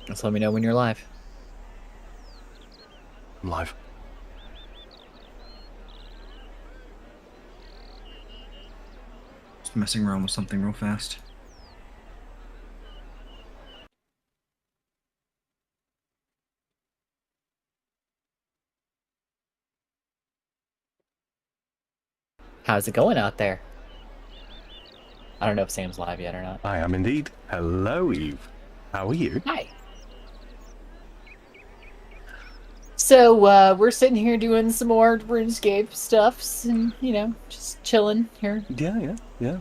Just let me know when you're live. I'm live. Just messing around with something real fast. How's it going out there? I don't know if Sam's live yet or not. I am indeed. Hello, Eve. How are you? Hi. So, we're sitting here doing some more RuneScape stuffs and, you know, just chilling here. Yeah.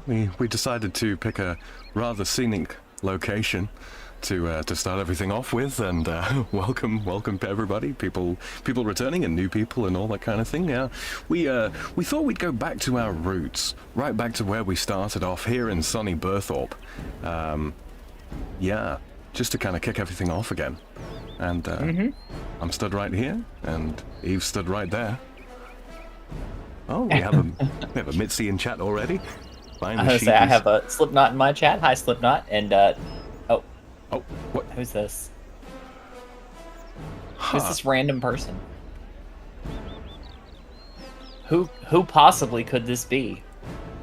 We decided to pick a rather scenic location to start everything off with, and welcome to everybody, people returning and new people and all that kind of thing. Yeah, we thought we'd go back to our roots, right back to where we started off here in sunny Burthorpe. Yeah, just to kind of kick everything off again. And I'm stood right here, and Eve stood right there. Oh, we have a Mitzi in chat already. I was gonna say I have a Slipknot in my chat. Hi, Slipknot. And Oh, what? who's this? Huh. Who's this random person? Who possibly could this be?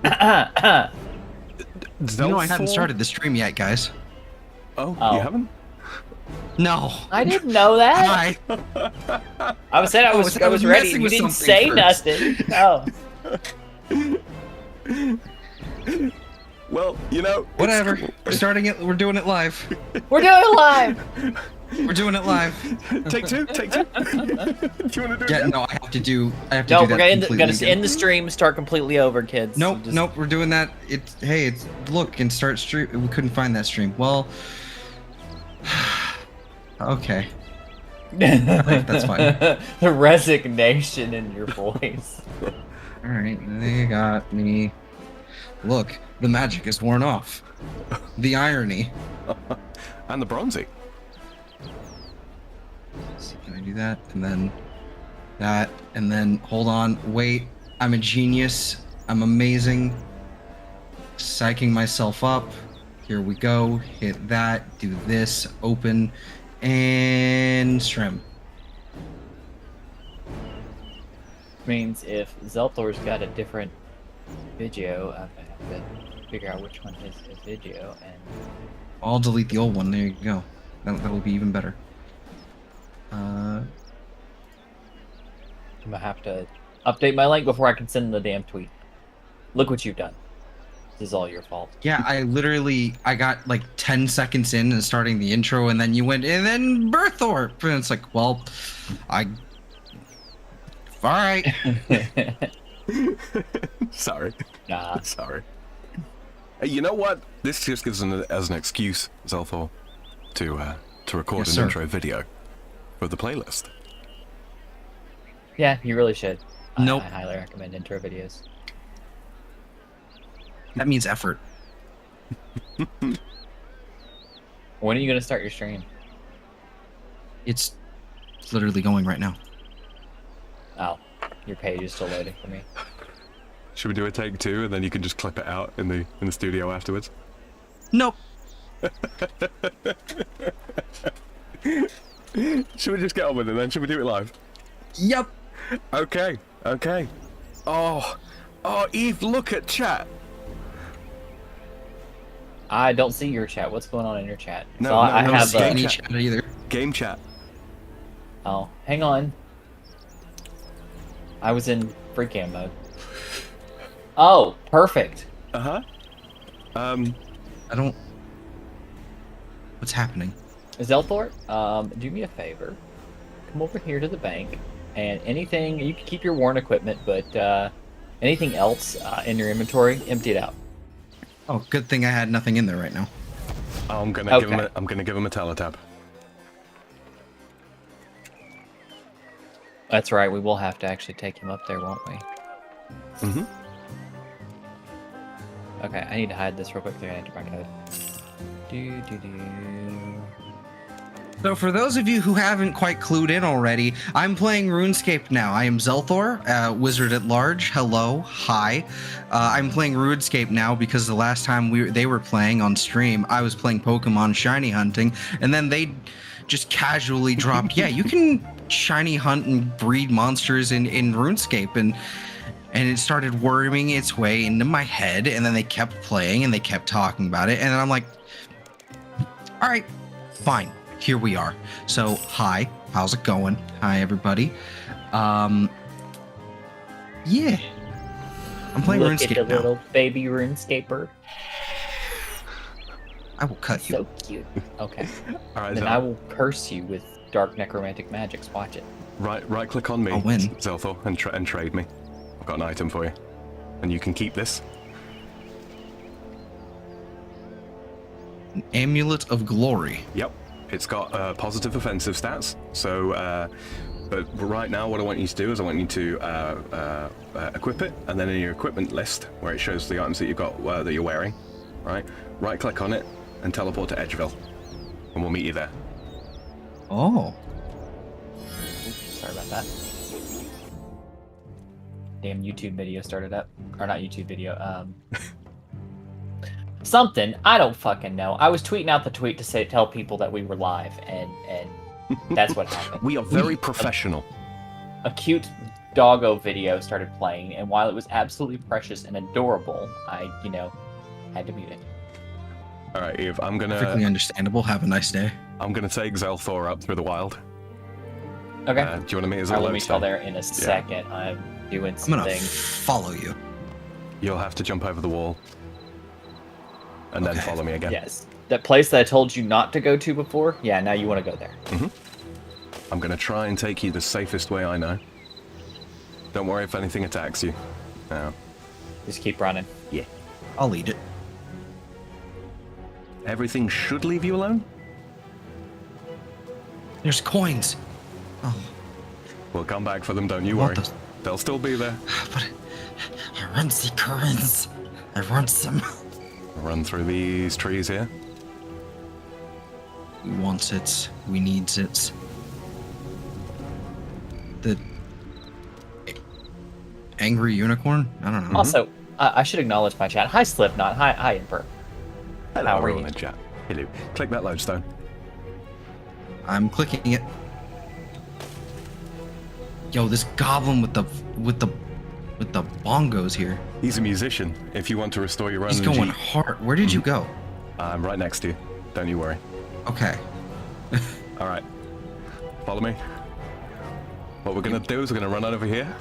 You know, I haven't started the stream yet, guys. Oh, Oh. you haven't? No. I didn't know that. Hi. I was saying I was ready. messing You with didn't something say first. nothing. Oh. Well, you know, Whatever. We're starting it. We're doing it live. We're doing it live. We're doing it live. Take two. Do you want to do it? Yeah. No, I have to do. No, do we're that gonna completely end the stream. Start completely over, kids. Nope. Just- Nope. We're doing that. It's look and start stream. We couldn't find that stream. Well. Okay. That's fine. The resignation in your voice. All right. They got me. Look, the magic is worn off. The irony. And the bronzy. Let's see, can I do that? And then that. And then hold on. Wait. I'm a genius. I'm amazing. Psyching myself up. Here we go. Hit that. Do this. Open. And stream. Means if Zelthor's got a different video, I have to figure out which one is his video, and I'll delete the old one. There you go. That will be even better. I'm gonna have to update my link before I can send the damn tweet. Look what you've done. This is all your fault. Yeah, I got like 10 seconds in and starting the intro, and then you went, and then Burthorpe. And it's like, well, all right. Sorry. Nah. Sorry. Hey, you know what? This just gives as an excuse, Zelthor, to record Yes, an sir. intro video for the playlist. Yeah, you really should. Nope. I highly recommend intro videos. That means effort. When are you gonna start your stream? It's literally going right now. Oh, your page is still loading for me. Should we do a take two, and then you can just clip it out in the studio afterwards? Nope. Should we just get on with it then? Should we do it live? Yep. Okay. Oh, Eve, look at chat. I don't see your chat. What's going on in your chat? No, So no, I no, have it's See game any chat. chat either. Game chat. Oh, hang on. I was in free cam mode. Oh, perfect. Uh-huh. I don't. What's happening? Zelthor, do me a favor. Come over here to the bank, and anything you can keep your worn equipment, but anything else in your inventory, empty it out. Oh, good thing I had nothing in there right now. I'm gonna Okay. give him a teletab. That's right. We will have to actually take him up there, won't we? Mm-hmm. Okay, I need to hide this real quick. I enter my code. So for those of you who haven't quite clued in already, I'm playing RuneScape now. I am Zelthor, Wizard at Large. Hello, hi. I'm playing RuneScape now because the last time they were playing on stream, I was playing Pokemon Shiny Hunting, and then they just casually dropped, yeah, you can shiny hunt and breed monsters in RuneScape, and it started worming its way into my head, and then they kept playing and they kept talking about it, and then I'm like, all right, fine. Here we are. So, hi, how's it going? Hi, everybody. Yeah, I'm playing Look RuneScape at the now. little baby RuneScaper. I will cut you. So cute. Okay. All right, Then so I will curse you with dark necromantic magics. Watch it. right click on me, I'll win. Zelthor, and trade me. I've got an item for you, and you can keep this. An Amulet of Glory. Yep, it's got positive offensive stats. So, but right now, what I want you to do is I want you to equip it, and then in your equipment list, where it shows the items that you've got that you're wearing, right click on it and teleport to Edgeville, and we'll meet you there. Oh. Sorry about that. Damn YouTube video started up. Or not YouTube video, something. I don't fucking know. I was tweeting out the tweet to tell people that we were live, and that's what happened. We are very professional. A cute doggo video started playing, and while it was absolutely precious and adorable, I, had to mute it. All right, Eve, Perfectly understandable. Have a nice day. I'm gonna take Zelthor up through the wild. Okay. Do you want to meet us at Let me Lodestone? tell there in a second. I'm doing I'm some gonna things. follow you. You'll have to jump over the wall, and then Okay. follow me again. Yes. That place that I told you not to go to before? Yeah, now you want to go there. I'm gonna try and take you the safest way I know. Don't worry if anything attacks you. No. Just keep running. Yeah. I'll eat it. Everything should leave you alone? There's coins. Oh, We'll come back for them, don't you I worry. want those. They'll still be there. But I want the coins. I want some. Run through these trees here. We wants it. We needs it. The angry unicorn? I don't know. Also, I should acknowledge my chat. Hi, Slipknot. Hi, Emperor. Hello, How are everyone you? in chat. Hello. Click that lodestone. I'm clicking it. Yo, this goblin with the bongos here. He's a musician. If you want to restore your own He's energy, going hard. Where did you go? I'm right next to you. Don't you worry. Okay. All right. Follow me. What we're gonna do is we're gonna run over here.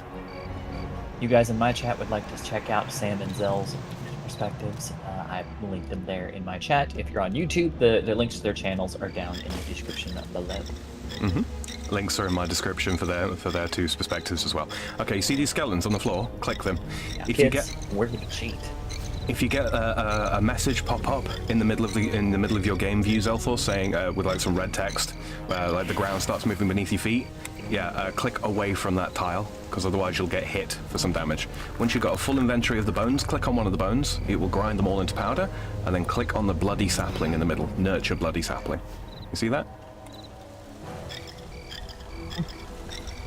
You guys in my chat would like to check out Sam and Zell's perspectives. I've linked them there in my chat. If you're on YouTube, the links to their channels are down in the description below. Links are in my description for their two perspectives as well. Okay, you see these skeletons on the floor? Click them. Now, If kids, we're gonna cheat. you get a message pop up in the middle of your game view, Zelthor, saying with like some red text, like the ground starts moving beneath your feet. Yeah, click away from that tile, because otherwise you'll get hit for some damage. Once you've got a full inventory of the bones, click on one of the bones. It will grind them all into powder, and then click on the bloody sapling in the middle. Nurture bloody sapling. You see that?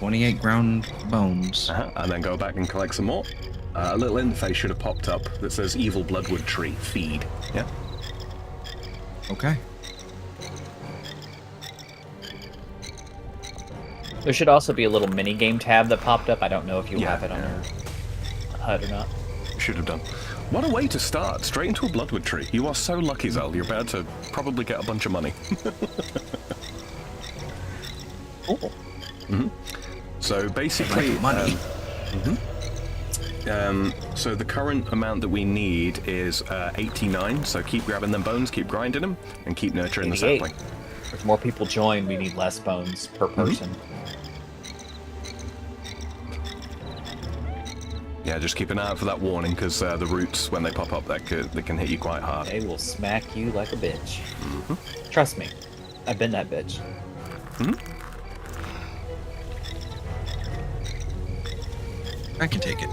28 ground bones. And then go back and collect some more. A little interface should have popped up that says Evil Bloodwood Tree, feed. Yeah? Okay. There should also be a little mini game tab that popped up. I don't know if you'll Yeah, have it on your HUD or not. Should have done. What a way to start, straight into a Bloodwood Tree. You are so lucky, Zel. You're about to probably get a bunch of money. Cool. So basically, Money. so the current amount that we need is 89. So keep grabbing them bones, keep grinding them, and keep nurturing the 88. sapling. If more people join, we need less bones per person. Yeah, just keep an eye out for that warning, because the roots, when they pop up, they can hit you quite hard. They will smack you like a bitch. Trust me, I've been that bitch. I can take it.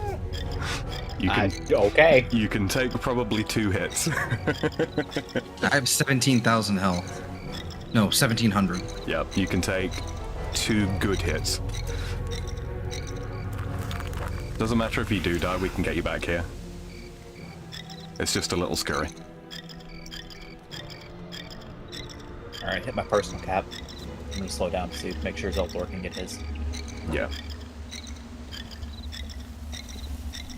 You can, Okay. you can take probably 2 hits. I have 17,000 health. No, 1700. Yep, you can take 2 good hits. Doesn't matter if you do die, we can get you back here. It's just a little scary. Alright, hit my personal cap. Let me slow down to make sure Zelthor can get his. Yeah.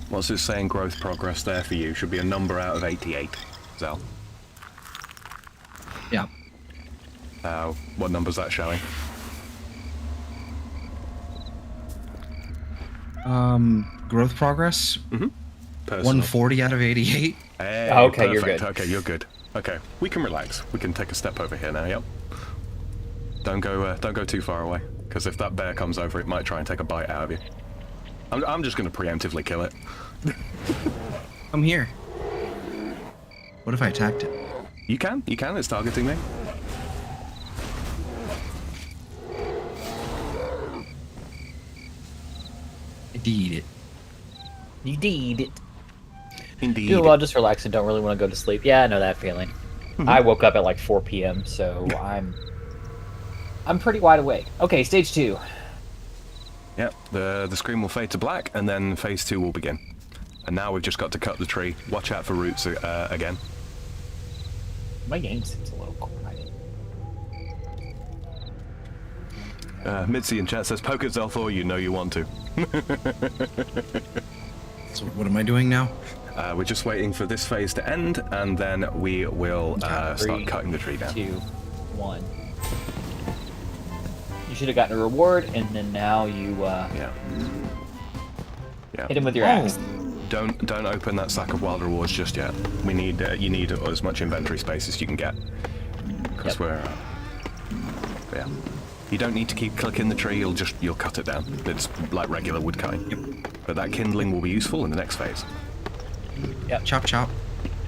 What's it saying growth progress there for you? Should be a number out of 88, Zal. Yeah. What number's that showing? Growth progress? Personal. 140 out of 88. Hey, Oh, okay, you're perfect. good. Okay, you're good. Okay, we can relax. We can take a step over here now. Yep. Don't go too far away, because if that bear comes over, it might try and take a bite out of you. I'm just going to preemptively kill it. I'm here. What if I attacked it? You can. It's targeting me. I did it. You did it. Indeed. Doing well, just relax and don't really want to go to sleep. Yeah, I know that feeling. I woke up at like 4 p.m., so I'm pretty wide awake. Okay, stage 2. Yep, the screen will fade to black, and then phase 2 will begin. And now we've just got to cut the tree. Watch out for roots again. My game seems a little quiet. Mitzi in chat says, poke at Zelthor, you know you want to. So what am I doing now? We're just waiting for this phase to end, and then we will start cutting the tree down. 2, 1. You should have gotten a reward, and then now you Yeah. hit him with your axe. Don't open that sack of wild rewards just yet. We need you need as much inventory space as you can get, because we're yeah. You don't need to keep clicking the tree. You'll cut it down. It's like regular wood cutting. Yep. But that kindling will be useful in the next phase. Yep. Chop, chop.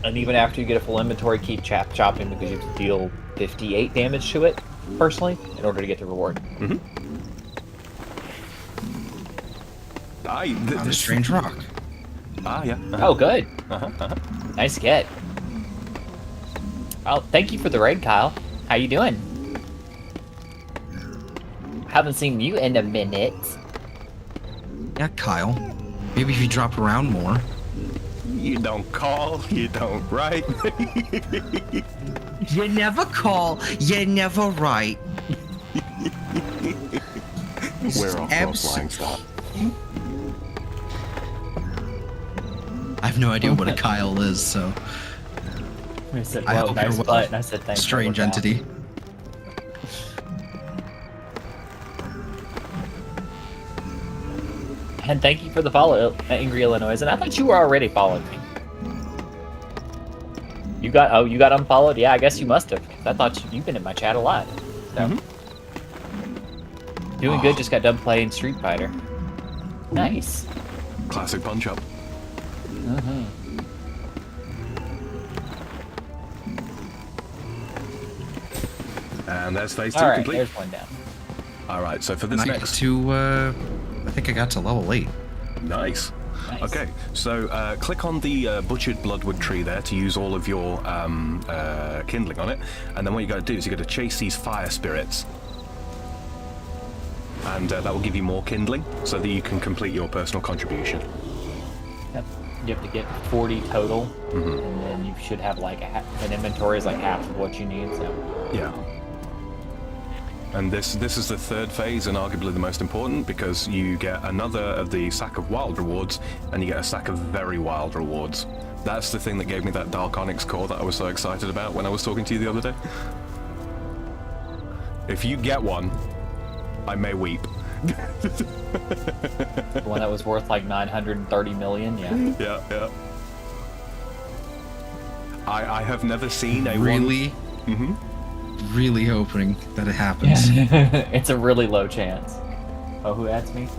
And even after you get a full inventory, keep chopping because you have to deal 58 damage to it personally in order to get the reward. Mm-hmm. Found a strange rock. Yeah. Oh, good. Uh-huh. Nice get. Oh, thank you for the raid, Kyle. How you doing? Haven't seen you in a minute. Yeah, Kyle. Maybe if you drop around more. You don't call, you don't write. You never call, you never write. We're off to a flying start. I have no idea what a Kyle is, so I said, I well, hope nice you're butt, and I said, thanks. strange for looking entity. out. And thank you for the follow, Angry Illinois. And I thought you were already following me. You got unfollowed? Yeah, I guess you must have. 'Cause I thought you've been in my chat a lot. So. Doing good, just got done playing Street Fighter. Nice. Classic punch up. And there's phase 2 All right, complete. there's one down. All right, so for this And I got next... to, I think I got to level 8. Nice. Nice. Okay, so click on the butchered bloodwood tree there to use all of your kindling on it, and then what you got to do is you got to chase these fire spirits, and that will give you more kindling, so that you can complete your personal contribution. Yep. You have to get 40 total, and then you should have like an inventory is like half of what you need. So. Yeah. And this is the third phase, and arguably the most important, because you get another of the sack of wild rewards, and you get a sack of very wild rewards. That's the thing that gave me that Dark Onyx core that I was so excited about when I was talking to you the other day. If you get one, I may weep. The one that was worth like 930 million. Yeah. Yeah. I have never seen a Really, really hoping that it happens. It's a really low chance. Oh, who adds me?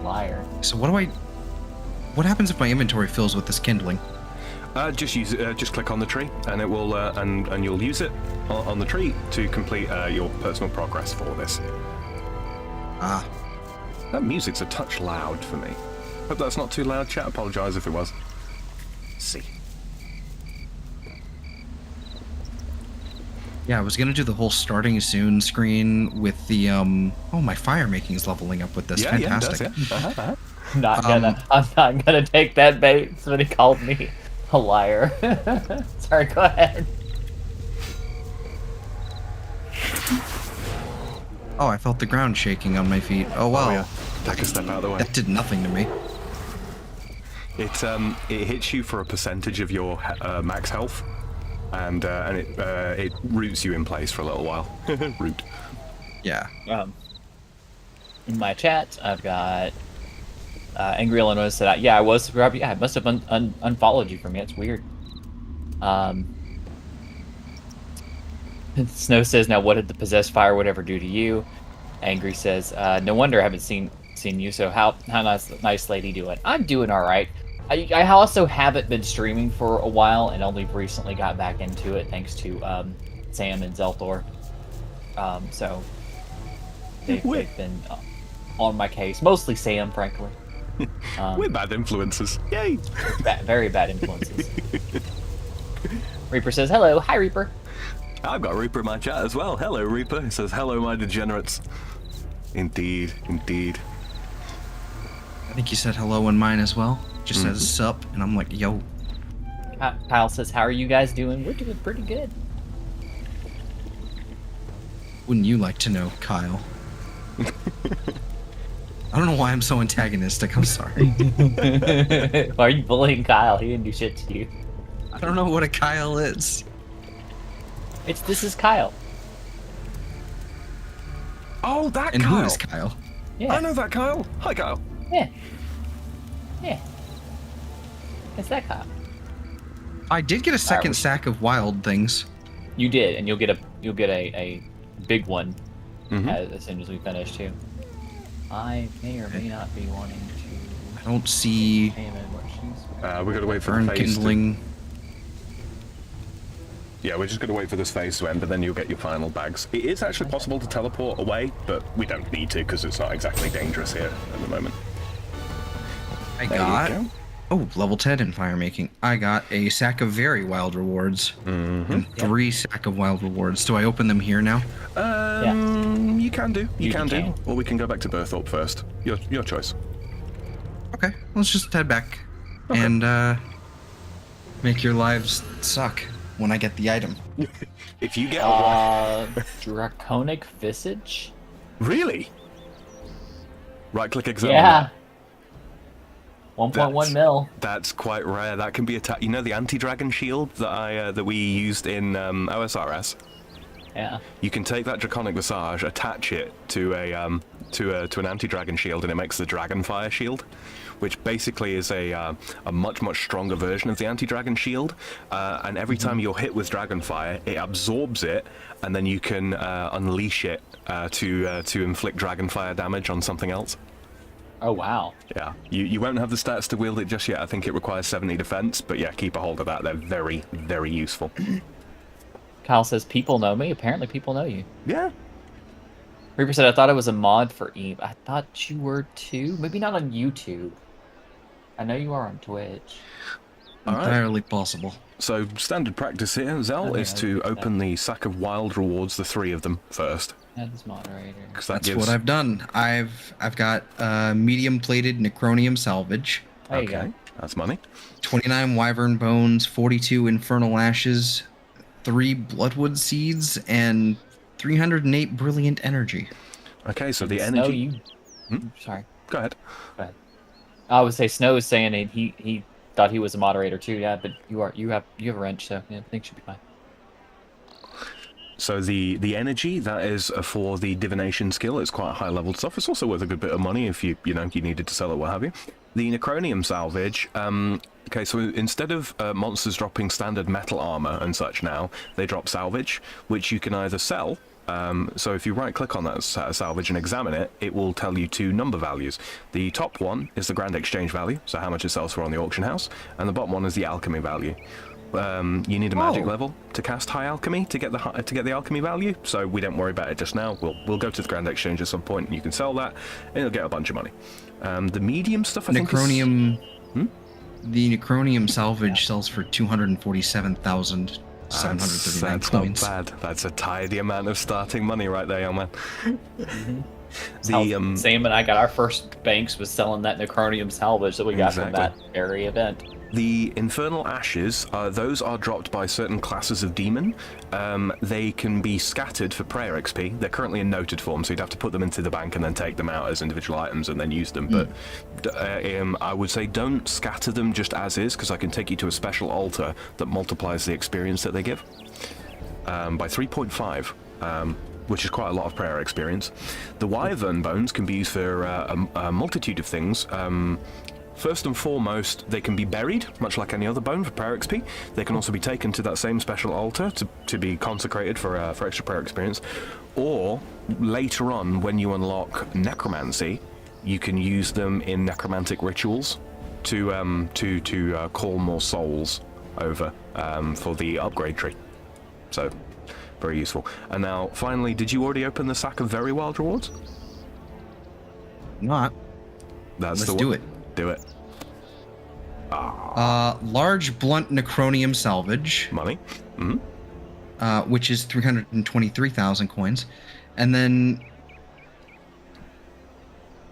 Liar. So what happens if my inventory fills with this kindling? Just use it. Just click on the tree, and it will, and you'll use it on the tree to complete your personal progress for this. Ah, That music's a touch loud for me. Hope that's not too loud. Chat, apologise if it was. Let's see. Yeah, I was gonna do the whole starting soon screen with the Oh, my fire making is leveling up with this. Yeah, Fantastic. yeah, it does, yeah. Uh-huh. I'm not gonna take that bait. Somebody called me a liar. Sorry, go ahead. Oh, I felt the ground shaking on my feet. Oh well. Oh, yeah. Take a step out of the way. That did nothing to me. It hits you for a percentage of your max health, and it roots you in place for a little while. Root. Yeah. In my chat, I've got Angry Illinois said, "Yeah, I was. Yeah, I must have unfollowed you from you. It's weird." Snow says, "Now, what did the possessed fire would ever do to you?" Angry says, "No wonder I haven't seen you. So how nice lady doing? I'm doing all right. I also haven't been streaming for a while and only recently got back into it thanks to Sam and Zelthor. So they've been on my case. Mostly Sam, frankly. We're bad influences. Yay! Very bad influences." Reaper says, "Hello, hi Reaper." I've got Reaper in my chat as well. Hello, Reaper. He says, "Hello, my degenerates." Indeed, indeed. I think you said hello in mine as well. Just says sup, and I'm like, yo. Kyle says, "How are you guys doing?" We're doing pretty good. Wouldn't you like to know, Kyle? I don't know why I'm so antagonistic. I'm sorry. Why are you bullying Kyle? He didn't do shit to you. I don't know what a Kyle is. This is Kyle. Oh, that And Kyle. who is Kyle? Yeah. I know that Kyle. Hi, Kyle. Yeah. Yeah. It's that Kyle. I did get a second sack of wild things. You did, and you'll get a big one as soon as we finish too. I may or may not be wanting to. I don't see Examine what she's. We gotta wait for burn the phase kindling. Yeah, we're just gonna wait for this phase to end, but then you'll get your final bags. It is actually possible to teleport away, but we don't need to because it's not exactly dangerous here at the moment. I There you got. go. Oh, level 10 in fire making. I got a sack of very wild rewards and 3 sack of wild rewards. Do I open them here now? You can do. You can do. can. Or we can go back to Berthorpe first. Your choice. Okay, let's just head back and make your lives suck when I get the item. If you get a Draconic Visage. really? Right-click examine. Yeah. 1.1 mil. That's quite rare. That can be you know the anti-dragon shield that we used in OSRS. Yeah. You can take that draconic visage, attach it to an anti-dragon shield, and it makes the dragonfire shield, which basically is a much stronger version of the anti-dragon shield. And every time you're hit with dragonfire, it absorbs it, and then you can unleash it to inflict dragonfire damage on something else. Oh wow. Yeah, you won't have the stats to wield it just yet. I think it requires 70 defense, but yeah, keep a hold of that. They're very, very useful. Kyle says, "People know me." Apparently, people know you. Yeah. Reaper said, "I thought it was a mod for Eve." I thought you were too. Maybe not on YouTube. I know you are on Twitch. All right. Entirely possible. So standard practice here, Zell, is to open the sack of wild rewards, the 3 of them first. Add this moderator. 'Cause that That's gives... what I've done. I've got medium plated necronium salvage, There you Okay, go. that's money. 29 wyvern bones, 42 infernal ashes, 3 bloodwood seeds, and 308 brilliant energy. Okay, so the Snow, energy... Sorry. Go ahead. Go ahead. I would say Snow is saying he thought he was a moderator too. Yeah, but you have a wrench, so yeah, I think should be fine. So the energy, that is for the divination skill. It's quite high level stuff. It's also worth a good bit of money if you needed to sell it, what have you. The necronium salvage, okay, so instead of monsters dropping standard metal armor and such now, they drop salvage, which you can either sell. So if you right click on that salvage and examine it, it will tell you 2 number values. The top one is the grand exchange value, so how much it sells for on the auction house, and the bottom one is the alchemy value. You need a magic level to cast high alchemy to get the alchemy value, so we don't worry about it just now. We'll go to the grand exchange at some point and you can sell that and you'll get a bunch of money. The medium stuff, I think Necronium. The necronium salvage sells for 247,000 739 that's coins. not bad. That's a tidy amount of starting money right there, young man. Sam and I got our first banks was selling that Necronium salvage that we got from that very event. The Infernal Ashes, those are dropped by certain classes of demon. They can be scattered for prayer XP. They're currently in noted form, so you'd have to put them into the bank and then take them out as individual items and then use them. But I would say don't scatter them just as is, because I can take you to a special altar that multiplies the experience that they give by 3.5. Which is quite a lot of prayer experience. The Wyvern Bones can be used for a multitude of things. First and foremost, they can be buried, much like any other bone for prayer XP. They can also be taken to that same special altar to be consecrated for extra prayer experience. Or, later on, when you unlock Necromancy, you can use them in necromantic rituals to call more souls over for the upgrade tree. So, very useful. And now, finally, did you already open the sack of Very Wild Rewards? Not. Let's do it. Do it. Large blunt Necronium salvage. Money. Which is 323,000 coins. And then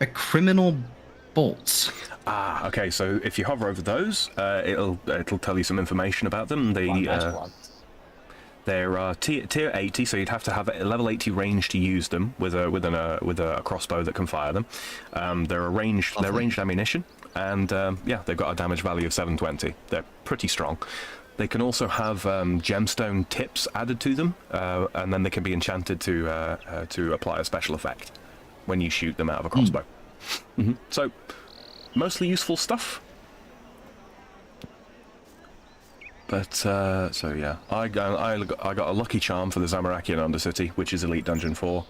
a criminal bolts. Okay, so if you hover over those, it'll tell you some information about them. They're tier 80, so you'd have to have a level 80 range to use them with a crossbow that can fire them. They're ranged ammunition, and they've got a damage value of 720. They're pretty strong. They can also have gemstone tips added to them, and then they can be enchanted to apply a special effect when you shoot them out of a crossbow. So, mostly useful stuff. But, so yeah, I got a lucky charm for the Zamarakian Undercity, which is Elite Dungeon 4.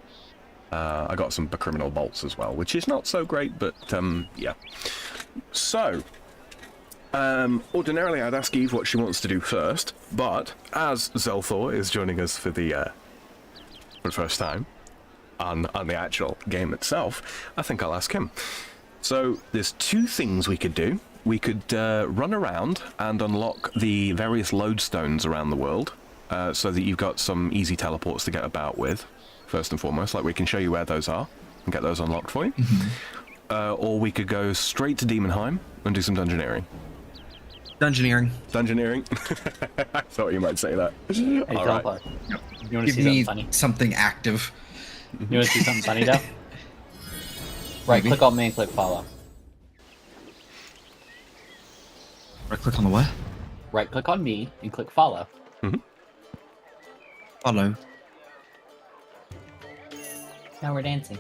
I got some criminal bolts as well, which is not so great, but, yeah. So, ordinarily I'd ask Eve what she wants to do first, but as Zelthor is joining us for the first time on the actual game itself, I think I'll ask him. So, there's two things we could do. We could run around and unlock the various lodestones around the world, so that you've got some easy teleports to get about with, first and foremost. Like, we can show you where those are and get those unlocked for you. Or we could go straight to Demonheim and do some dungeoneering. Dungeoneering. I thought you might say that. Hey, All right. You want to Give see me something funny? something active. You want to see something funny, though? Right, click on me and click follow. Right click on the what? Right, click on me and click follow. Follow. Now we're dancing.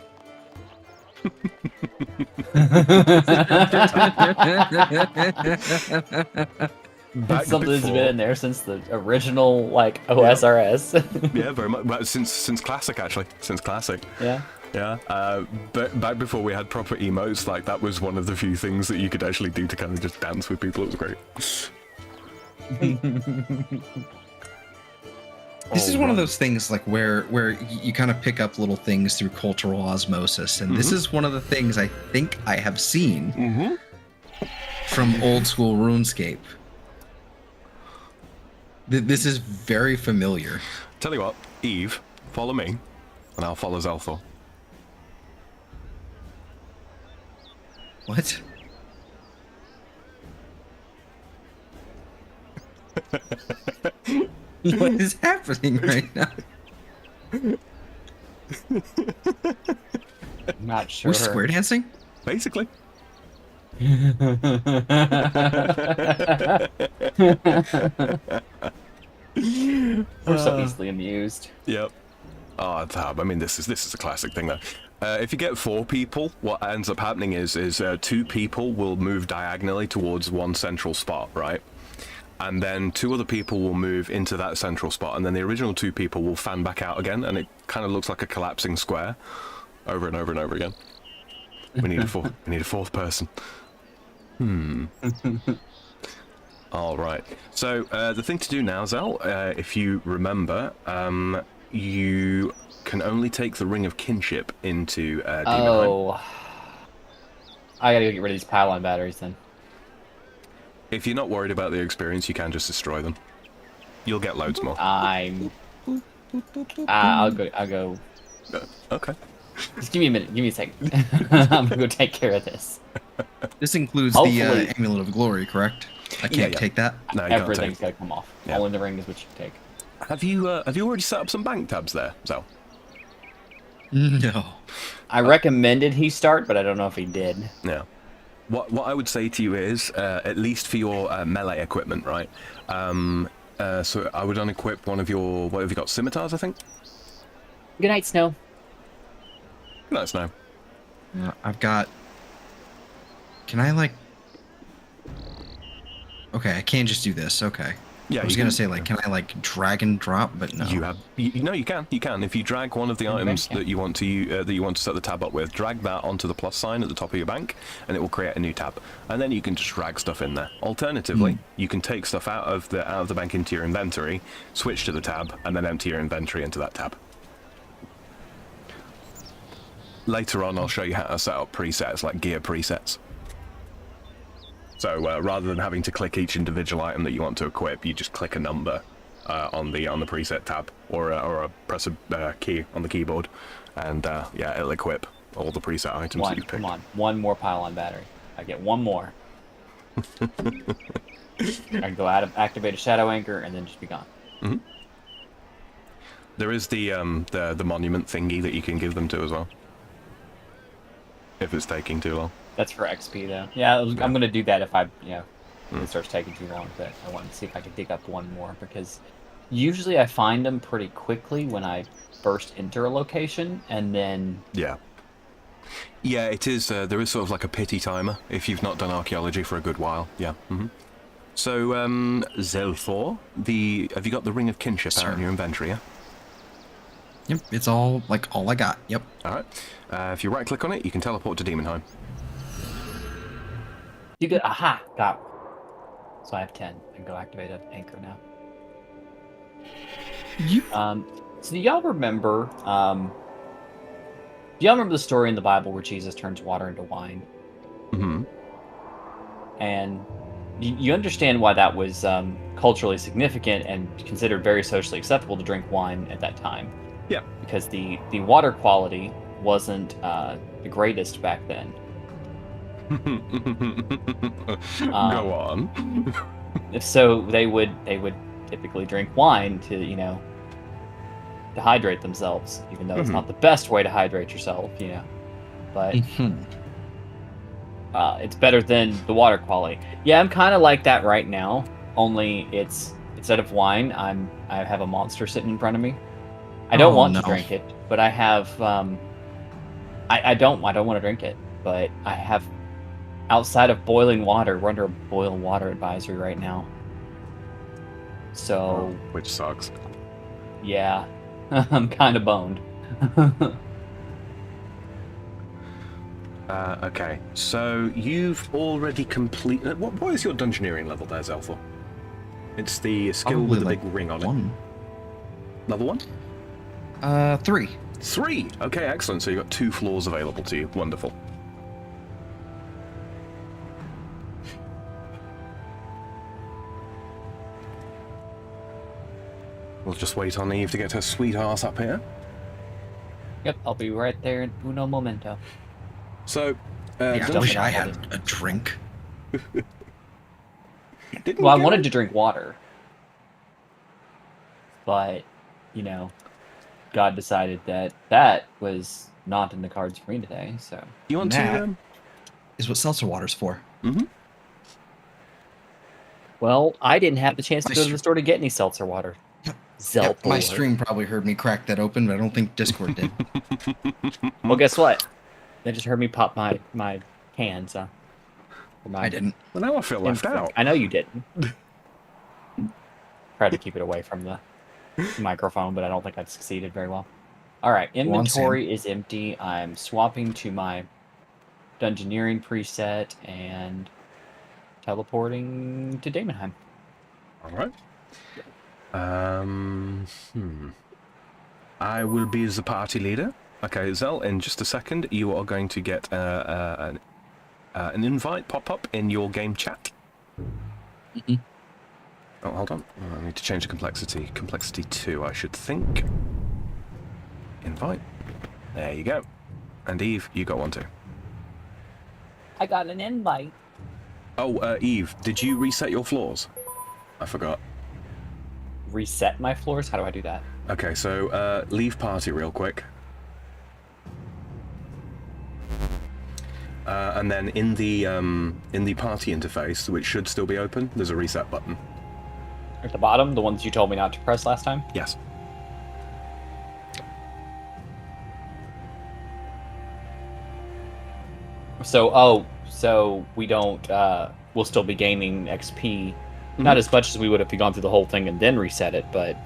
Something's been in there since the original, like, OSRS. Yeah, very much. Well, since Classic, actually. Since Classic. Yeah. Yeah, but back before we had proper emotes, like, that was one of the few things that you could actually do to kind of just dance with people. It was great. This is one of those things, like, where you kind of pick up little things through cultural osmosis, and this is one of the things I think I have seen from old school RuneScape. This is very familiar. Tell you what, Eve, follow me, and I'll follow Zelthor. What? What is happening right now? I'm not sure. We're square dancing? Basically. We're so easily amused. Yep. Oh, tab. I mean, this is a classic thing, though. If you get 4 people, what ends up happening is 2 people will move diagonally towards one central spot, right? And then 2 other people will move into that central spot, and then the original 2 people will fan back out again, and it kind of looks like a collapsing square, over and over and over again. We need a fourth person. All right. So the thing to do now, Zell, if you remember, you can only take the Ring of Kinship into Demonheim. Oh. I gotta go get rid of these pylon batteries then. If you're not worried about the experience, you can just destroy them. You'll get loads more. I'm. I'll go. Okay. Just give me a minute. Give me a second. I'm gonna go take care of this. This includes Hopefully- the Amulet of Glory, correct? I can't Yeah. take that. No, you can't Everything's take. gotta come off. Yeah. All in the ring is what you take. Have you already set up some bank tabs there, Zell? No. I recommended he start, but I don't know if he did. Yeah. What I would say to you is, at least for your melee equipment, right? So I would unequip one of your, what have you got, scimitars, I think? Good night, Snow. No, it's no. I've got... Can I, like... Okay, I can't just do this. Okay. Yeah, I was you gonna can- say, like, can I, like, drag and drop? But no. You have, no, you can. You can. If you drag one of the items that you want to set the tab up with, drag that onto the plus sign at the top of your bank, and it will create a new tab. And then you can just drag stuff in there. Alternatively, you can take stuff out of the bank into your inventory, switch to the tab, and then empty your inventory into that tab. Later on, I'll show you how to set up presets, like gear presets. So rather than having to click each individual item that you want to equip, you just click a number on the preset tab, or press a key on the keyboard, and yeah, it'll equip all the preset items that you pick. Come on. One more pile-on battery. I get one more. I can go activate a shadow anchor, and then just be gone. Mm-hmm. There is the monument thingy that you can give them to as well, if it's taking too long. That's for XP, though. Yeah, I'm going to do that if it starts taking too long. But I want to see if I can dig up one more, because usually I find them pretty quickly when I first enter a location, and then... Yeah. Yeah, it is. There is sort of like a pity timer if you've not done archaeology for a good while. Yeah. Mm-hmm. So, Zelfor, have you got the Ring of Kinship out in your inventory, yeah? Yep, it's all I got. Yep. Alright. If you right-click on it, you can teleport to Demonheim. You get... Aha! Got it. So I have 10. I can go activate an anchor now. So do y'all remember... do y'all remember the story in the Bible where Jesus turns water into wine? Mm-hmm. And you understand why that was culturally significant and considered very socially acceptable to drink wine at that time. Yeah. Because the water quality wasn't the greatest back then. Go on. So they would typically drink wine to to hydrate themselves, even though it's not the best way to hydrate yourself, But it's better than the water quality. Yeah, I'm kind of like that right now. Only it's instead of wine, I have a monster sitting in front of me. I don't want to drink it, but I have. I don't want to drink it, but I have. Outside of boiling water, we're under a boil water advisory right now. So. Which sucks. Yeah, I'm kind of boned. Okay, so you've already completed. What is your dungeoneering level there, Zelfor? It's the skill Probably with the big ring on it. 1. Level 1? 3. 3! Okay, excellent. So you've got 2 floors available to you. Wonderful. We'll just wait on Eve to get her sweet ass up here. Yep, I'll be right there in uno momento. So, Yeah, I don't wish know I how had a drink. didn't Well, I you wanted get to drink water, but God decided that was not in the cards for me today. So You want That- to? Is what seltzer water's for. Mm-hmm. well, I didn't have the chance to My go to the store to get any seltzer water. Yeah, Zelpor. my stream probably heard me crack that open, but I don't think Discord did. Well, guess what? They just heard me pop my cans. I didn't. Well, now I feel left out. I know you didn't. Tried to keep it away from the microphone, but I don't think I succeeded very well. All right, inventory is empty. I'm swapping to my dungeoneering preset and teleporting to Damonheim. All right. I will be the party leader. Okay, Zell, in just a second, you are going to get an invite pop up in your game chat. Oh, hold on. I need to change the complexity. Complexity 2, I should think. Invite. There you go. And Eve, you got one too. I got an invite. Oh, Eve, did you reset your floors? I forgot. Reset my floors? How do I do that? Okay, so leave party real quick. And then in the party interface, which should still be open, there's a reset button. At the bottom, the ones you told me not to press last time? Yes. So we don't, we'll still be gaining XP. Not as much as we would if we gone through the whole thing and then reset it, but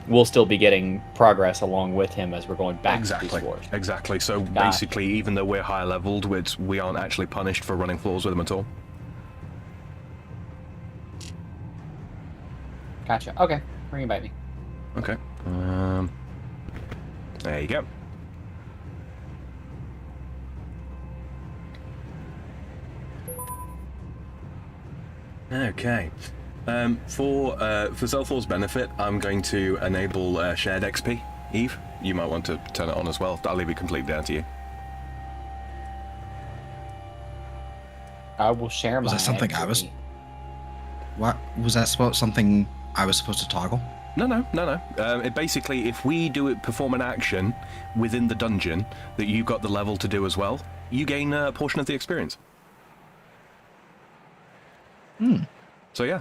we'll still be getting progress along with him as we're going back to these floors. Exactly. So basically, even though we're higher leveled, we aren't actually punished for running floors with them at all. Gotcha. Okay. Reinvite me. Okay. There you go. Okay. For Zelthor's benefit, I'm going to enable shared XP. Eve, you might want to turn it on as well. I'll leave it completely down to you. I will share my. Was that something XP. I was? What was that? Something I was supposed to toggle? No. It basically, if we perform an action within the dungeon that you've got the level to do as well, you gain a portion of the experience. So yeah.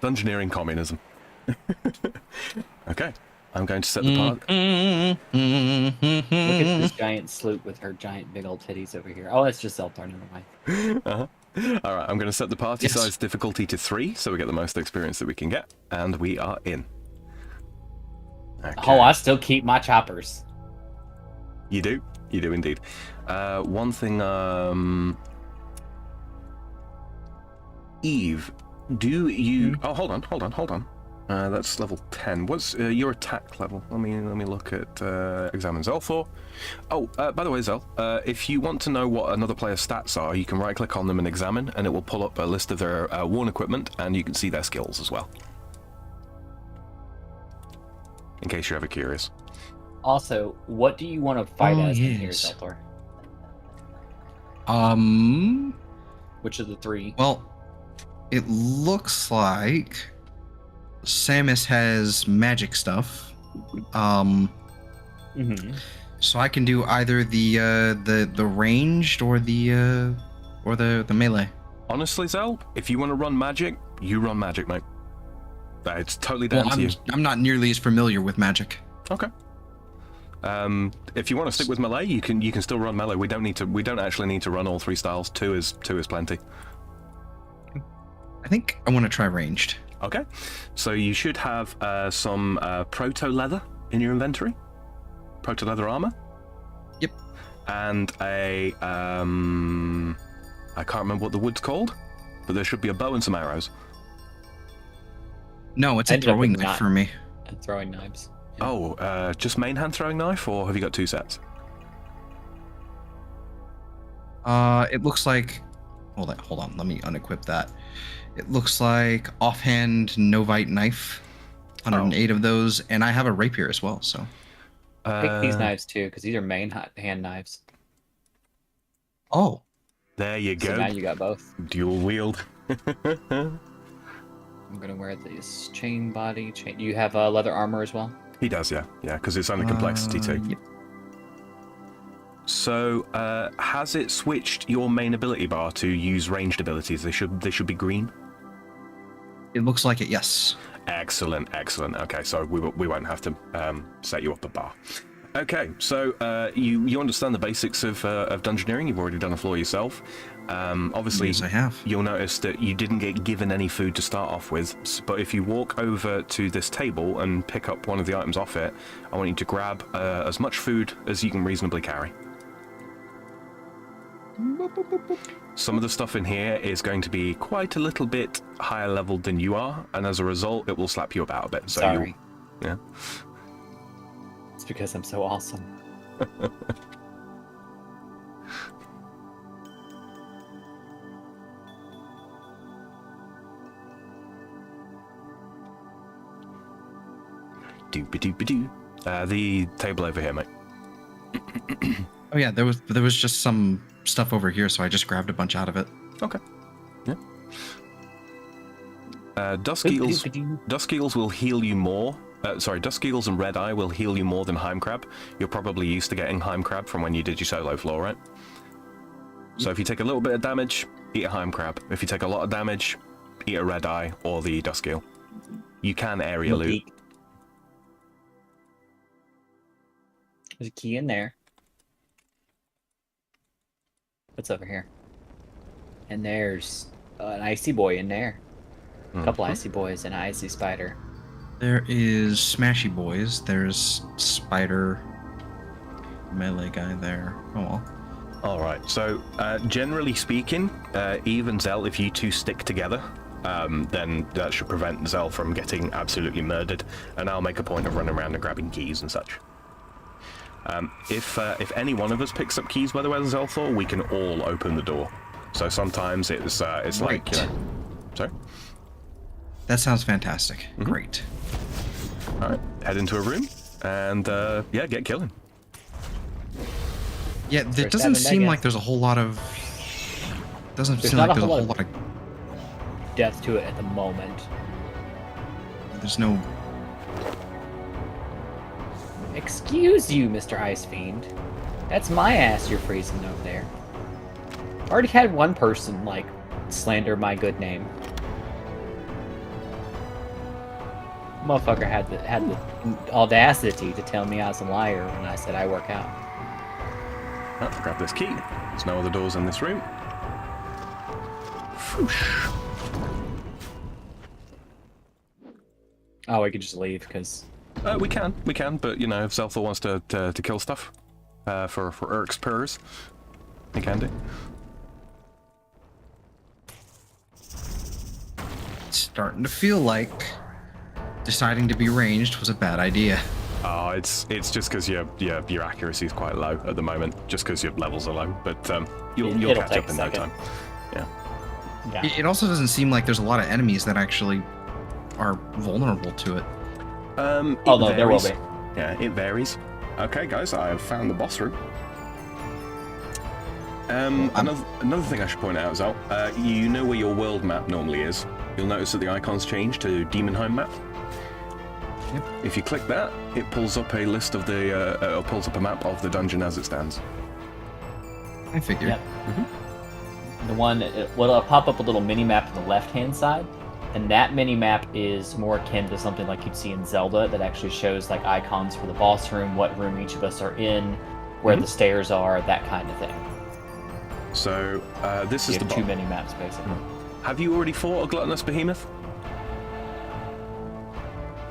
Dungeoneering communism. Okay, I'm going to set the part. Look at this giant sloop with her giant big old titties over here. Oh, that's just Zelthor, never mind. All right, I'm going to set the party size difficulty to 3, so we get the most experience that we can get, and we are in. Okay. Oh, I still keep my choppers. You do indeed. One thing, Eve, do you? Oh, hold on. That's level 10. What's your attack level? Let me look at examine Zelthor. Oh, by the way, Zel, if you want to know what another player's stats are, you can right-click on them and examine, and it will pull up a list of their worn equipment, and you can see their skills as well. In case you're ever curious. Also, what do you want to fight as in here, Zelthor? Which of the 3? Well, it looks like Samus has magic stuff. So I can do either the ranged or the melee. Honestly, Zel, if you want to run magic, you run magic, mate. It's totally down to you. I'm not nearly as familiar with magic. Okay. If you want to stick with melee, you can still run melee. We don't actually need to run all 3 styles. Two is plenty. I think I want to try ranged. Okay. So you should have some proto leather in your inventory. Proto leather armor. Yep. And a I can't remember what the wood's called, but there should be a bow and some arrows. No, it's a throwing knife for me. And throwing knives. Yeah. Oh, just main hand throwing knife, or have you got 2 sets? It looks like. Hold on. Let me unequip that. It looks like offhand Novite knife. 108 of those, and I have a rapier as well. So. Pick these knives too, because these are main hand knives. Oh. There you go. So now you got both. Dual wield. I'm gonna wear this chain body. You have leather armor as well? He does, yeah, because it's only complexity 2. Yep. So, has it switched your main ability bar to use ranged abilities? They should be green. It looks like it, yes. Excellent. Okay, so we won't have to set you up a bar. Okay, so you understand the basics of dungeoneering. You've already done a floor yourself. Obviously, yes, I have. You'll notice that you didn't get given any food to start off with, but if you walk over to this table and pick up one of the items off it, I want you to grab as much food as you can reasonably carry. Some of the stuff in here is going to be quite a little bit higher leveled than you are, and as a result, it will slap you about a bit. So Sorry. Yeah. It's because I'm so awesome. Doop-a-doop-a-doo. The table over here, mate. Oh yeah, there was just some stuff over here, so I just grabbed a bunch out of it. Okay. Yeah. Dusk Eels will heal you more. Dusk Eels and Red Eye will heal you more than Heim Crab. You're probably used to getting Heim Crab from when you did your solo floor, right? So if you take a little bit of damage, eat a Heim Crab. If you take a lot of damage, eat a Red Eye or the Dusk Eel. You can area loot. There's a key in there. What's over here? And there's an icy boy in there. A couple icy boys and an icy spider. There is Smashy Boys. There's Spider melee guy there. Oh well. Alright, so generally speaking, Eve and Zell, if you two stick together, then that should prevent Zell from getting absolutely murdered, and I'll make a point of running around and grabbing keys and such. If any one of us picks up keys by the way than Zell thought, we can all open the door. So sometimes it's like, you know, sorry? That sounds fantastic. Mm-hmm. Great. Alright, head into a room, and yeah, get killing. Yeah, there doesn't seem like there's a whole lot of... Doesn't seem like there's a whole lot of depth to it at the moment. There's no... Excuse you, Mr. Ice Fiend. That's my ass you're freezing over there. Already had one person, like, slander my good name. Motherfucker had the audacity to tell me I was a liar when I said I work out. Oh, grab this key. There's no other doors in this room. Whoosh. Oh, we could just leave, because... we can, but, you know, if Zelthor wants to kill stuff for Urk's purrs, he can do. It's starting to feel like deciding to be ranged was a bad idea. Oh, it's just because your accuracy is quite low at the moment, just because your levels are low, but you'll catch up in no time. Yeah. It also doesn't seem like there's a lot of enemies that actually are vulnerable to it. Although there will be. Yeah, it varies. Okay, guys, I have found the boss room. Another thing I should point out is, you know where your world map normally is. You'll notice that the icons change to Demonheim map. Yep. If you click that, it pulls up a list of the, pulls up a map of the dungeon as it stands. I figured. Yep. Mm-hmm. The one, it'll pop up a little mini map on the left-hand side, and that mini map is more akin to something like you'd see in Zelda that actually shows like icons for the boss room, what room each of us are in, where the stairs are, that kind of thing. So this is the two mini maps basically. Have you already fought a gluttonous behemoth?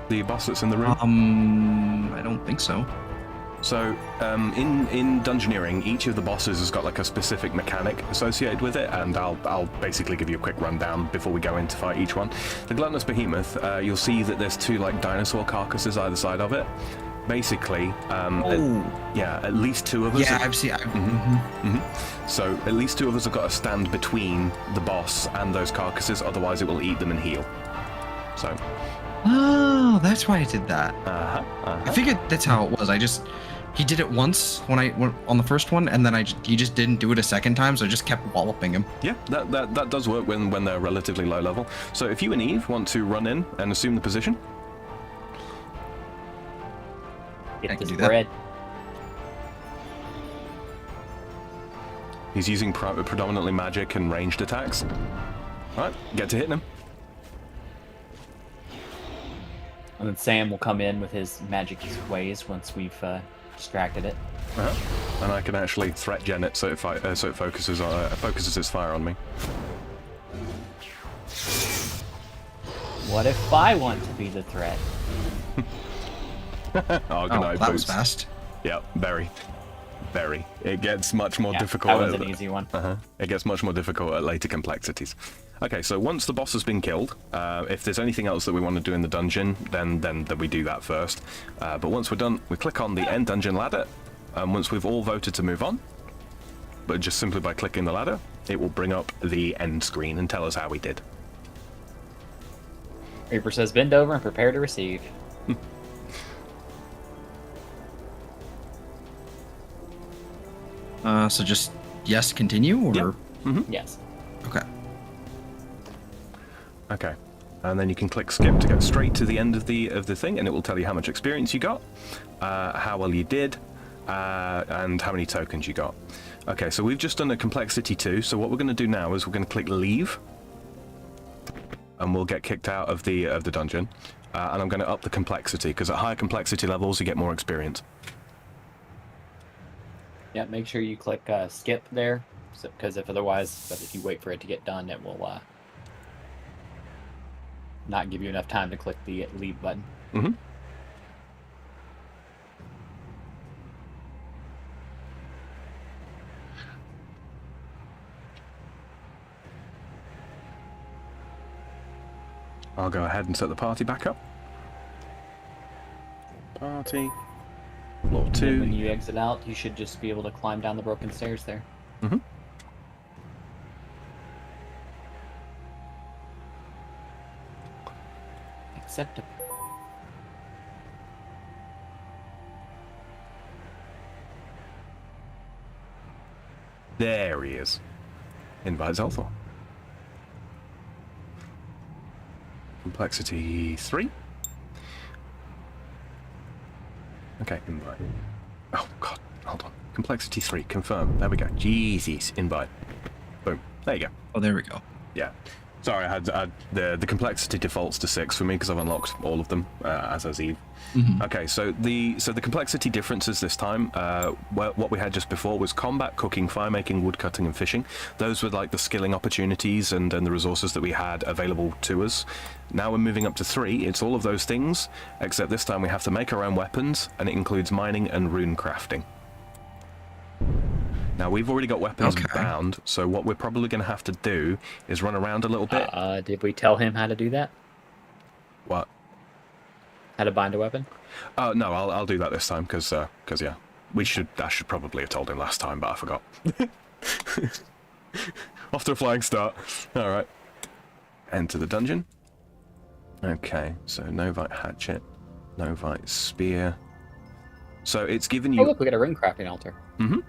The boss that's in the room? I don't think so. So, in Dungeoneering, each of the bosses has got like a specific mechanic associated with it, and I'll basically give you a quick rundown before we go in to fight each one. The gluttonous behemoth, you'll see that there's two like dinosaur carcasses either side of it. Basically, at least two of us. Yeah, I've seen. So at least two of us have got to stand between the boss and those carcasses, otherwise it will eat them and heal. So. Oh, that's why I did that. I figured that's how it was. He did it once when I went on the first one, and then he just didn't do it a second time, so I just kept walloping him. Yeah, that does work when they're relatively low level. So if you and Eve want to run in and assume the position. Get this bread. He's using predominantly magic and ranged attacks. Alright, get to hitting him. And then Sam will come in with his magic ways once we've distracted it. And I can actually threat gen it so it focuses its fire on me. What if I want to be the threat? Oh, good night, that was fast. Yeah, very. It gets much more difficult. That was an easy one. It gets much more difficult at later complexities. Okay, so once the boss has been killed, if there's anything else that we want to do in the dungeon, then we do that first. But once we're done, we click on the end dungeon ladder, and once we've all voted to move on, but just simply by clicking the ladder, it will bring up the end screen and tell us how we did. Reaper says, bend over and prepare to receive. So just yes, continue, or Yeah. Yes. okay. Okay. And then you can click skip to get straight to the end of the thing, and it will tell you how much experience you got, how well you did, and how many tokens you got. Okay, so we've just done a complexity 2, so what we're going to do now is we're going to click leave, and we'll get kicked out of the dungeon, and I'm going to up the complexity, because at higher complexity levels you get more experience. Yeah, make sure you click skip there, because if you wait for it to get done, it will not give you enough time to click the leave button. Mm-hmm. I'll go ahead and set the party back up. Party. Floor And 2. then when you exit out, you should just be able to climb down the broken stairs there. Mm-hmm. Accept. There he is. Invite Zelthor. Complexity 3. Okay, invite. Oh, God, hold on. Complexity 3, confirm. There we go. Jesus, invite. Boom. There you go. Oh, there we go. Yeah. Sorry, I had the complexity defaults to 6 for me because I've unlocked all of them as has Eve. Mm-hmm. Okay, so the complexity differences this time, what we had just before was combat, cooking, fire making, wood cutting, and fishing. Those were like the skilling opportunities and the resources that we had available to us. Now we're moving up to 3. It's all of those things, except this time we have to make our own weapons, and it includes mining and rune crafting. Now we've already got weapons bound, so what we're probably going to have to do is run around a little bit. Did we tell him how to do that? What? How to bind a weapon? No, I'll do that this time because yeah, I should probably have told him last time, but I forgot. Off to a flying start. All right. Enter the dungeon. Okay, so Novite hatchet, Novite spear. So it's given you. Oh look, we got a rune crafting altar. Mm-hmm.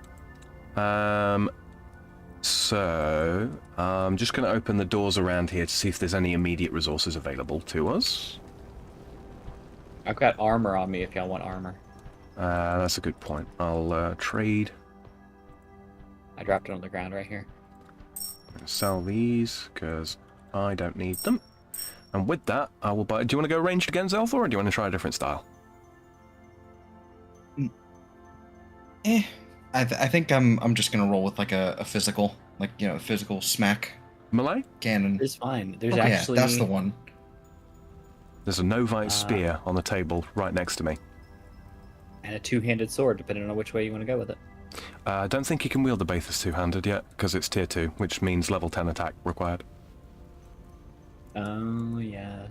So I'm just going to open the doors around here to see if there's any immediate resources available to us. I've got armor on me if y'all want armor. That's a good point. I'll trade. I dropped it on the ground right here. I'm going to sell these because I don't need them. And with that, I will buy. Do you want to go ranged again, Zelthor, or do you want to try a different style? I think I'm just gonna roll with like a physical, like physical smack Melee? cannon. It's fine. There's Yeah, actually that's the one. There's a Novite spear on the table right next to me. and a two-handed sword, depending on which way you want to go with it. I don't think you can wield the Bathurst two-handed yet, because it's tier 2, which means level 10 attack required. Oh yeah.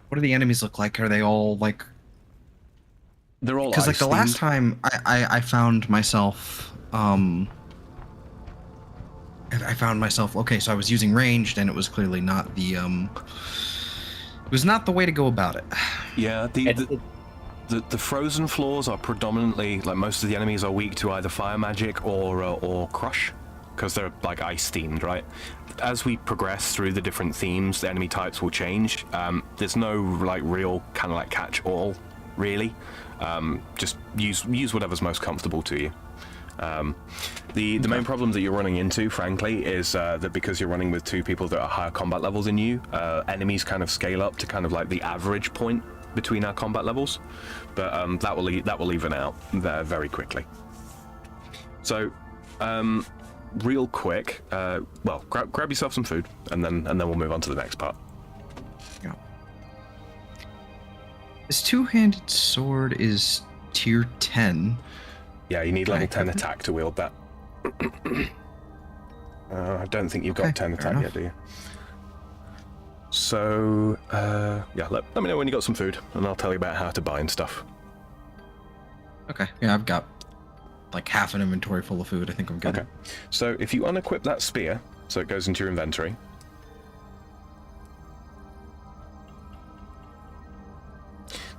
What do the enemies look like? Are they all like? They're all Because like the last ice-themed. time I found myself I found myself okay, so I was using ranged and it was clearly not the it was not the way to go about it. Yeah, the frozen floors are predominantly, like most of the enemies are weak to either fire magic or crush, because they're like ice themed, right? As we progress through the different themes, the enemy types will change. There's no like real kind of like catch all, really. Just use whatever's most comfortable to you. The main problem that you're running into, frankly, is that because you're running with two people that are higher combat levels than you, enemies kind of scale up to kind of like the average point between our combat levels, but that will even out there very quickly. So, real quick, well, grab yourself some food, and then we'll move on to the next part. Yeah. This two-handed sword is tier 10. Yeah, you need level 10 attack to wield that. I don't think you've got 10 attack yet, do you? So, yeah, let me know when you got some food, and I'll tell you about how to buy and stuff. Okay, yeah, I've got like half an inventory full of food. I think I'm good. Okay, so if you unequip that spear, so it goes into your inventory.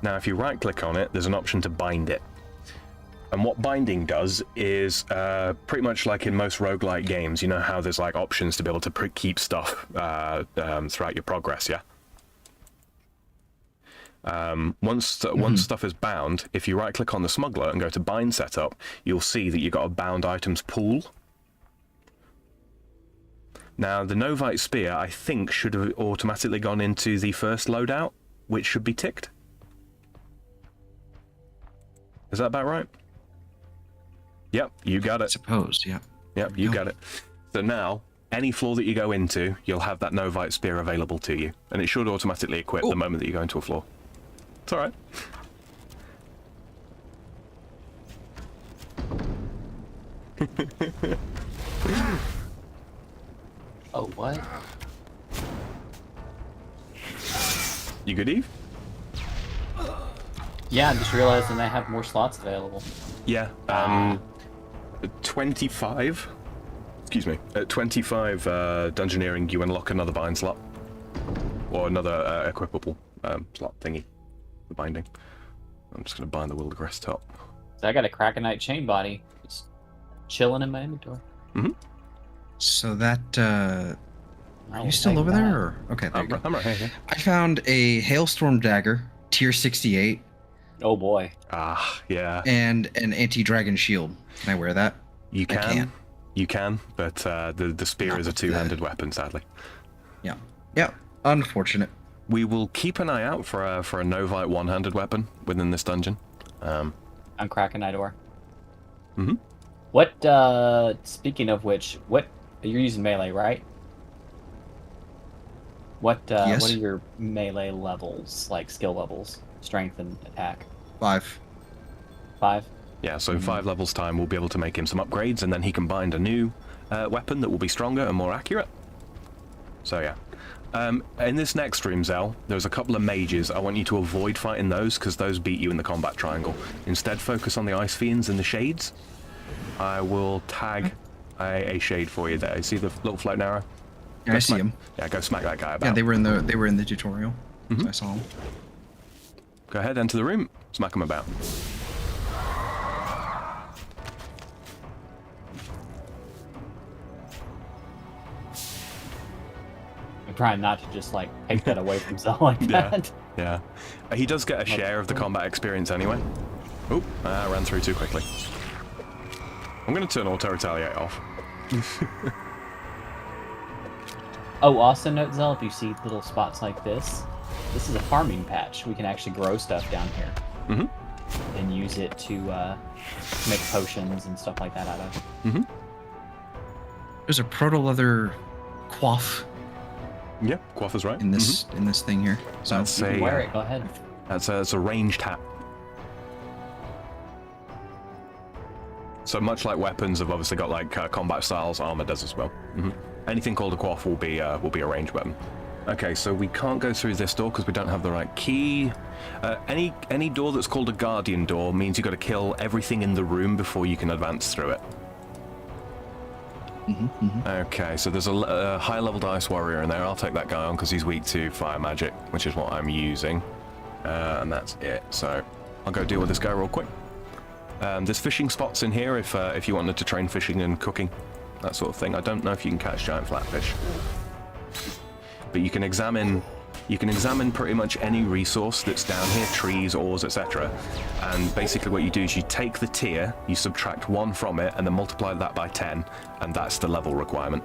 Now, if you right-click on it, there's an option to bind it. And what binding does is pretty much like in most roguelike games, you know how there's like options to be able to keep stuff throughout your progress, yeah? Once stuff is bound, if you right-click on the smuggler and go to bind setup, you'll see that you've got a bound items pool. Now, the Novite Spear, I think, should have automatically gone into the first loadout, which should be ticked. Is that about right? Yep, you got it. I suppose, yeah. Yep, you got it. So now, any floor that you go into, you'll have that Novite Spear available to you. And it should automatically equip the moment that you go into a floor. It's alright. Oh, what? You good, Eve? Yeah, I'm just realizing they have more slots available. Yeah. 25. Excuse me. At 25 dungeoneering, you unlock another bind slot. Or another equipable slot thingy for binding. I'm just going to bind the Wildegrest top. So I got a Krakenite chain body. Just chilling in my inventory. Mm-hmm. So that, are I you will still take over that. there? Or? Okay, there you go. I'm right here. I found a Hailstorm Dagger, tier 68, Oh boy. Ah, yeah. and an anti-dragon shield. Can I wear that? You I can. can't. You can, but the spear Not is a with the- two-handed weapon, sadly. Yeah. Yeah. Unfortunate. We will keep an eye out for a Novite one-handed weapon within this dungeon. I'm Krakenite ore. Mm-hmm. What, speaking of which, you're using melee, right? What Yes. are your melee levels, like skill levels? Strength and attack? 5. 5? Yeah, so in 5 levels' time, we'll be able to make him some upgrades, and then he can bind a new weapon that will be stronger and more accurate. So yeah. In this next room, Zell, there's a couple of mages. I want you to avoid fighting those, because those beat you in the combat triangle. Instead, focus on the Ice Fiends and the Shades. I will tag a shade for you there. You see the little floating arrow? Yeah, I see him. Yeah, go smack that guy about. Yeah, they were in the tutorial. Mhm. I saw them. Go ahead, enter the room, smack him about. I'm trying not to just, like, take that away from Zell like Yeah. that. Yeah. He does get a share of the combat experience anyway. Oh, I ran through too quickly. I'm going to turn Auto Retaliate off. Oh, also note, Zell, if you see little spots like this is a farming patch. We can actually grow stuff down here. Mm-hmm. And use it to make potions and stuff like that out of. Mm-hmm. There's a proto-leather coif Yeah, Quaffer's right. in this thing here. So That's You can a, wear it, go ahead. That's a ranged hat. So much like weapons have obviously got like combat styles, armor does as well. Mm-hmm. Anything called a quaff will be a ranged weapon. Okay, so we can't go through this door because we don't have the right key. Any door that's called a guardian door means you've got to kill everything in the room before you can advance through it. Okay, so there's a high-level dice warrior in there. I'll take that guy on because he's weak to fire magic, which is what I'm using. And that's it. So I'll go deal with this guy real quick. There's fishing spots in here if you wanted to train fishing and cooking, that sort of thing. I don't know if you can catch giant flatfish, but you can examine pretty much any resource that's down here, trees, ores, etc. And basically what you do is you take the tier, you subtract 1 from it, and then multiply that by 10, and that's the level requirement.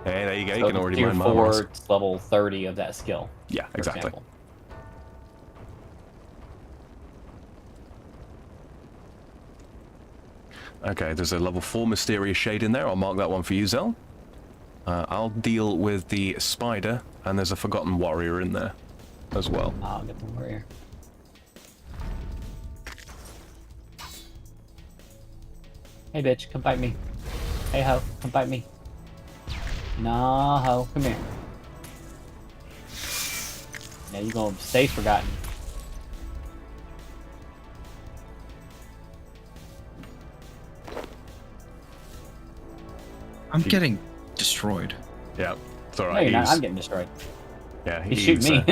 Hey, there you go. So You can already tier mine 4, marbles. it's level 30 of that skill. Yeah, for exactly. example. Okay, there's a level 4 mysterious shade in there. I'll mark that one for you, Zell. I'll deal with the spider, and there's a forgotten warrior in there as well. I'll get the warrior. Hey bitch, come bite me. Hey ho, come bite me. Nah ho, come here. Now you gonna stay forgotten. I'm getting destroyed. Yeah, it's all No, right. you're not. I'm getting destroyed. Yeah, He shoot me.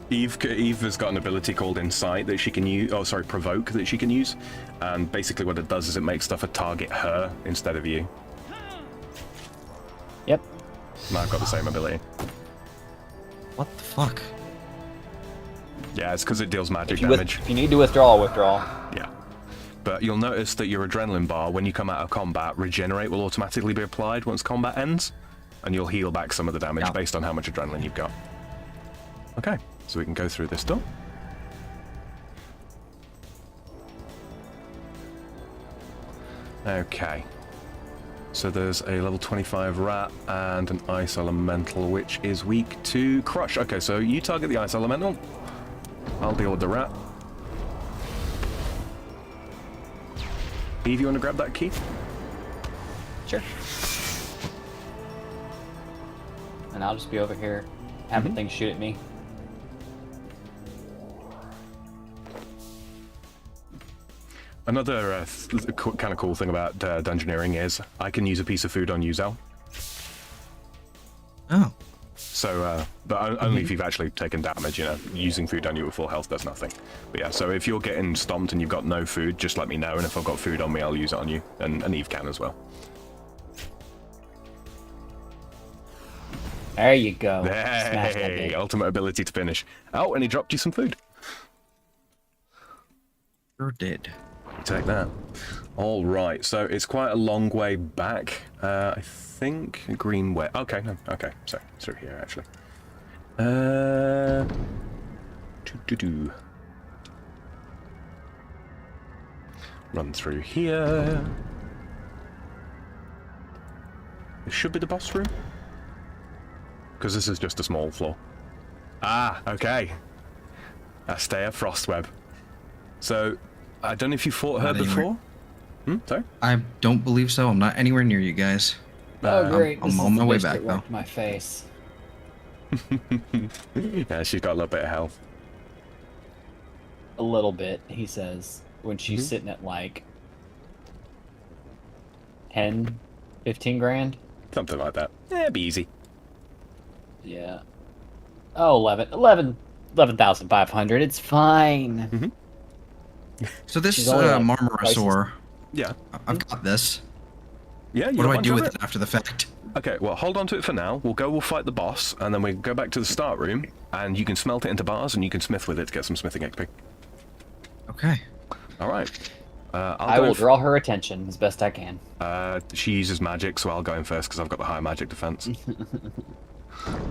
Eve has got an ability called Insight that she can use. Oh, sorry, Provoke that she can use. And basically, what it does is it makes stuff target her instead of you. Yep. And I've got the same ability. What the fuck? Yeah, it's because it deals magic damage. If you need to withdraw, withdraw. Yeah. But you'll notice that your adrenaline bar, when you come out of combat, regenerate will automatically be applied once combat ends. And you'll heal back some of the damage based on how much adrenaline you've got. Okay, so we can go through this door. Okay. So there's a level 25 rat and an ice elemental, which is weak to crush. Okay, so you target the ice elemental. I'll deal with the rat. Eve, you want to grab that key? Sure. And I'll just be over here having things shoot at me. Another kind of cool thing about dungeoneering is I can use a piece of food on you, Zal. Oh. So, but only if you've actually taken damage, you know. Using food on you with full health does nothing. But yeah, so if you're getting stomped and you've got no food, just let me know, and if I've got food on me, I'll use it on you. And Eve can as well. There you go. Smash that Hey, bitch. ultimate ability to finish. Oh, and he dropped you some food. Sure did. Take that. All right, so it's quite a long way back. I think green way. Okay, no, okay, so through here actually. Run through here. This should be the boss room, because this is just a small floor. Ah, okay. Astea Frostweb. So, I don't know if you fought her Not anywhere. before. Sorry? I don't believe so. I'm not anywhere near you guys. Oh, great. I'm This on is my the way bitch back, that though. wrecked my face. Yeah, she's got a little bit of health. A little bit, he says, when she's sitting at like 10, 15 grand. Something like that. Yeah, it'd be easy. Yeah. Oh, 11,500. It's fine. So this She's only like Marmorasaur, Yeah. I've got this. Yeah, you What do got I do one with of it after the fact? Okay, well, hold on to it for now. We'll fight the boss, and then we go back to the start room, and you can smelt it into bars, and you can smith with it to get some smithing XP. Okay. All right. I will draw her attention as best I can. She uses magic, so I'll go in first because I've got the higher magic defense.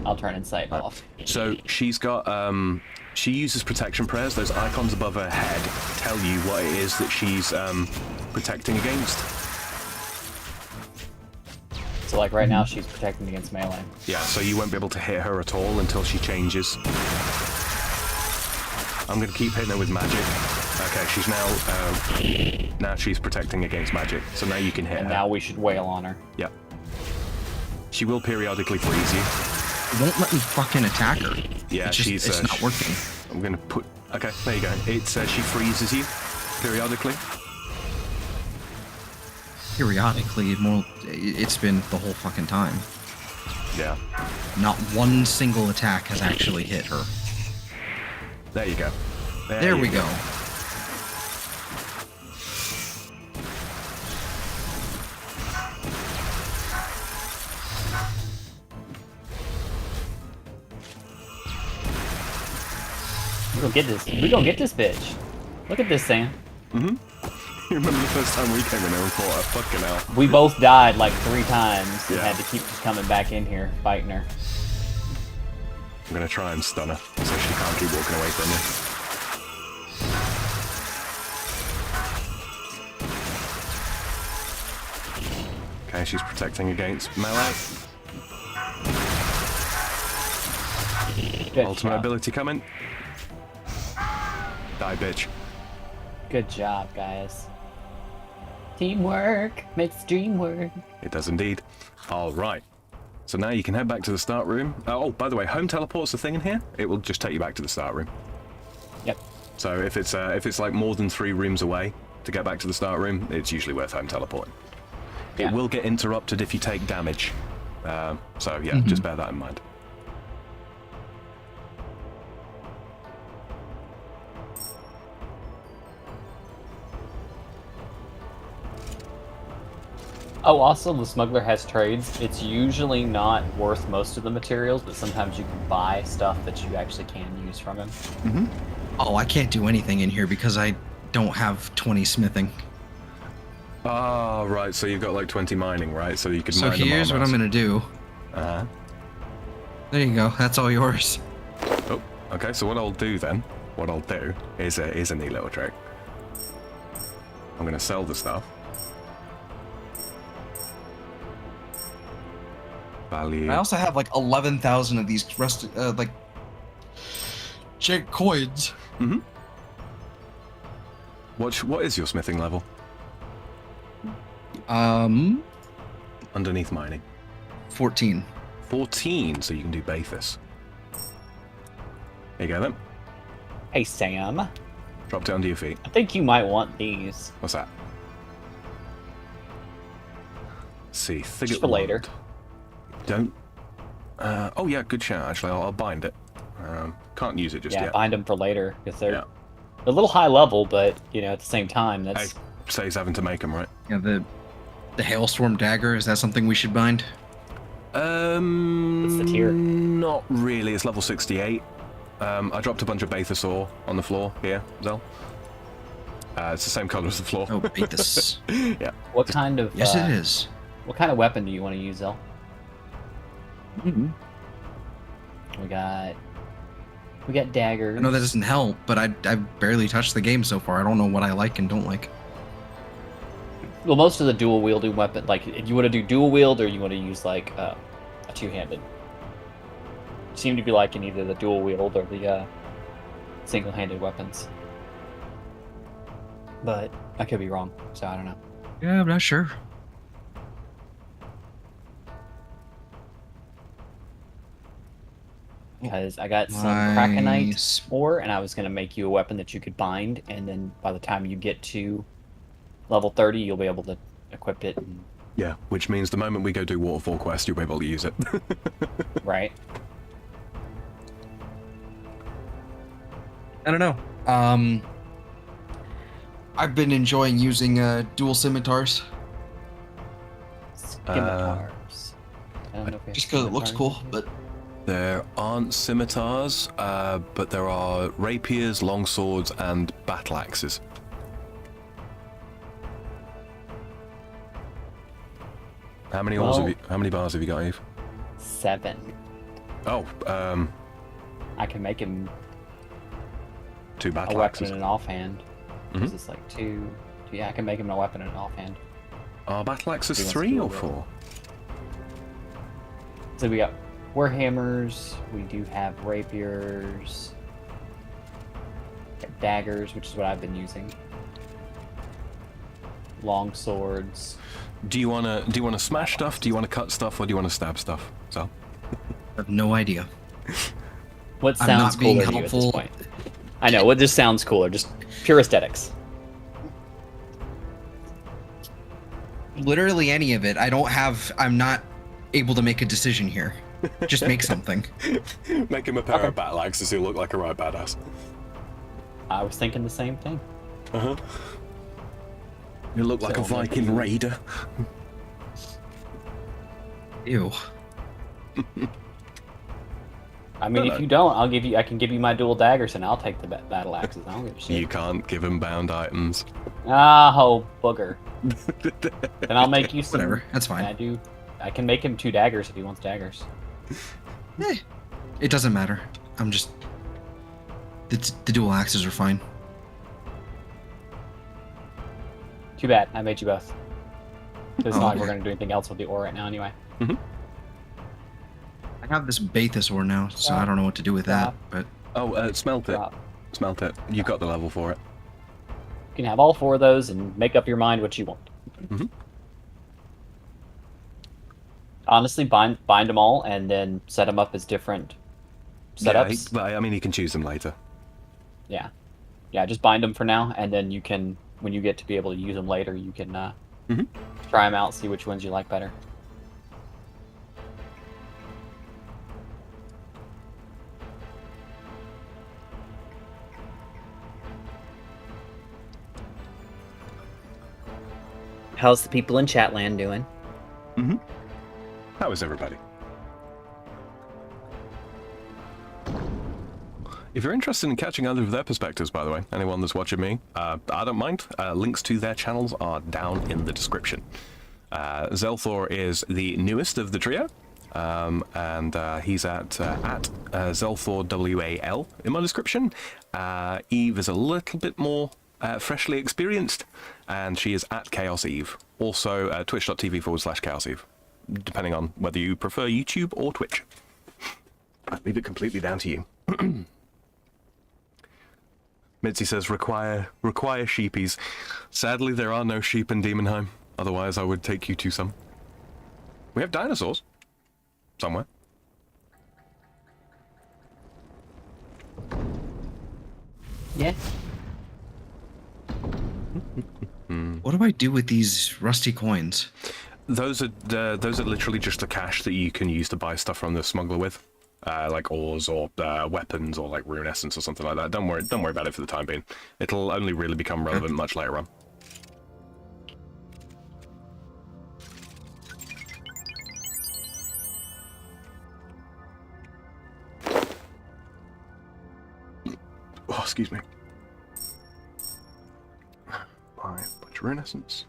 I'll turn Insight off. So she's got, she uses protection prayers. Those icons above her head tell you what it is that she's protecting against. So like right now she's protecting against melee. Yeah, so you won't be able to hit her at all until she changes. I'm going to keep hitting her with magic. Okay, she's now she's protecting against magic, so now you can hit And her. now we should wail on her. Yep. She will periodically freeze you. It won't let me fucking attack her. Yeah, it's just, she's. it's not working. I'm going to put. Okay, there you go. It says she freezes you periodically. Periodically, more. It's been the whole fucking time. Yeah. Not one single attack has actually hit her. There you go. There we go. We gonna get this. We gonna get this bitch. Look at this, Sam. You remember the first time we came in here and fought her? Fucking hell. We both died like 3 times and Yeah. had to keep just coming back in here fighting her. I'm going to try and stun her so she can't keep walking away from you. Okay, she's protecting against melee. Good Ultimate job. ability coming. Die, bitch. Good job, guys. Teamwork makes the dream work. It does indeed. All right. So now you can head back to the start room. Oh, by the way, home teleport's the thing in here. It will just take you back to the start room. Yep. So if it's like more than 3 rooms away to get back to the start room, it's usually worth home teleporting. Yeah. It will get interrupted if you take damage. So yeah, just bear that in mind. Oh, also, the smuggler has trades. It's usually not worth most of the materials, but sometimes you can buy stuff that you actually can use from him. Mm-hmm. Oh, I can't do anything in here because I don't have 20 smithing. Ah, right. So you've got like 20 mining, right? So you could So mine them here's what I'm gonna do. Uh-huh. There you go. That's all yours. Oh, okay. So what I'll do is a neat little trick. I'm gonna sell the stuff. Value. I also have like 11,000 of these like coins. Mm-hmm. What is your smithing level? Underneath mining. 14. 14, so you can do Bathus. Here you go then. Hey, Sam. Drop it under your feet. I think you might want these. What's that? Let's see. Just for later. Don't. Oh yeah, good shout. Actually, I'll bind it. Can't use it just Yeah, yet. bind them for later because they're Yeah. a little high level, but you know, at the same time, Hey, that's saves having to make them, right? Yeah, the hailstorm dagger, is that something we should bind? What's the tier? Not really. It's level 68. I dropped a bunch of Bathus ore on the floor here, Zell. It's the same color as the floor. Oh, beat this. Yeah. what kind of Yes, it is. What kind of weapon do you want to use, El? Mm-hmm. We got daggers. I know that doesn't help, but I've barely touched the game so far. I don't know what I like and don't like. Well, most of the dual wielding weapon, like if you want to do dual wield or you want to use like a two-handed. You seem to be liking either the dual wield or the single-handed weapons. But I could be wrong, so I don't know. Yeah, I'm not sure. Because I got some Nice. Krakenite ore, and I was going to make you a weapon that you could bind, and then by the time you get to level 30, you'll be able to equip it. And... Yeah, which means the moment we go do Waterfall Quest, you'll be able to use it. Right. I don't know. I've been enjoying using dual scimitars Scimitars. I don't know if we have just because it looks scimitars. cool, but There aren't scimitars, but there are rapiers, longswords, and battle axes. How many Well- How many bars have you got, Eve? 7. Oh, I can make him 2 a battle weapon axes. and an offhand. Mhm. It's like 2. Yeah, I can make him a weapon and an offhand. Are battle axes He wants 3 to or do it. 4? So we got warhammers. We do have rapiers. Got daggers, which is what I've been using. Long swords. Do you wanna smash stuff? Do you wanna cut stuff, or do you wanna stab stuff? So. I have no idea. What I'm sounds not being cooler to you at this helpful. point? I know. What just sounds cooler? Just pure aesthetics. Literally any of it. I'm not able to make a decision here. Just make something. Make him a pair of battle axes who look like a right badass. I was thinking the same thing. Uh-huh. You look like a So, Viking raider. Ew. I mean, Hello. if you don't, I can give you my dual daggers, and I'll take the battle axes. I don't give a shit. You can't give him bound items. Ah, oh booger. Then I'll make you some. Whatever. That's fine. I can make him 2 daggers if he wants daggers. It doesn't matter. I'm just. The dual axes are fine. Too bad. I made you both. It's Oh, not like okay. we're gonna do anything else with the ore right now, anyway. I have this Bathus ore now, so I don't know what to do with that. But Oh, smelt it. Drop. Smelt it. You got the level for it. You can have all 4 of those and make up your mind what you want. Mhm. Honestly, bind them all and then set them up as different setups. Yeah, I mean, he can choose them later. Yeah, just bind them for now, and then you can, when you get to be able to use them later, you can Mhm. try them out, see which ones you like better. How's the people in Chatland doing? Mm-hmm. How is everybody? If you're interested in catching either of their perspectives, by the way, anyone that's watching me, I don't mind. Links to their channels are down in the description. Zelthor is the newest of the trio, and he's at Zelthor WAL in my description. Eve is a little bit more freshly experienced, and she is at Chaos Eve. Also, twitch.tv/Chaos Eve, depending on whether you prefer YouTube or Twitch. I leave it completely down to you. Mitzi says, require sheepies. Sadly, there are no sheep in Demonheim. Otherwise, I would take you to some. We have dinosaurs. Somewhere. Yeah. What do I do with these rusty coins? Those are literally just the cash that you can use to buy stuff from the smuggler with. Like ores or weapons or like rune essence or something like that. Don't worry about it for the time being. It'll only really become relevant much later on. Oh, excuse me. Buy a bunch of rune essence.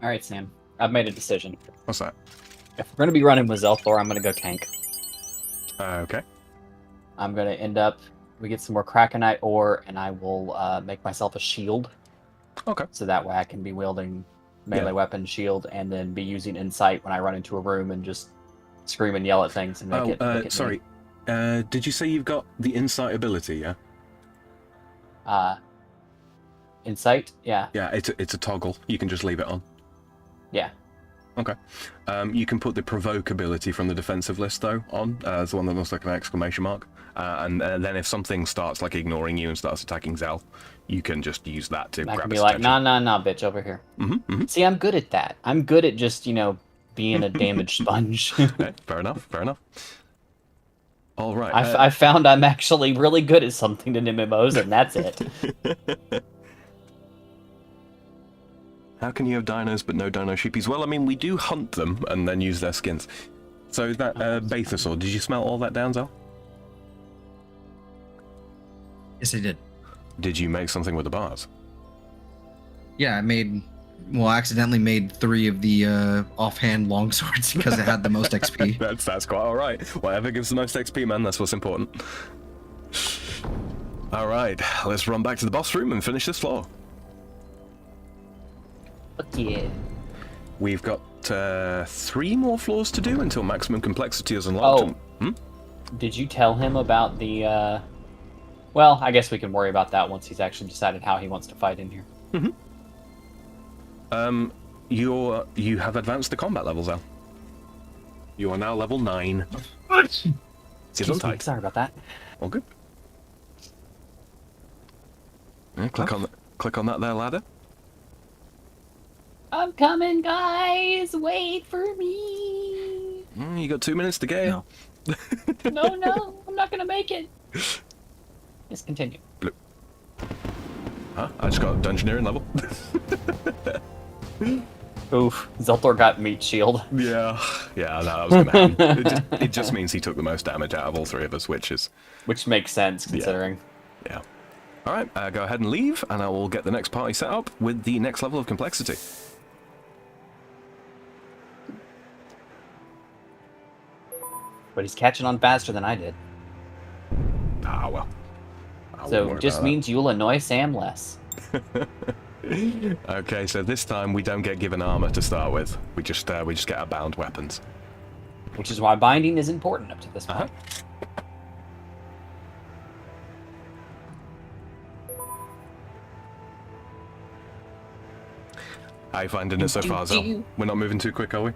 All right, Sam. I've made a decision. What's that? If we're gonna be running with Zelthor, I'm gonna go tank. Okay. I'm gonna end up. We get some more Krakenite ore, and I will make myself a shield. Okay. So that way I can be wielding melee weapon shield, and then be using insight when I run into a room and just scream and yell at things and make it. Sorry. Did you say you've got the insight ability? Yeah. Insight. Yeah. Yeah. It's a toggle. You can just leave it on. Yeah. Okay. You can put the provoke ability from the defensive list though on. It's the one that looks like an exclamation mark. And then if something starts like ignoring you and starts attacking Zell, you can just use that to grab I can its be like, attention. nah, bitch, over here. Mm-hmm. See, I'm good at that. I'm good at just being a damage sponge. Okay, fair enough. All right. I found I'm actually really good at something in MMOs, and that's it. How can you have dinos but no dino sheepies? Well, I mean, we do hunt them and then use their skins. So that Bathosaur, did you smell all that down, Zell? Yes, I did. Did you make something with the bars? Yeah, I accidentally made 3 of the offhand longswords because it had the most XP. That's quite all right. Whatever gives the most XP, man, that's what's important. All right, let's run back to the boss room and finish this floor. Fuck yeah. We've got 3 more floors to do until maximum complexity is unlocked. Did you tell him about the, Well, I guess we can worry about that once he's actually decided how he wants to fight in here. You have advanced the combat levels, Al. You are now level 9. Sit on tight. Sorry about that. All good. Yeah, click on that there ladder. I'm coming, guys! Wait for me! You got 2 minutes to go. No, I'm not gonna make it. Just continue. Blue. Huh? I just got a dungeoneering level. Oof, Zelthor got meat shield. Yeah, I know that was gonna happen. It just means he took the most damage out of all 3 of us, Which makes sense, considering. Yeah. Alright, go ahead and leave, and I will get the next party set up with the next level of complexity. But he's catching on faster than I did. Ah, well. So just means you'll annoy Sam less. Okay, so this time we don't get given armor to start with. We just get our bound weapons. Which is why binding is important up to this point. How you finding it so far, Zell? We're not moving too quick, are we?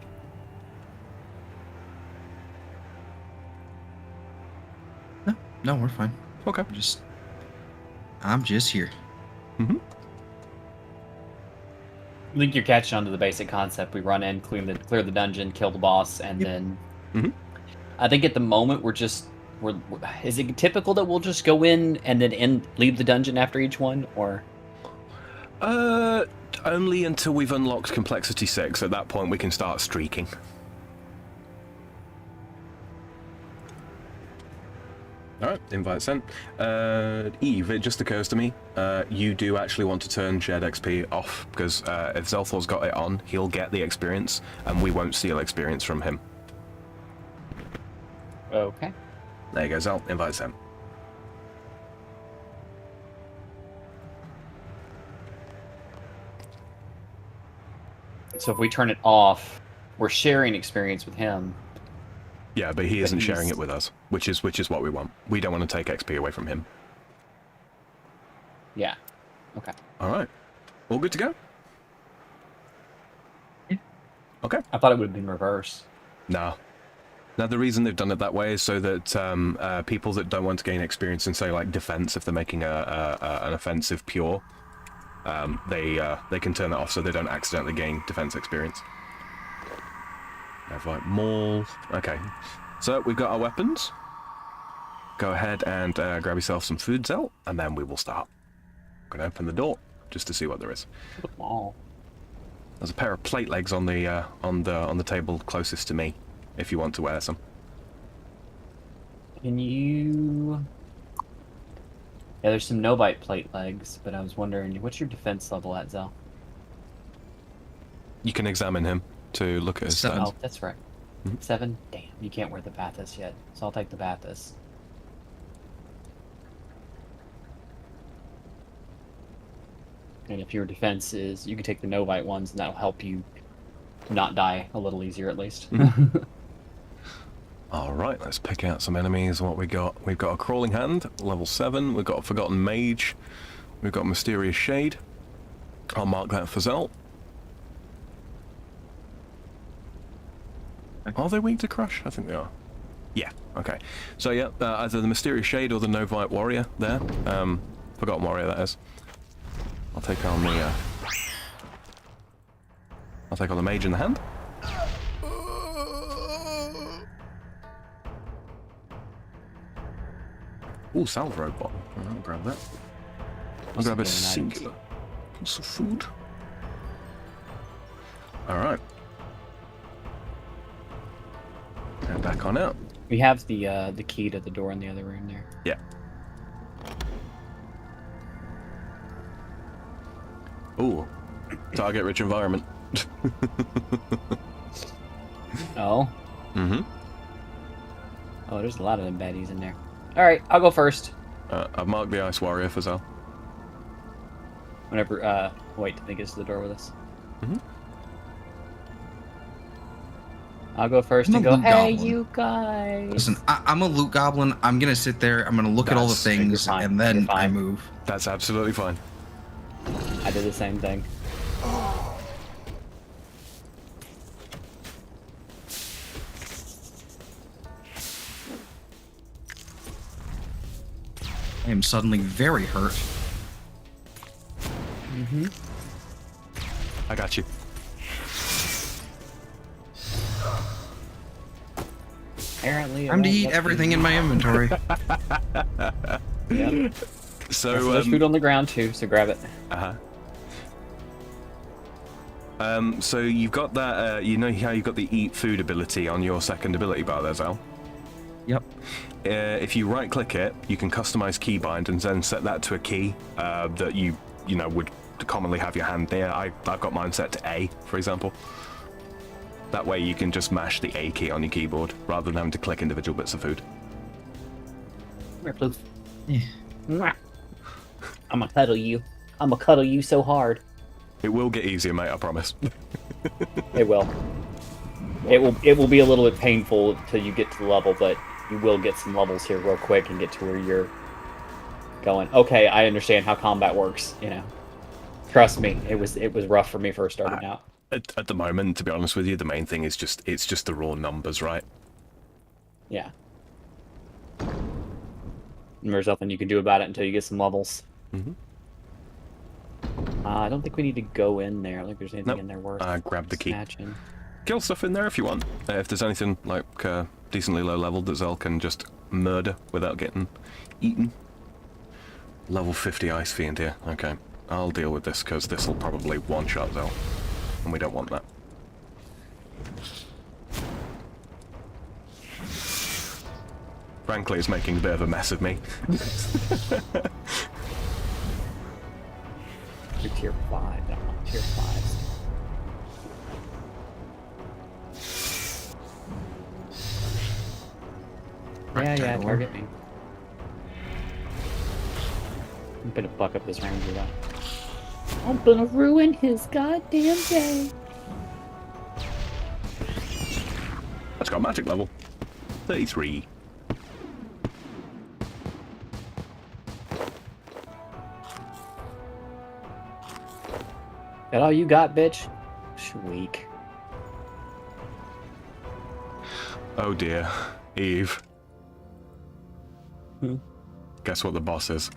No, we're fine. Okay. I'm just here. I think you're catching on to the basic concept. We run in, clear the dungeon, kill the boss, and then... I think at the moment is it typical that we'll just go in and then leave the dungeon after each one, or... Only until we've unlocked complexity 6. At that point, we can start streaking. Alright, invite sent. Eve, it just occurs to me, you do actually want to turn shared XP off, because if Zelthor's got it on, he'll get the experience, and we won't steal experience from him. Okay. There you go, Zel, invite sent. So if we turn it off, we're sharing experience with him. Yeah, but he isn't sharing he's- it with us, which is what we want. We don't want to take XP away from him. Yeah. Okay. Alright. All good to go? Yeah. Okay. I thought it would have been reverse. No. Now, the reason they've done it that way is so that people that don't want to gain experience in, say, like, defense, if they're making an offensive pure, they can turn it off so they don't accidentally gain defense experience. Have, like, maul. Okay. So, we've got our weapons. Go ahead and grab yourself some food, Zel, and then we will start. I'm going to open the door just to see what there is. Oh. There's a pair of plate legs on the table closest to me, if you want to wear some. Can you... Yeah, there's some no-bite plate legs, but I was wondering, what's your defense level at, Zel? You can examine him to look at his Seven. stats. Oh, that's right. Mhm. 7? Damn, you can't wear the Bathus yet, so I'll take the Bathus. And if your defense is, you can take the no-bite ones, and that'll help you not die a little easier, at least. Alright, let's pick out some enemies. What we got? We've got a Crawling Hand, level 7. We've got a Forgotten Mage. We've got Mysterious Shade. I'll mark that for Zel. Are they weak to Crush? I think they are. Yeah, okay. So yeah, either the Mysterious Shade or the Novite Warrior there. Forgotten Warrior, that is. I'll take on the Mage in the hand. Ooh, salve robot. I'll grab that. I'll grab a singular piece of food. Alright. And back on out. We have the key to the door in the other room there. Yeah. Ooh. Target rich environment. Oh? Mm-hmm. Oh, there's a lot of them baddies in there. Alright, I'll go first. I've marked the Ice Warrior for Zal. Whenever, wait till he gets to the door with us. Mm-hmm. I'll go first I'm and a go, loot hey, goblin. you guys! Listen, I'm a loot goblin. I'm gonna sit there. I'm gonna look at all the That's- things, You're fine, and then you're fine. I move. That's absolutely fine. I did the same thing. I am suddenly very hurt. Mm-hmm. I got you. Apparently, Time to eat everything in my inventory. Yeah. So, There's food on the ground too, so grab it. uh-huh. So you've got that, you know how you've got the eat food ability on your second ability bar there, Zal? Yep. If you right-click it, you can customize keybind and then set that to a key that you would commonly have your hand near. I've got mine set to A, for example. That way you can just mash the A key on your keyboard rather than having to click individual bits of food. Come here, please. Yeah. Mwah. I'm gonna cuddle you. I'm gonna cuddle you so hard. It will get easier, mate, I promise. It will. It will be a little bit painful until you get to the level, but you will get some levels here real quick and get to where you're going. Okay, I understand how combat works. You know, trust me, it was rough for me first starting out. At the moment, to be honest with you, the main thing is it's just the raw numbers, right? Yeah. And there's nothing you can do about it until you get some levels. Mm-hmm. I don't think we need to go in there. I don't think there's anything Nope. in there worth Grab the key. snatching. Kill stuff in there if you want. If there's anything like decently low level that Zel can just murder without getting eaten. Level 50 Ice Fiend here. Okay. I'll deal with this because this will probably one-shot Zell, and we don't want that. Frankly, it's making a bit of a mess of me. You're tier 5, not tier 5s. Yeah, target me. I'm gonna fuck up this ranger though. I'm gonna ruin his goddamn day. That's got magic level. 33. That all you got, bitch? Weak. Oh dear. Eve. Hmm. Guess what the boss is?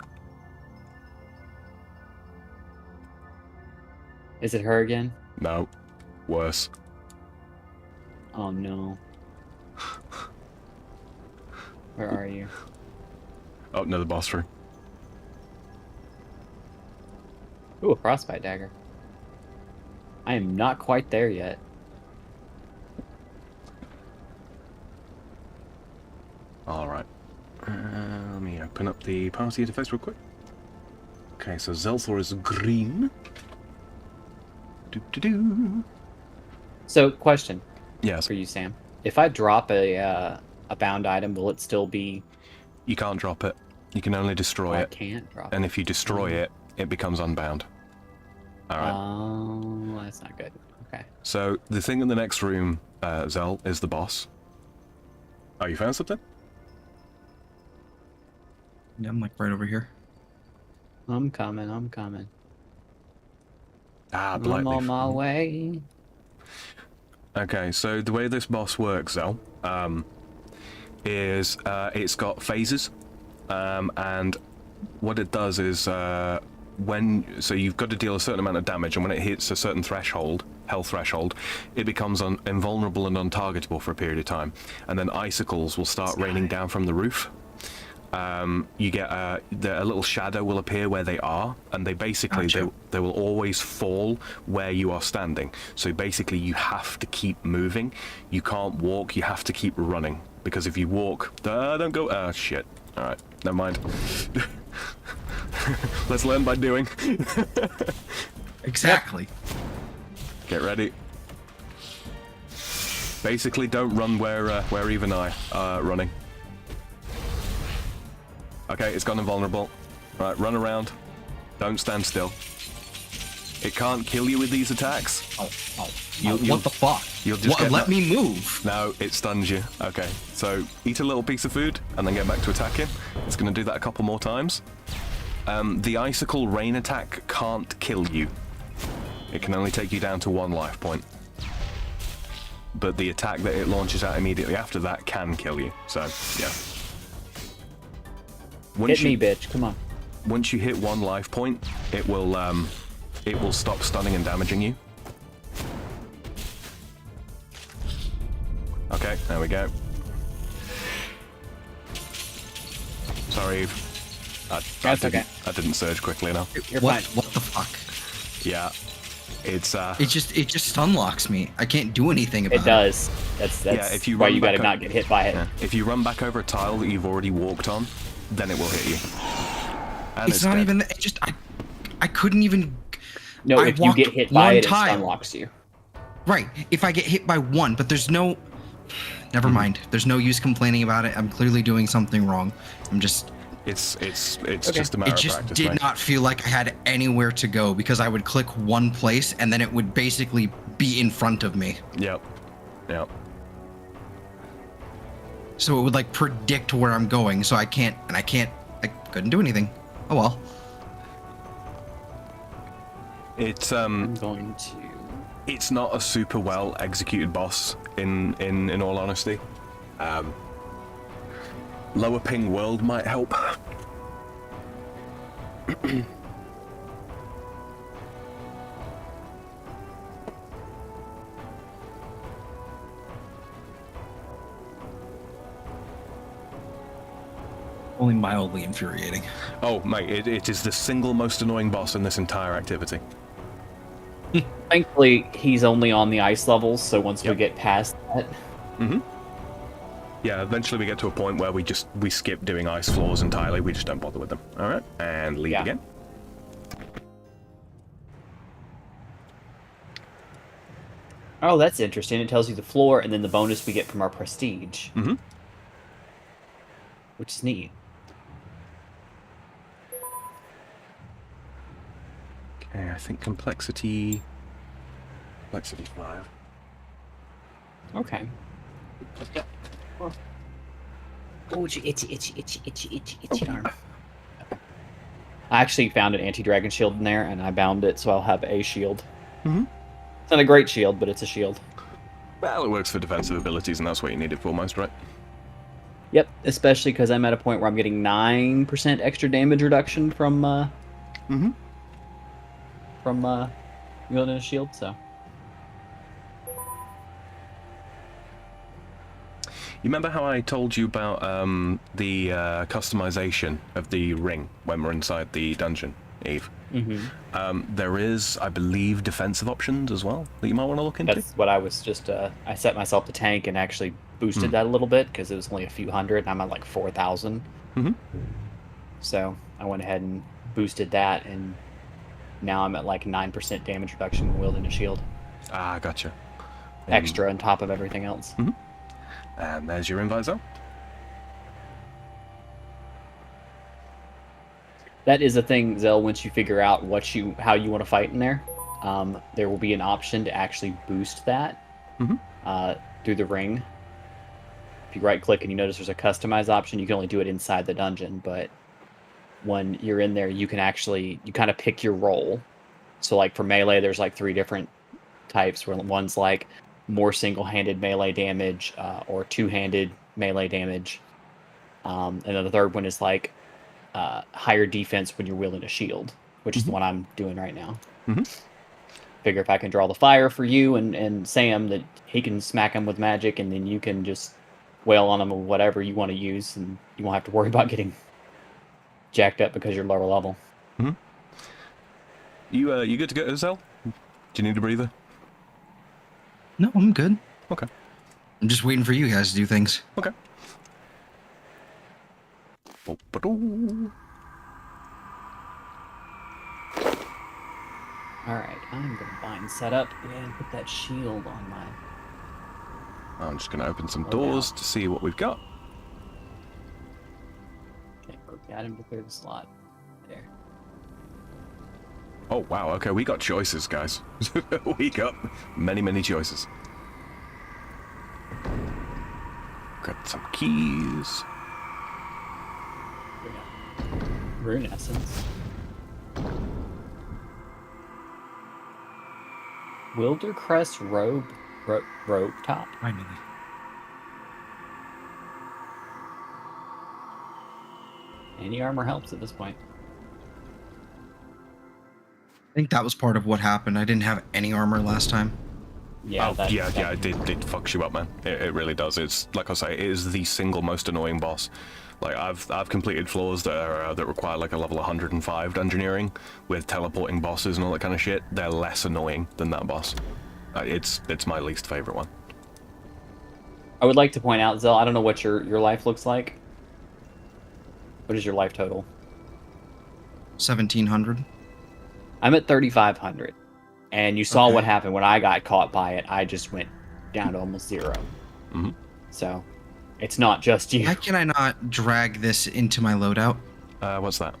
Is it her again? No. Worse. Oh no. Where are you? Oh, no, the boss room. Ooh, a frostbite dagger. I am not quite there yet. Alright. Let me open up the party interface real quick. Okay, so Zelthor is green. Do. So, question Yes. for you, Sam. If I drop a bound item, will it still be... You can't drop it. You can only destroy I it. can't drop And it. if you destroy it, it becomes unbound. Alright. Oh, that's not good. Okay. So, the thing in the next room, Zell, is the boss. Oh, you found something? Yeah, I'm like right over here. I'm coming. Ah, I'm blightly. on my way. Okay, so the way this boss works, Zell, is it's got phases, and what it does is so you've got to deal a certain amount of damage, and when it hits a certain threshold, health threshold, it becomes invulnerable and untargetable for a period of time, and then icicles will start raining down from the roof. You get a little shadow will appear where they are, and they basically Gotcha. they will always fall where you are standing. So basically, you have to keep moving. You can't walk. You have to keep running, because if you walk, don't go. Ah, shit. All right, never mind. Let's learn by doing. Exactly. Get ready. Basically, don't run where Eve and I are running. Okay, it's gone invulnerable. Right, run around. Don't stand still. It can't kill you with these attacks. What the fuck? You'll just Let me move. No, it stuns you. Okay, so eat a little piece of food and then get back to attacking. It's going to do that a couple more times. The icicle rain attack can't kill you. It can only take you down to 1 life point. But the attack that it launches out immediately after that can kill you. So, yeah. Hit me, bitch. Come on. Once you hit 1 life point, it will stop stunning and damaging you. Okay, there we go. Sorry, Eve. That's okay. I didn't surge quickly enough. You're What? fine. What the fuck? Yeah, it's It just stun locks me. I can't do anything about it. It does. That's yeah. If you why run you gotta back not get hit by it. yeah, if you run back over a tile that you've already walked on, then it will hit you. And It's not dead. even. It just I couldn't even. No, I if you walked get hit by one it, tile. it unlocks you. Right. If I get hit by one, but there's no. Never mind. There's no use complaining about it. I'm clearly doing something wrong. I'm just. It's just a matter It of just practice, did mate. not feel like I had anywhere to go because I would click one place and then it would basically be in front of me. Yep. So it would like predict where I'm going. So I couldn't do anything. Oh well. It's I'm going to. It's not a super well executed boss in all honesty. Lower ping world might help. Only mildly infuriating. Oh, mate, it is the single most annoying boss in this entire activity. Thankfully, he's only on the ice levels, so once we Yep. get past that... Yeah, eventually we get to a point where we skip doing ice floors entirely. We just don't bother with them. All right, and leave Yeah. again. Oh, that's interesting. It tells you the floor and then the bonus we get from our prestige. Mm-hmm. Which is neat. Okay, I think complexity 5. Okay. Oh, itchy arm. I actually found an anti-dragon shield in there, and I bound it, so I'll have a shield. Mm-hmm. It's not a great shield, but it's a shield. Well, it works for defensive abilities, and that's what you need it for most, right? Yep, especially because I'm at a point where I'm getting 9% extra damage reduction from wielding a shield, so... You remember how I told you about the customization of the ring when we're inside the dungeon, Eve? Mm-hmm. There is, I believe, defensive options as well that you might want to look into. That's what I was just... I set myself to tank and actually boosted that a little bit, because it was only a few hundred, and I'm at like 4,000. Mm-hmm. So I went ahead and boosted that, and now I'm at like 9% damage reduction when wielding a shield. Ah, gotcha. Extra on top of everything else. Mm-hmm. And there's your invite zone. That is a thing, Zell, once you figure out how you want to fight in there, there will be an option to actually boost that through the ring. If you right-click and you notice there's a customize option, you can only do it inside the dungeon, but when you're in there, you can actually, you kind of pick your role. So like for melee, there's like 3 different types, where one's like more single-handed melee damage or 2-handed melee damage. And then the third one is like higher defense when you're wielding a shield, which is the one I'm doing right now. Figure if I can draw the fire for you and Sam, that he can smack him with magic, and then you can just wail on him with whatever you want to use, and you won't have to worry about getting jacked up because you're lower level. You good to go, Zell? Do you need a breather? No, I'm good. Okay. I'm just waiting for you guys to do things. Okay. Alright, I'm gonna bind setup and put that shield on my... I'm just going to open some doors to see what we've got. Okay, got him to clear the slot. There. Oh, wow. Okay, we got choices, guys. We got many, many choices. Got some keys. Rune essence. Wildercrest robe top. Finally. Any armor helps at this point. I think that was part of what happened. I didn't have any armor last time. Yeah, yeah, it fucks you up, man. It really does. It's like I say, it is the single most annoying boss. Like I've completed floors that require like a level 105 dungeoneering with teleporting bosses and all that kind of shit. They're less annoying than that boss. It's my least favorite one. I would like to point out, Zell, I don't know what your life looks like. What is your life total? 1,700. I'm at 3,500. And you saw what happened when I got caught by it. I just went down to almost 0. So, it's not just you. Why can I not drag this into my loadout? What's that?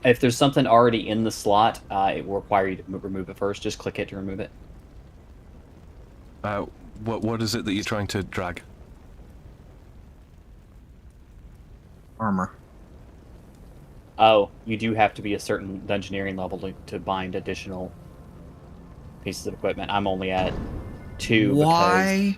If there's something already in the slot, it will require you to remove it first. Just click it to remove it. What is it that you're trying to drag? Armor. Oh, you do have to be a certain dungeoneering level to bind additional pieces of equipment. I'm only at 2. Why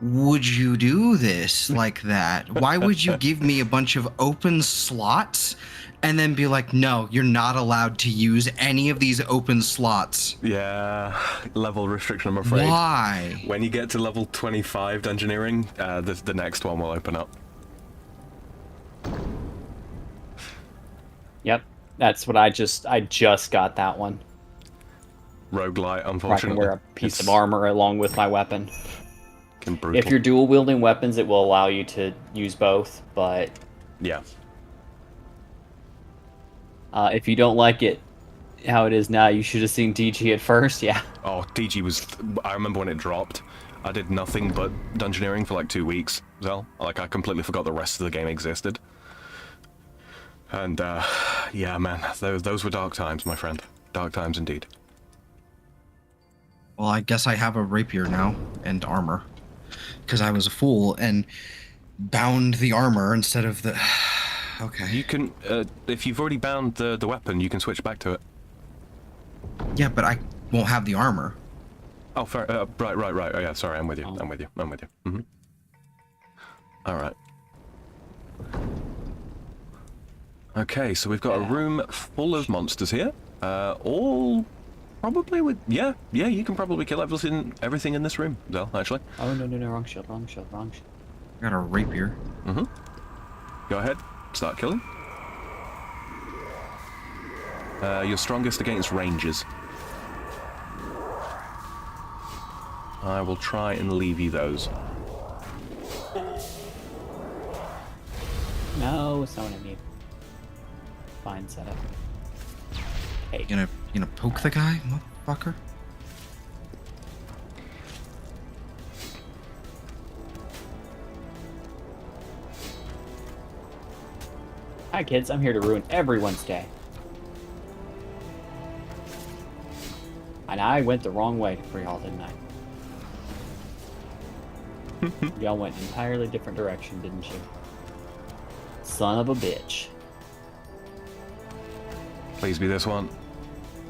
would you do this like that? Why would you give me a bunch of open slots and then be like, no, you're not allowed to use any of these open slots? Yeah, level restriction, I'm afraid. Why? When you get to level 25 dungeoneering, the next one will open up. Yep, that's what I just got that one. Roguelite, Where I can unfortunately. wear a piece of armor along with my weapon. Brutal. If you're dual wielding weapons, it will allow you to use both, but yeah. If you don't like it how it is now, you should have seen DG at first. Yeah. Oh, DG was... I remember when it dropped. I did nothing but dungeoneering for like 2 weeks, Zell. Like, I completely forgot the rest of the game existed. And, yeah, man, those were dark times, my friend. Dark times indeed. Well, I guess I have a rapier now and armor. Because I was a fool and bound the armor instead of the... Okay. You can, if you've already bound the weapon, you can switch back to it. Yeah, but I won't have the armor. Oh, fair, right. Oh, yeah, sorry, I'm with you. I'm with you. Mm-hmm. All right. Okay, so we've got a room full of monsters here. All probably with... Yeah, you can probably kill everything in this room, Zell, actually. Oh, no, wrong shield. I got a rapier. Mm-hmm. Go ahead, start killing. You're strongest against rangers. I will try and leave you those. No, it's not what I need. Fine setup. Hey. You gonna poke the guy, motherfucker? Hi, kids. I'm here to ruin everyone's day. And I went the wrong way for y'all, didn't I? Y'all went an entirely different direction, didn't you? Son of a bitch. Please be this one.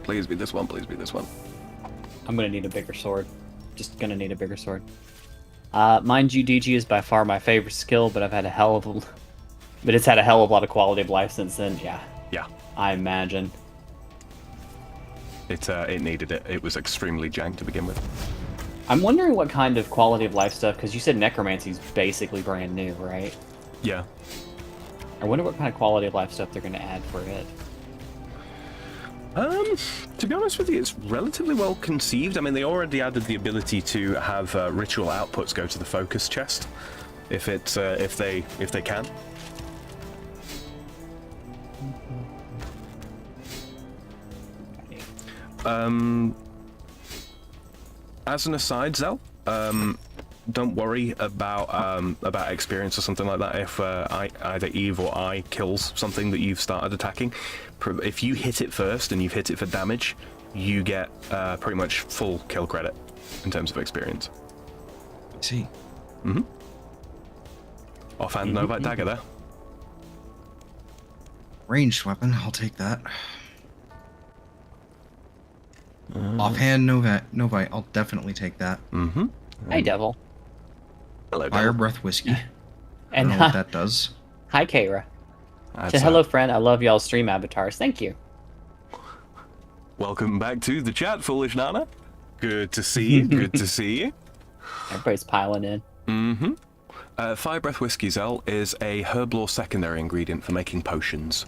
Please be this one. Please be this one. I'm gonna need a bigger sword. Just gonna need a bigger sword. Mind you, DG is by far my favorite skill, but I've had a hell of a... But it's had a hell of a lot of quality of life since then, yeah. Yeah. I imagine. It needed it. It was extremely jank to begin with. I'm wondering what kind of quality of life stuff, because you said necromancy's basically brand new, right? Yeah. I wonder what kind of quality of life stuff they're going to add for it. To be honest with you, it's relatively well conceived. I mean, they already added the ability to have ritual outputs go to the focus chest, if they can. As an aside, Zell, don't worry about experience or something like that. If either Eve or I kills something that you've started attacking, if you hit it first and you've hit it for damage, you get pretty much full kill credit in terms of experience. I see. Mm-hmm. Offhand Novite dagger there. Ranged weapon, I'll take that. Offhand Novite, I'll definitely take that. Mm-hmm. Hey, Devil. Hello, Fire Devil. breath whiskey. I And don't know what that does. hi, Kaira. That's, Say hello, friend. I love y'all's stream avatars. Thank you. welcome back to the chat, Foolish Nana. Good to see you. Good to see you. Everybody's piling in. Mm-hmm. Fire breath whiskey, Zell, is a herb lore secondary ingredient for making potions.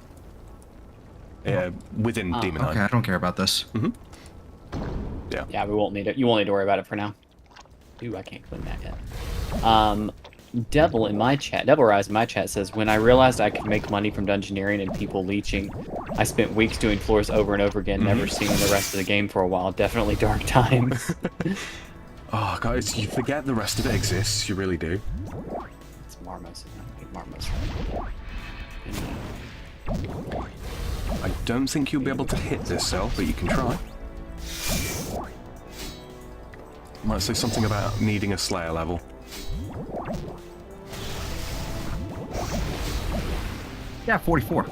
Within Demon Okay, I don't care about this. Yeah. Yeah, we won't need it. You won't need to worry about it for now. Ooh, I can't clean that yet. Devil in my chat, Devil Rise in my chat says, when I realized I could make money from dungeoneering and people leeching, I spent weeks doing floors over and over again, never seeing the rest of the game for a while. Definitely dark times. Oh, guys, you forget the rest of it exists. You really do. It's Marmos. Marmos. I don't think you'll be able to hit this cell, but you can try. Might say something about needing a Slayer level. Yeah, 44.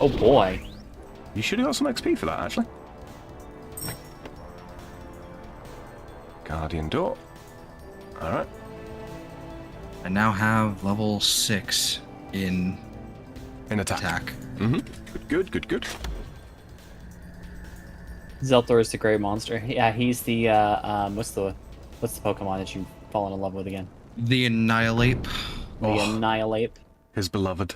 Oh boy. You should have got some XP for that, actually. Guardian Door. Alright. I now have level 6 in attack. Mm-hmm. Good. Zelthor is the gray monster. Yeah, he's the what's the Pokemon that you've fallen in love with again? the Annihilate. The Annihilate. His beloved.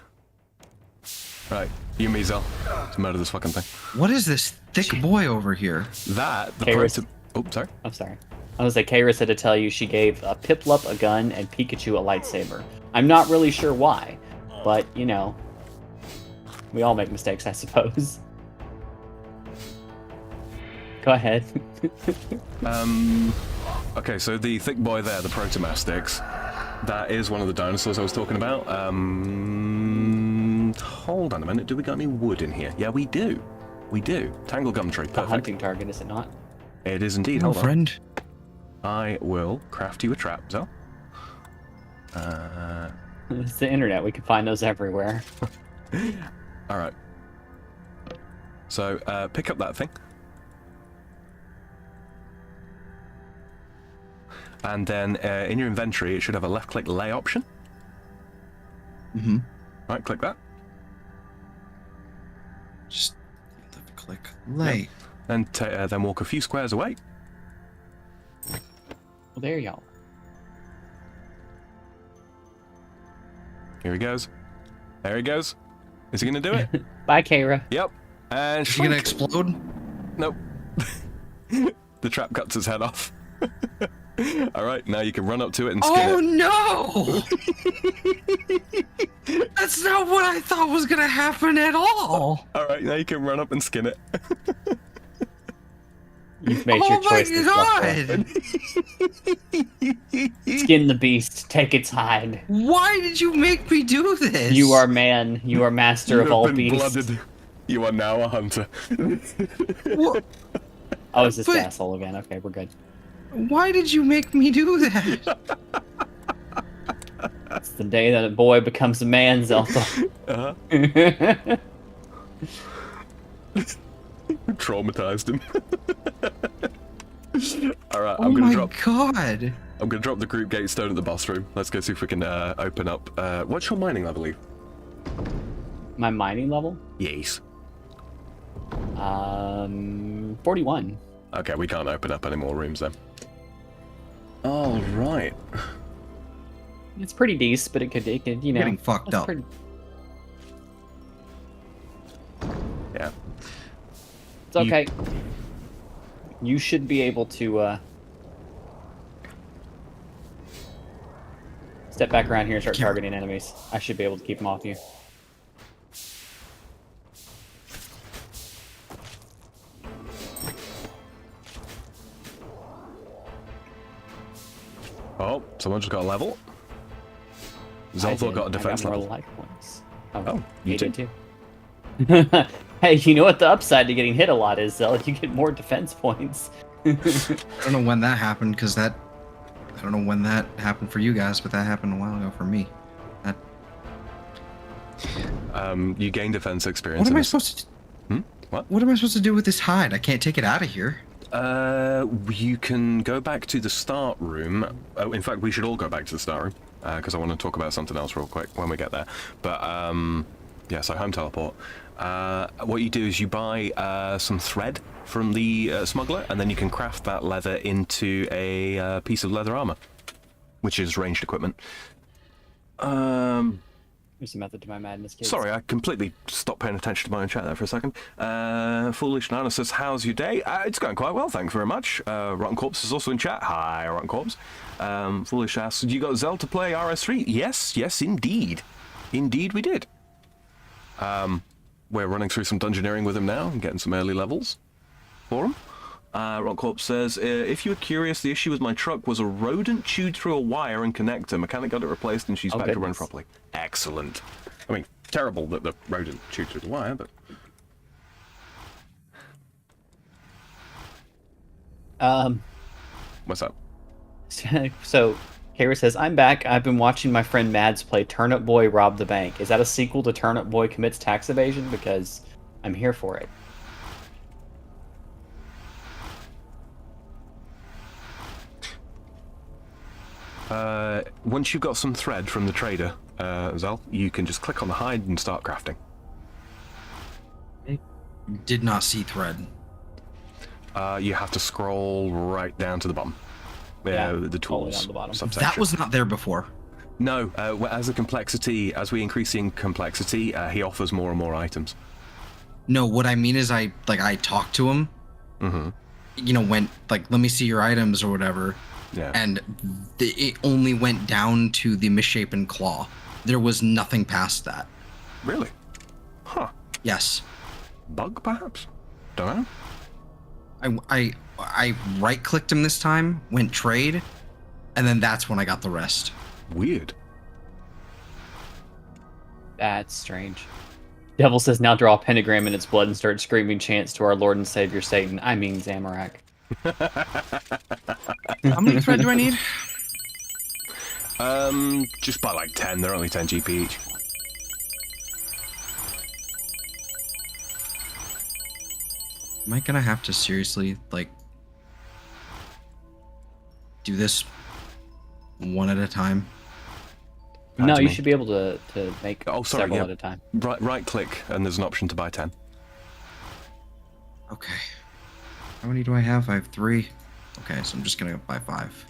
Right, you and me, Zell. Let's murder this fucking thing. What is this thick boy over here? That, the Kairos. Oh, sorry. I'm sorry. I was like, Kara said to tell you she gave Piplup a gun and Pikachu a lightsaber. I'm not really sure why, but, you know, we all make mistakes, I suppose. Go ahead. Okay, so the thick boy there, the Protomastix, that is one of the dinosaurs I was talking about. Hold on a minute, do we got any wood in here? Yeah, we do. We do. Tangle gum tree, A perfect. hunting target, is it not? It is indeed, Hello, hold on. friend. I will craft you a trap, Zell. It's the internet. We can find those everywhere. Alright. So, pick up that thing. And then in your inventory, it should have a left-click lay option. Mm-hmm. Right, click that. Just left click lay. And then walk a few squares away. Well, there y'all. Here he goes. There he goes. Is he gonna do it? Bye, Kara. Yep. And Is she gonna explode? Nope. The trap cuts his head off. Alright, now you can run up to it and skin Oh it. no! That's not what I thought was gonna happen at all. Alright, now you can run up and skin it. You've made Oh your my choice. god! Skin the beast. Take its hide. Why did you make me do this? You are man. You are master You of have all been beasts. blooded. You are now a hunter. What? Oh, it's this But- asshole again. Okay, we're good. Why did you make me do that? It's the day that a boy becomes a man, Zelda. Uh-huh. Traumatized him. Alright, Oh I'm gonna my drop god! I'm gonna drop the group gate stone at the boss room. Let's go see if we can open up what's your mining level, Eve? My mining level? Yes. 41. Okay, we can't open up any more rooms then. All right. It's pretty decent, but it could, you know. Getting fucked it's up. pretty- Yeah. It's okay. You should be able to step back around here and start targeting enemies. I should be able to keep them off you. Oh, someone just got a level. Zelda got a defense I got more level. life points. Oh, you did too. too. Hey, you know what the upside to getting hit a lot is, Zelda? You get more defense points. I don't know when that happened, because I don't know when that happened for you guys, but that happened a while ago for me. That... You gain defense experience. What am in I this- supposed to... What? What am I supposed to do with this hide? I can't take it out of here. You can go back to the start room. Oh, in fact, we should all go back to the start room because I want to talk about something else real quick when we get there. But yeah, so home teleport. What you do is you buy some thread from the smuggler, and then you can craft that leather into a piece of leather armor, which is ranged equipment. There's a method to my madness, kids. Sorry, I completely stopped paying attention to my own chat there for a second. Foolish Nana says, how's your day? It's going quite well, thanks very much. Rotten Corpse is also in chat. Hi, Rotten Corpse. Foolish asks, you got Zell to play RS3? Yes, indeed. Indeed we did. We're running through some dungeoneering with him now and getting some early levels for him. Rock Corp says, if you were curious, the issue with my truck was a rodent chewed through a wire and connector. Mechanic got it replaced and she's back to run goodness. properly. Excellent. I mean, terrible that the rodent chewed through the wire, but... What's up? So, Kara says, I'm back. I've been watching my friend Mads play Turnip Boy Rob the Bank. Is that a sequel to Turnip Boy Commits Tax Evasion? Because I'm here for it. Once you've got some thread from the trader, Zal, you can just click on the hide and start crafting. Did not see thread. You have to scroll right down to the bottom. Yeah, The all the way tools down the bottom. subsection. That was not there before. No, as we increase in complexity, he offers more and more items. No, what I mean is I talked to him. Mm-hmm. You know, went like, let me see your items or whatever. Yeah. And it only went down to the misshapen claw. There was nothing past that. Really? Huh. Yes. Bug, perhaps? Don't know. I right-clicked him this time, went trade, and then that's when I got the rest. Weird. That's strange. Devil says, now draw a pentagram in its blood and start screaming chants to our Lord and Savior Satan. I mean Zamorak. How many thread do I need? Just by like 10. They're only 10 GP each. Am I gonna have to seriously, like, do this one at a time? No, to you me. should be able to make several at a time. Right click, and there's an option to buy 10. Okay. How many do I have? I have 3. Okay, so I'm just gonna buy 5.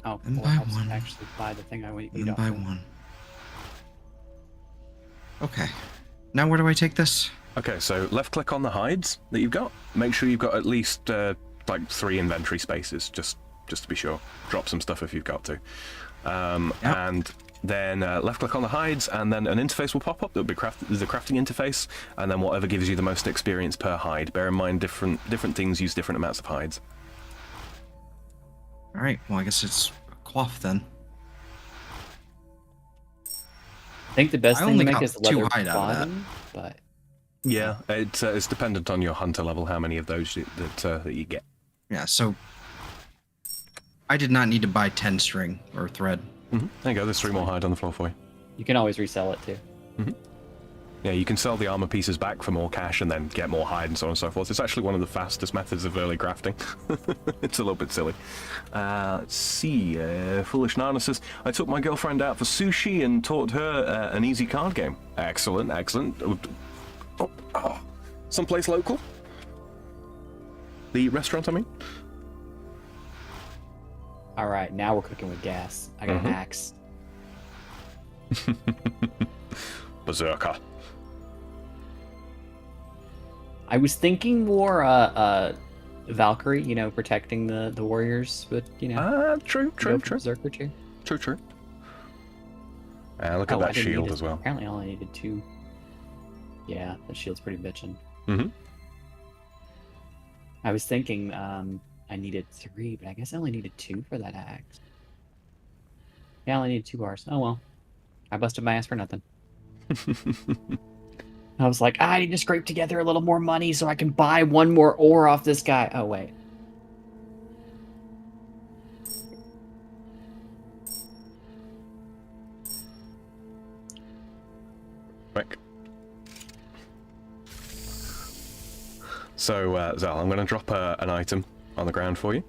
Oh, And well, buy I'll one. actually buy the thing I need. And then buy 1. Okay. Now where do I take this? Okay, so left click on the hides that you've got. Make sure you've got at least like 3 inventory spaces, just to be sure. Drop some stuff if you've got to. Yep. And then left click on the hides, and then an interface will pop up. There's a crafting interface, and then whatever gives you the most experience per hide. Bear in mind, different things use different amounts of hides. All right. Well, I guess it's a cloth then. I think the best I thing only to make got is 2 leather hide out of that. bottom, but Yeah, it's dependent on your hunter level, how many of those that you get. Yeah. So I did not need to buy 10 string or thread. Mm-hmm. There you go. There's 3 more hide on the floor for you. you can always resell it too. Yeah, you can sell the armor pieces back for more cash and then get more hide and so on and so forth. It's actually one of the fastest methods of early crafting. It's a little bit silly. Let's see. Foolish Nana says, I took my girlfriend out for sushi and taught her an easy card game. Excellent, excellent. Someplace local? The restaurant, I mean? All right, now we're cooking with gas. I got an axe. Berserker. I was thinking more Valkyrie, you know, protecting the warriors, but you know, True. Berserker too. True. Look Oh, at I that didn't shield need it. as well. Apparently, I only needed 2. Yeah, that shield's pretty bitchin'. Mm-hmm. I was thinking I needed 3, but I guess I only needed 2 for that axe. Yeah, I only needed 2 bars. Oh well, I busted my ass for nothing. I was like, I need to scrape together a little more money so I can buy 1 more ore off this guy. Oh wait. Quick. So, Zal, I'm going to drop an item on the ground for you.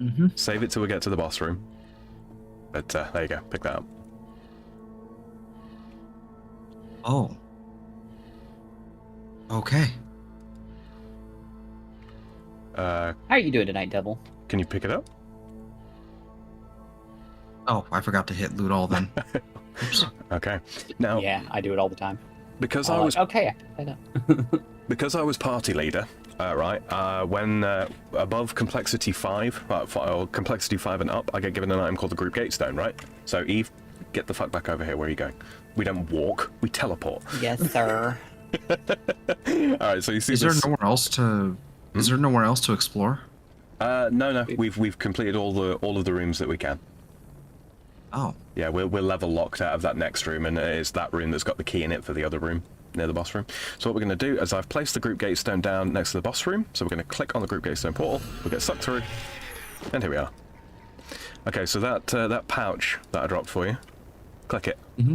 Mm-hmm. Save it till we get to the boss room. But there you go. Pick that up. Oh. Okay. How are you doing tonight, Devil? Can you pick it up? Oh, I forgot to hit loot all then. Oops. Okay. Now, Yeah, I do it all the time. because I'm I was like, okay, I know. because I was party leader, right? When above complexity 5, or complexity 5 and up, I get given an item called the group gate stone, right? So Eve, get the fuck back over here. Where are you going? We don't walk. We teleport. Yes, sir. All right. So you see Is there this? nowhere else to? Is there nowhere else to explore? No. We've completed all of the rooms that we can. Oh. Yeah, we're level locked out of that next room, and it's that room that's got the key in it for the other room near the boss room. So what we're going to do is I've placed the group gate stone down next to the boss room. So we're going to click on the group gate stone portal. We'll get sucked through, and here we are. Okay, so that pouch that I dropped for you, click it. Mm-hmm.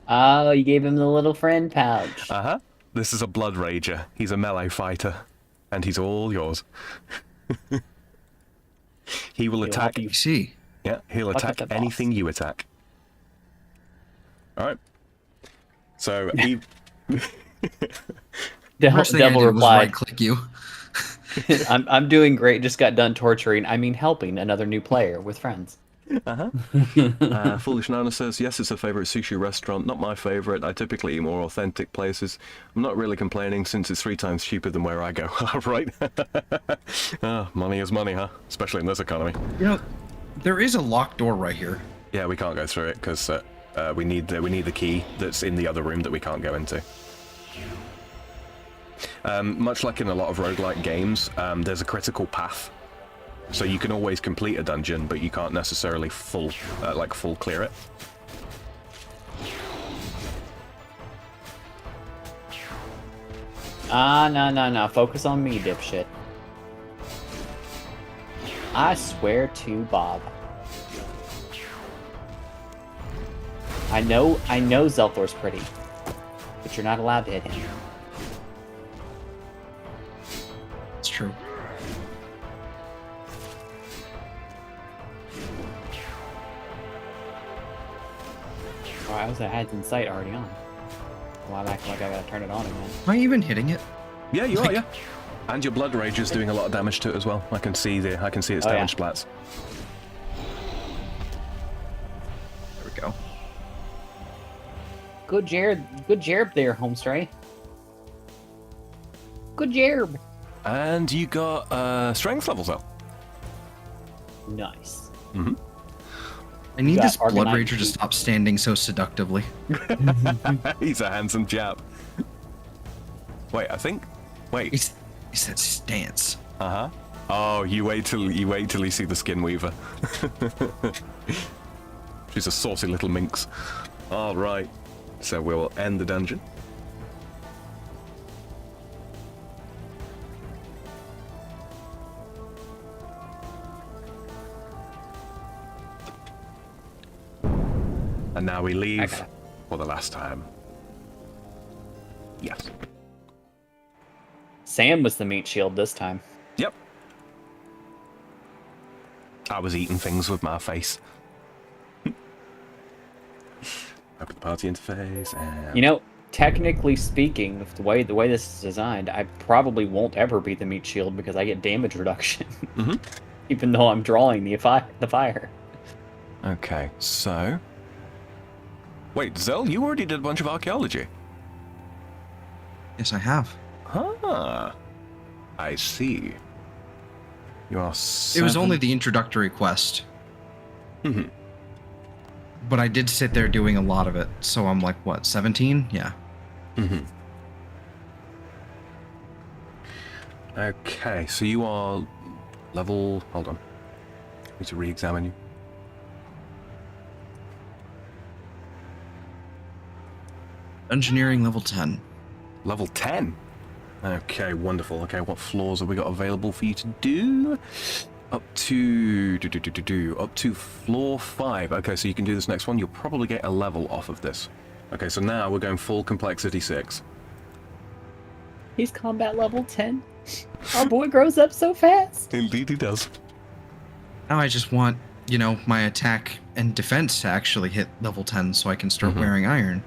Oh, you gave him the little friend pouch. Uh-huh. This is a blood rager. He's a melee fighter, and he's all yours. He will attack. help you. See. Yeah, he'll Fuck up attack the boss. anything you attack. All right. So First thing I Devil did was replied, right-click you. I'm doing great. Just got done torturing. I mean, helping another new player with friends. Foolish Nana says, yes, it's a favorite sushi restaurant. Not my favorite. I typically eat more authentic places. I'm not really complaining since it's 3 times cheaper than where I go. Right? Money is money, huh? Especially in this economy. You know, there is a locked door right here. Yeah, we can't go through it because we need the key that's in the other room that we can't go into. Much like in a lot of roguelike games, there's a critical path. So you can always complete a dungeon, but you can't necessarily full clear it. No. Focus on me, dipshit. I swear to Bob. I know Zelthor's pretty, but you're not allowed to hit him. It's true. Oh, I was ads in sight already on. Well, I'm acting like I gotta turn it on again. Am I even hitting it? Yeah, you are, yeah. And your blood rage is doing a lot of damage to it as well. I can see its damage splats. There we go. Good Jerb there, Homestray. Good Jerb. And you got strength levels up. Nice. Mm-hmm. I need this Arcanine Blood Rager to feet. stop standing so seductively. He's a handsome chap. Wait, It's that stance. Uh-huh. Oh, you wait till you see the Skin Weaver. She's a saucy little minx. All right. So we'll end the dungeon. And now we leave for the last time. Yes. Sam was the meat shield this time. Yep. I was eating things with my face. Open the party interface and... You know, technically speaking, the way this is designed, I probably won't ever be the meat shield because I get damage reduction, even though I'm drawing the fire. Okay, so... Wait, Zell, you already did a bunch of archaeology. Yes, I have. Huh. I see. You are It was only the introductory quest. Mhm. But I did sit there doing a lot of it, so I'm like, what, 17? Yeah. Mhm. Okay, so you are level... Hold on. I need to re-examine you. Engineering level 10. Level 10? Okay, wonderful. Okay, what floors have we got available for you to do? Up to... Up to floor 5. Okay, so you can do this next one. You'll probably get a level off of this. Okay, so now we're going full complexity 6. He's combat level 10. Our boy grows up so fast. Indeed he does. Now I just want, you know, my attack and defense to actually hit level 10 so I can start wearing iron.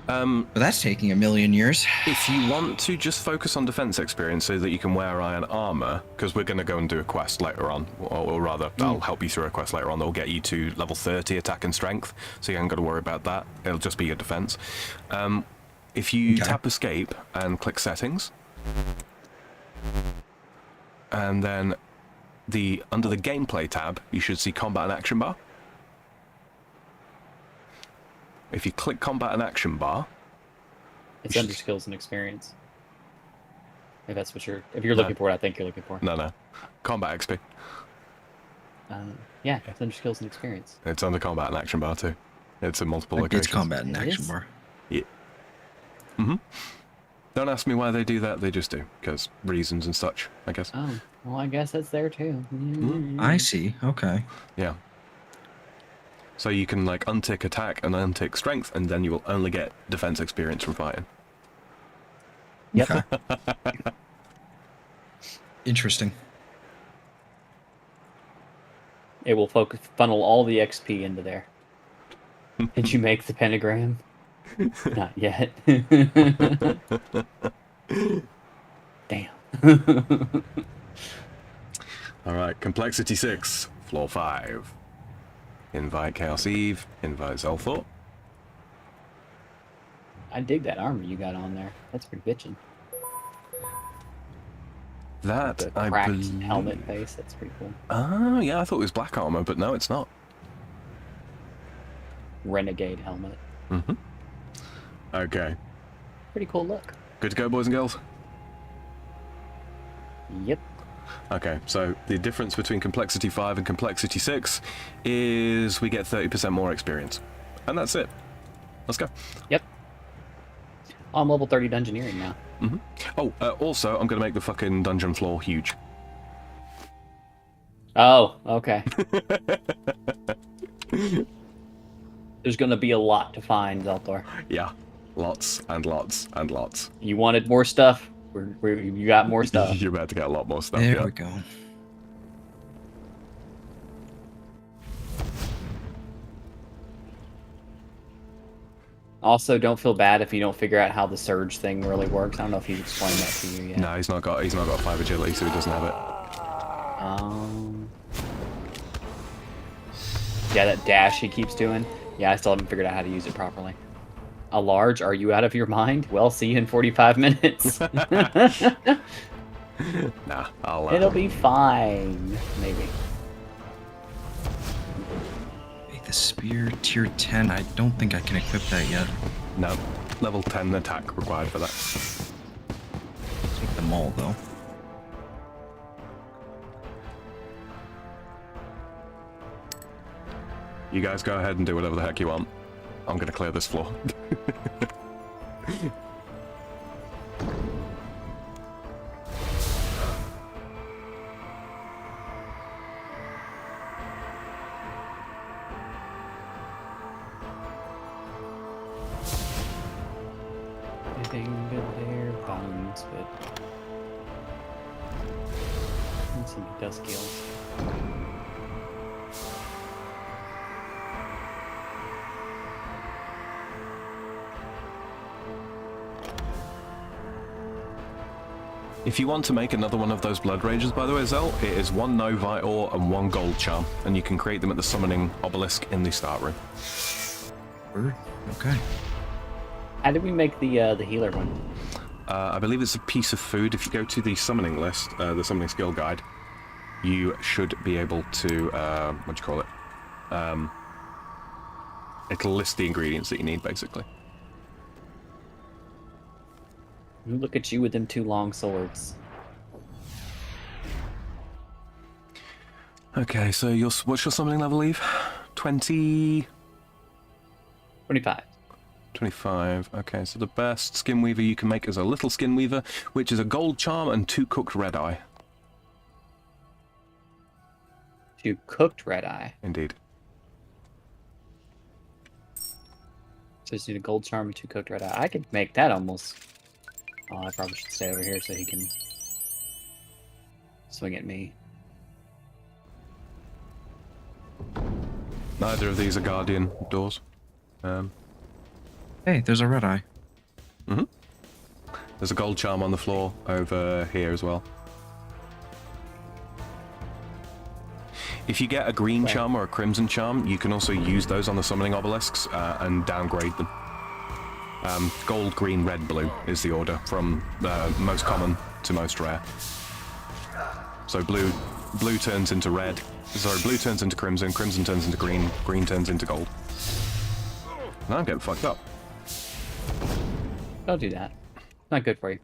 But that's taking a million years. If you want to just focus on defense experience so that you can wear iron armor, because we're going to go and do a quest later on, or rather, I'll help you through a quest later on that will get you to level 30 attack and strength, so you ain't got to worry about that. It'll just be your defense. If you tap escape and click settings, and then under the gameplay tab, you should see combat and action bar. If you click combat and action bar, It's under skills and experience. If that's what if you're looking for what I think you're looking for. No. Combat XP. Yeah, it's under skills and experience. It's under combat and action bar too. It's in multiple locations. It's combat and It action is? bar. Yeah. Don't ask me why they do that, they just do. Because reasons and such, I guess. Oh, well, I guess that's there too. I see. Okay. Yeah. So you can like untick attack and untick strength, and then you will only get defense experience from fighting. Yep. Interesting. It will funnel all the XP into there. Did you make the pentagram? Not yet. Damn. All right, complexity 6, floor 5. Invite Chaos Eve, invite Zelthor. I dig that armor you got on there. That's pretty bitchin'. That, The I cracked believe... helmet face. That's pretty cool. Oh, yeah, I thought it was black armor, but no, it's not. Renegade helmet. Mm-hmm. Okay. Pretty cool look. Good to go, boys and girls? Yep. Okay, so the difference between complexity 5 and complexity 6 is we get 30% more experience. And that's it. Let's go. Yep. I'm level 30 dungeoneering now. Mm-hmm. Oh, also, I'm going to make the fucking dungeon floor huge. Oh, okay. There's gonna be a lot to find, Zelthor. Yeah, lots and lots and lots. You wanted more stuff? You got more stuff. You're about to get a lot more stuff, There yeah. we go. Also, don't feel bad if you don't figure out how the surge thing really works. I don't know if he's explained that to you yet. No, he's not got 5 agility, so he doesn't have it. Yeah, that dash he keeps doing. Yeah, I still haven't figured out how to use it properly. A large? Are you out of your mind? Well, see you in 45 minutes. Nah, I'll... It'll be fine. Maybe. Hey, the spear tier 10. I don't think I can equip that yet. No, level 10 attack required for that. Take them all though. You guys go ahead and do whatever the heck you want. I'm gonna clear this floor. Anything good there? Bones, but... And some dust skills. If you want to make another one of those Blood Rages, by the way, Zell, it is 1 Novite ore and 1 Gold Charm, and you can create them at the Summoning Obelisk in the start room. Word? Okay. How did we make the healer one? I believe it's a piece of food. If you go to the Summoning list, the Summoning Skill Guide, you should be able to, what do you call it? It'll list the ingredients that you need, basically. Look at you with them 2 long swords. Okay, so what's your summoning level, Eve? 20... 25. 25. Okay, so the best skin weaver you can make is a little skin weaver, which is a gold charm and 2 cooked red eye. 2 cooked red eye. Indeed. So just need a gold charm and 2 cooked red eye. I could make that almost. Oh, I probably should stay over here so he can swing at me. Neither of these are guardian doors. Hey, there's a red eye. Mm-hmm. There's a gold charm on the floor over here as well. If you get a green charm or a crimson charm, you can also use those on the summoning obelisks and downgrade them. Gold, green, red, blue is the order from most common to most rare. So blue turns into red. Sorry, blue turns into crimson, crimson turns into green, green turns into gold. Now I'm getting fucked up. Don't do that. Not good for you.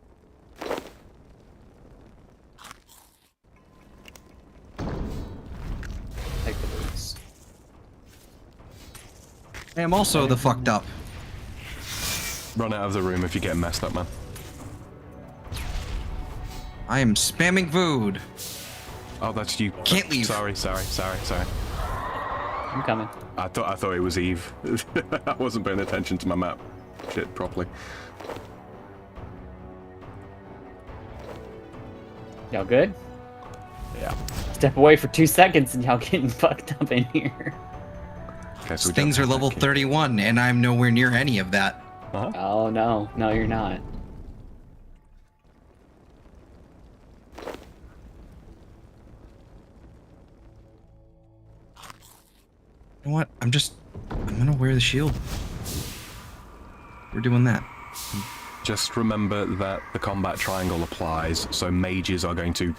Take the boots. I am also the fucked up. Run out of the room if you get messed up, man. I am spamming food. Oh, that's you. Can't leave. Sorry. I'm coming. I thought it was Eve. I wasn't paying attention to my map shit properly. Y'all good? Yeah. Step away for 2 seconds and y'all getting fucked up in here. Okay, so we Things don't are have level that key. 31, and I'm nowhere near any of that. Uh-huh. Oh no, no you're not. You know what? I'm gonna wear the shield. We're doing that. Just remember that the combat triangle applies, so mages are going to...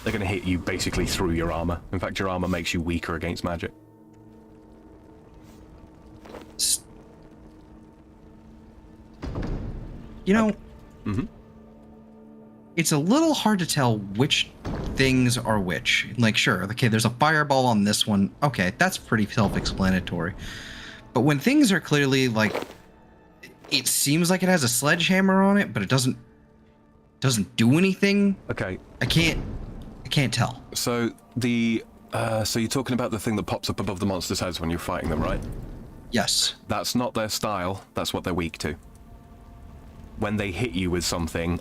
They're going to hit you basically through your armor. In fact, your armor makes you weaker against magic. You know, Mm-hmm. it's a little hard to tell which things are which. Like, sure, okay, there's a fireball on this one. Okay, that's pretty self-explanatory. But when things are clearly like, it seems like it has a sledgehammer on it, but it doesn't do anything. Okay. I can't tell. So so you're talking about the thing that pops up above the monster's heads when you're fighting them, right? Yes. That's not their style. That's what they're weak to. When they hit you with something,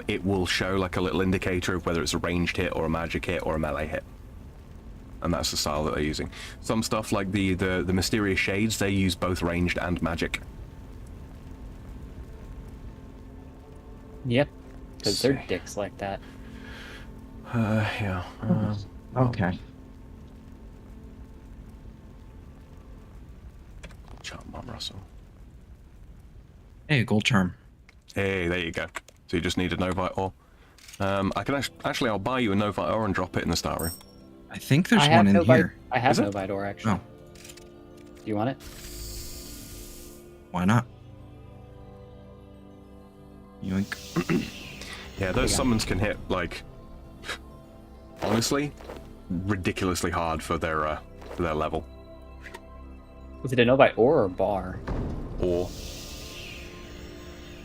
it will show like a little indicator of whether it's a ranged hit or a magic hit or a melee hit. And that's the style that they're using. Some stuff like the mysterious shades, they use both ranged and magic. Yep. Because they're dicks like that. Yeah. Okay. Charm on Russell. Hey, gold charm. Hey, there you go. So you just need a Novite ore. I can actually, I'll buy you a Novite ore and drop it in the start room. I think there's one in here. I have Is it? no Vidor, actually. Oh. Do you want it? Why not? Yoink. Yeah, those summons can hit, like, honestly, ridiculously hard for their level. Was it a Novite or a bar? Or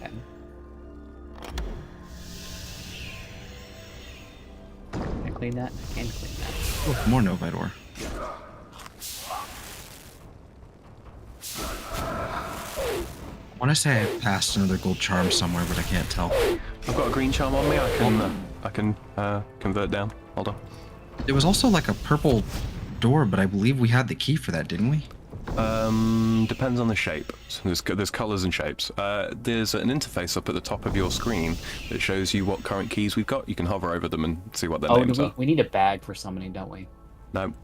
Okay. Can I clean that? I can clean that. Oh, more Novite ore. I want to say I passed another gold charm somewhere, but I can't tell. I've got a green charm on me. I can convert down. Hold on. There was also like a purple door, but I believe we had the key for that, didn't we? Depends on the shape. So there's colors and shapes. There's an interface up at the top of your screen that shows you what current keys we've got. You can hover over them and see what their names are. We need a bag for summoning, don't we? No,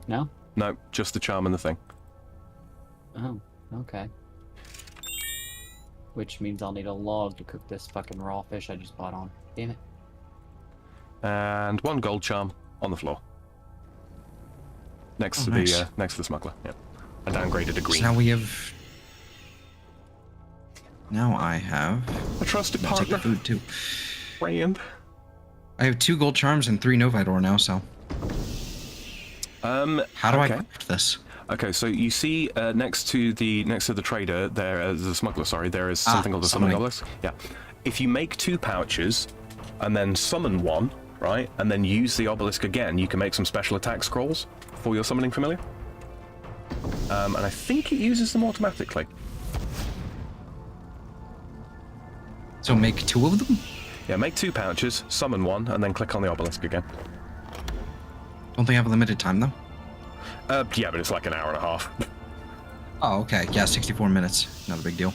No? no, just the charm and the thing. Oh, okay. Which means I'll need a log to cook this fucking raw fish I just bought on. Damn it. And one gold charm on the floor. Next to nice. the smuggler. Yeah, I downgraded a green. So now we have. Now I have. A trusted I'll take the partner. food too. Brand. I have 2 gold charms and 3 Novite ore now. So how do I craft this? Okay, so you see next to the trader, there the smuggler. Sorry, there is something called the summoning obelisk. Yeah, if you make 2 pouches, and then summon one, right, and then use the obelisk again, you can make some special attack scrolls for your summoning familiar. And I think it uses them automatically. So make 2 of them? Yeah, make 2 pouches, summon one, and then click on the obelisk again. Don't they have a limited time though? Yeah, but it's like an hour and a half. Oh, okay. Yeah, 64 minutes. Not a big deal.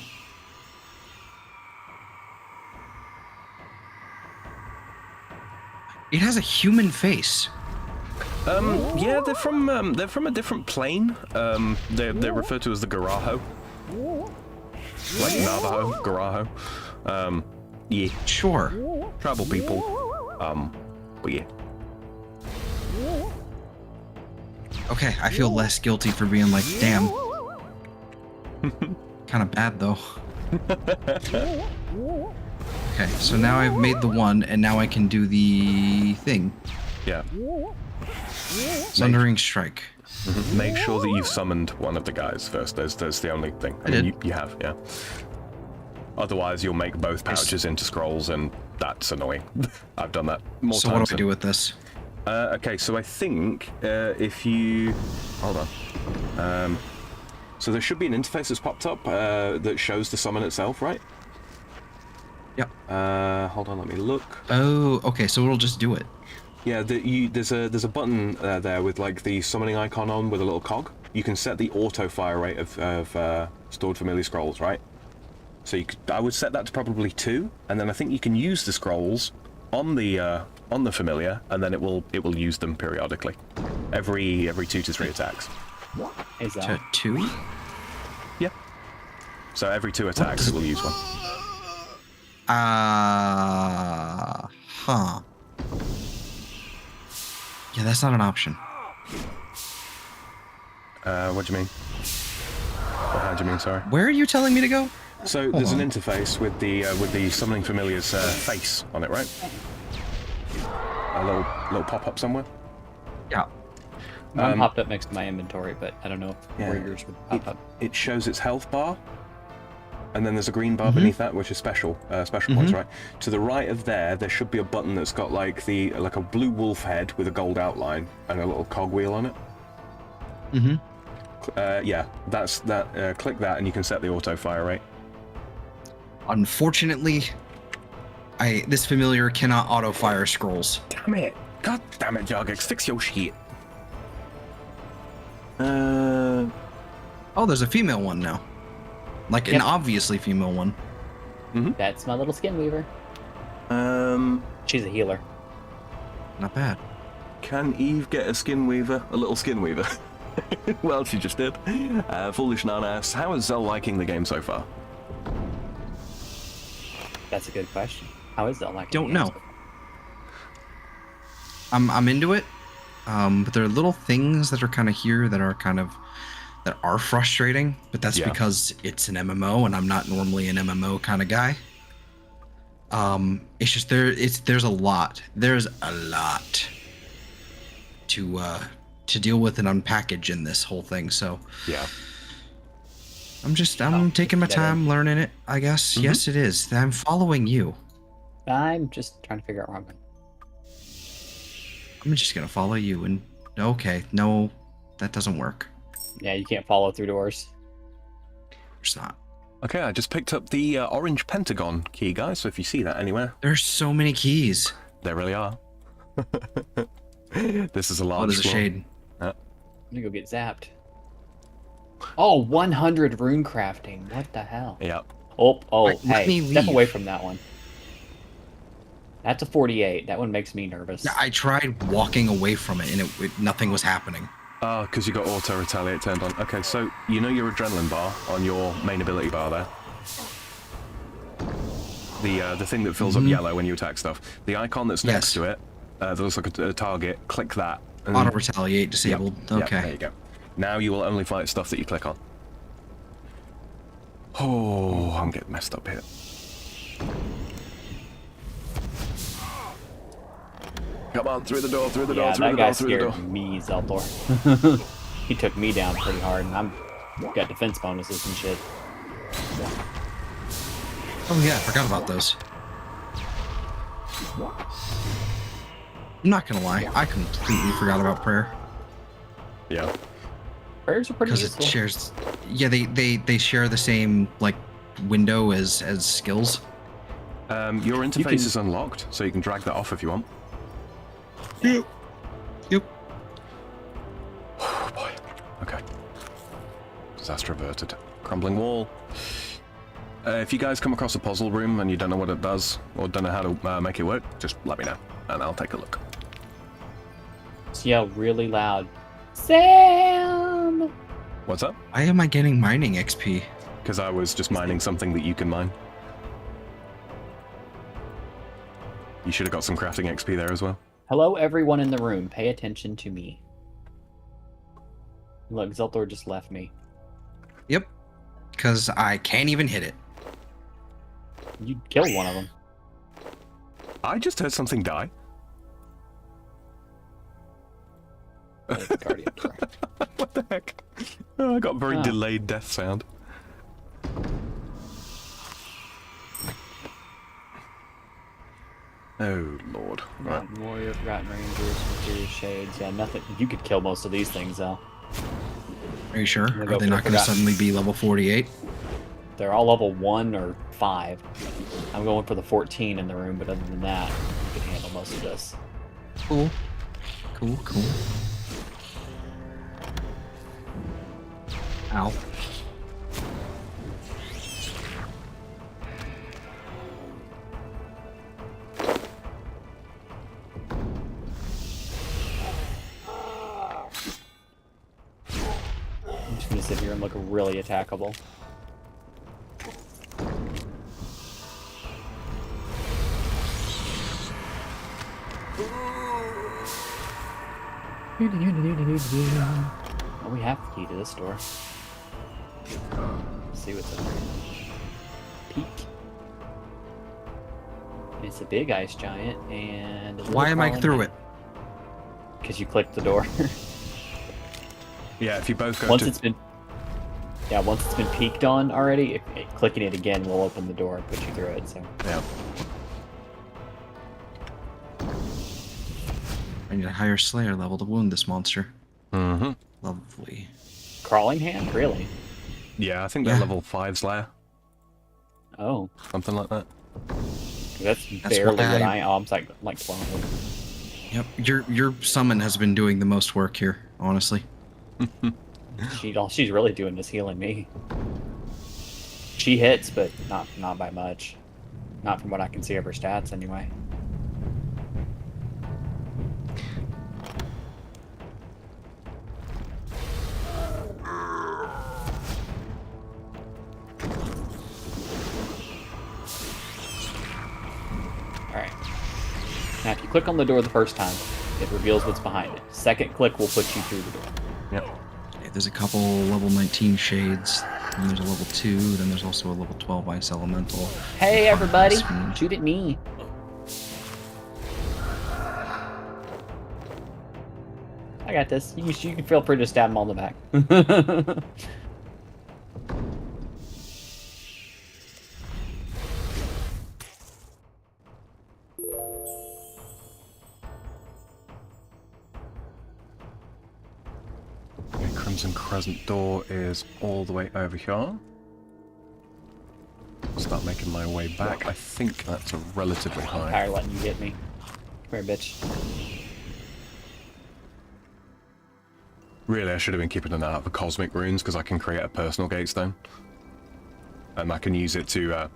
It has a human face. Yeah, they're from a different plane. They're referred to as the Garajo. Like Navajo, Garajo. Yeah, Sure. tribal people. But yeah. Okay, I feel less guilty for being like, damn. Kind of bad though. Okay, so now I've made the one, and now I can do the thing. Yeah. Sundering Strike. Make sure that you've summoned one of the guys first. There's the only thing. I did. You have, yeah. Otherwise, you'll make both pouches into scrolls, and that's annoying. I've done that more So times. what do I do with this? Okay, so I think if you... Hold on. So there should be an interface that's popped up that shows the summon itself, right? Yep. Hold on, let me look. Oh, okay, so it'll just do it. Yeah, there's a button there with like the summoning icon on with a little cog. You can set the auto fire rate of stored familiar scrolls, right? So I would set that to probably 2, and then I think you can use the scrolls on the familiar, and then it will use them periodically, every 2 to 3 attacks. Is To that 2? Yeah. So every 2 attacks, it will use one. Huh. Yeah, that's not an option. What do you mean? Or how do you mean? Sorry. Where are you telling me to go? So there's an interface with the summoning familiar's face on it, right? A little pop-up somewhere. Yeah. one popped up next to my inventory, but I don't know if Yeah. where yours would pop up. It shows its health bar, and then there's a green bar beneath that, which is special points, right? To the right of there should be a button that's got like a blue wolf head with a gold outline and a little cogwheel on it. Yeah, that's that. Click that, and you can set the auto fire rate. Unfortunately, this familiar cannot auto fire scrolls. Damn it! God damn it, Jargex, fix your shit. Oh, there's a female one now. Like an obviously female one. That's my little skin weaver. She's a healer. Not bad. Can Eve get a skin weaver? A little skin weaver? Well, she just did. Foolish Nan asks, how is Zell liking the game so far? That's a good question. How is that like? Don't know. I'm into it. But there are little things that are kind of here that are frustrating, but that's because it's an MMO and I'm not normally an MMO kind of guy. It's just there's a lot to deal with and unpackage in this whole thing. So Yeah. I'm taking my time learning it, I guess. Yes, it is. I'm following you. I'm just trying to figure out where I'm going. I'm just gonna follow you. And okay, no, that doesn't work. Yeah, you can't follow through doors. It's not. Okay, I just picked up the orange pentagon key, guys, so if you see that anywhere, There's so many keys. there really are. This is a large Oh, there's a floor. shade. I'm gonna go get zapped. Oh, 100 rune crafting. What the hell? Yeah. Oh, Let me hey, step leave. away from that one. That's a 48. That one makes me nervous. Yeah, I tried walking away from it and nothing was happening. Oh, because you got auto retaliate turned on. Okay, so you know your adrenaline bar on your main ability bar there. The thing that fills up yellow when you attack stuff. The icon that's next to it, that looks like a target. Click that. And Auto retaliate disabled. Yep, Okay. there you go. Now you will only fight stuff that you click on. Oh, I'm getting messed up here. Come on, through the door, through the door, Yeah, through that the guy door, through the door. scared me, Zeltor. He took me down pretty hard, and I'm got defense bonuses and shit. Oh yeah, I forgot about those. I'm not gonna lie, I completely forgot about prayer Yeah. Prayers are pretty because useful. it shares. Yeah, they share the same like window as skills. Your interface is unlocked, so you can drag that off if you want. Yep. Oh boy. Okay. Disaster averted. Crumbling wall. If you guys come across a puzzle room and you don't know what it does, or don't know how to make it work, just let me know, and I'll take a look. Just yell really loud. Sam! What's up? Why am I getting mining XP? Because I was just mining something that you can mine. You should have got some crafting XP there as well. Hello, everyone in the room. Pay attention to me. Look, Zeltor just left me. Yep. Because I can't even hit it. You killed one of them. I just heard something die. Guardian. What the heck? Oh, I got a very delayed death sound. Oh lord. Right. Rotten Warrior, Forgotten Rangers, Mysterious Shades. Yeah, nothing. You could kill most of these things, though. Are you sure? gonna go Are they for not going to Forgotten. suddenly be level 48? They're all level 1 or 5. I'm going for the 14 in the room, but other than that, you can handle most of this. Cool. Ow. sit here and look really attackable. Oh, we have the key to this door. Let's see what's up here. Peek. It's a big ice giant, and Why am I through it? Because you clicked the door. Yeah, if you both go once to... it's been peeked on already, clicking it again will open the door and put you through it. So Yeah. I need a higher Slayer level to wound this monster. Mm-hmm. Lovely. crawling hand, really? Yeah, I think they're level 5 Slayer. Oh, Something like that. that's That's barely why what I- I. Oh, I'm like 12. Yep, your summon has been doing the most work here, honestly. She's really doing is healing me. She hits, but not by much. Not from what I can see of her stats, anyway. Alright. Now, if you click on the door the first time, it reveals what's behind it. Second click will put you through the door. Yep. Okay, there's a couple level 19 shades, and there's a level 2, then there's also a level 12 ice elemental. Hey, everybody! Fiend. Shoot at me! I got this. You can feel free to stab him on the back. Okay, Crimson Crescent door is all the way over here. Start making my way back. I think that's a relatively high. Tired of letting you get me. Come here, bitch. Really, I should have been keeping an eye out for cosmic runes because I can create a personal gatestone. And I can use it to,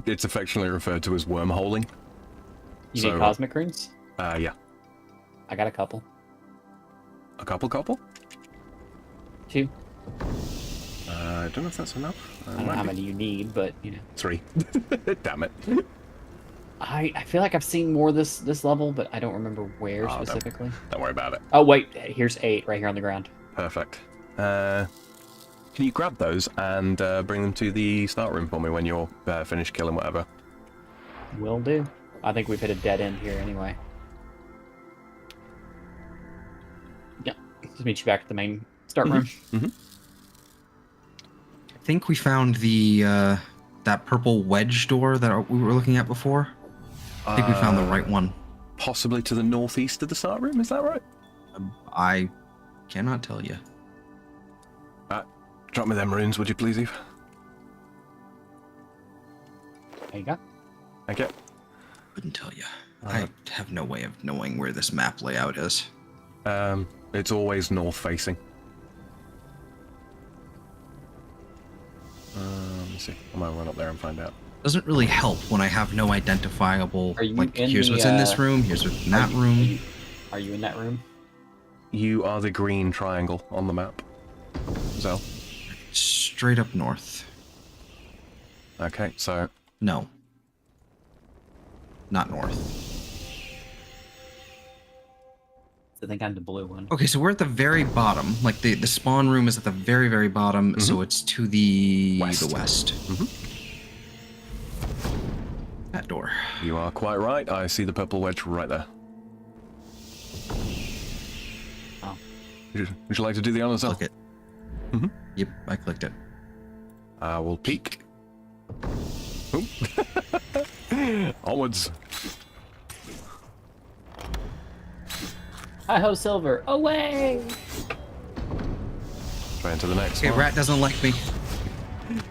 it's affectionately referred to as wormholing. You need cosmic runes? Yeah. I got a couple. A couple? 2. I don't know if that's enough. I don't know how many you need, but, you know. 3. Damn it. I feel like I've seen more this level, but I don't remember where Oh, specifically. Don't worry about it. Oh, wait. Here's 8 right here on the ground. Perfect. Can you grab those and bring them to the start room for me when you're finished killing whatever? Will do. I think we've hit a dead end here anyway. Yeah. Just meet you back at the main start room. Mm-hmm. I think we found the that purple wedge door that we were looking at before. I think we found the right one. Possibly to the northeast of the start room, is that right? I cannot tell you. Drop me them runes, would you please, Eve? There you go. Thank you. Couldn't tell you. I have no way of knowing where this map layout is. It's always north facing. Let me see. I might run up there and find out. Doesn't really help when I have no identifiable. Are you Like, in here's the, what's in this room. Here's what's in that room. Are you in that room? You are the green triangle on the map. Zell. Straight up north. Okay, so No. Not north. I think I'm the blue one. Okay, so we're at the very bottom. Like the spawn room is at the very, very bottom, so it's to the west. That door. you are quite right. I see the purple wedge right there. Oh. Would you like to do the honors, Zell? Click it. Mhm. Yep, I clicked it. I will peek. Oop. Onwards. Hi ho, Silver. Away! Try into the next Okay, one. rat doesn't like me.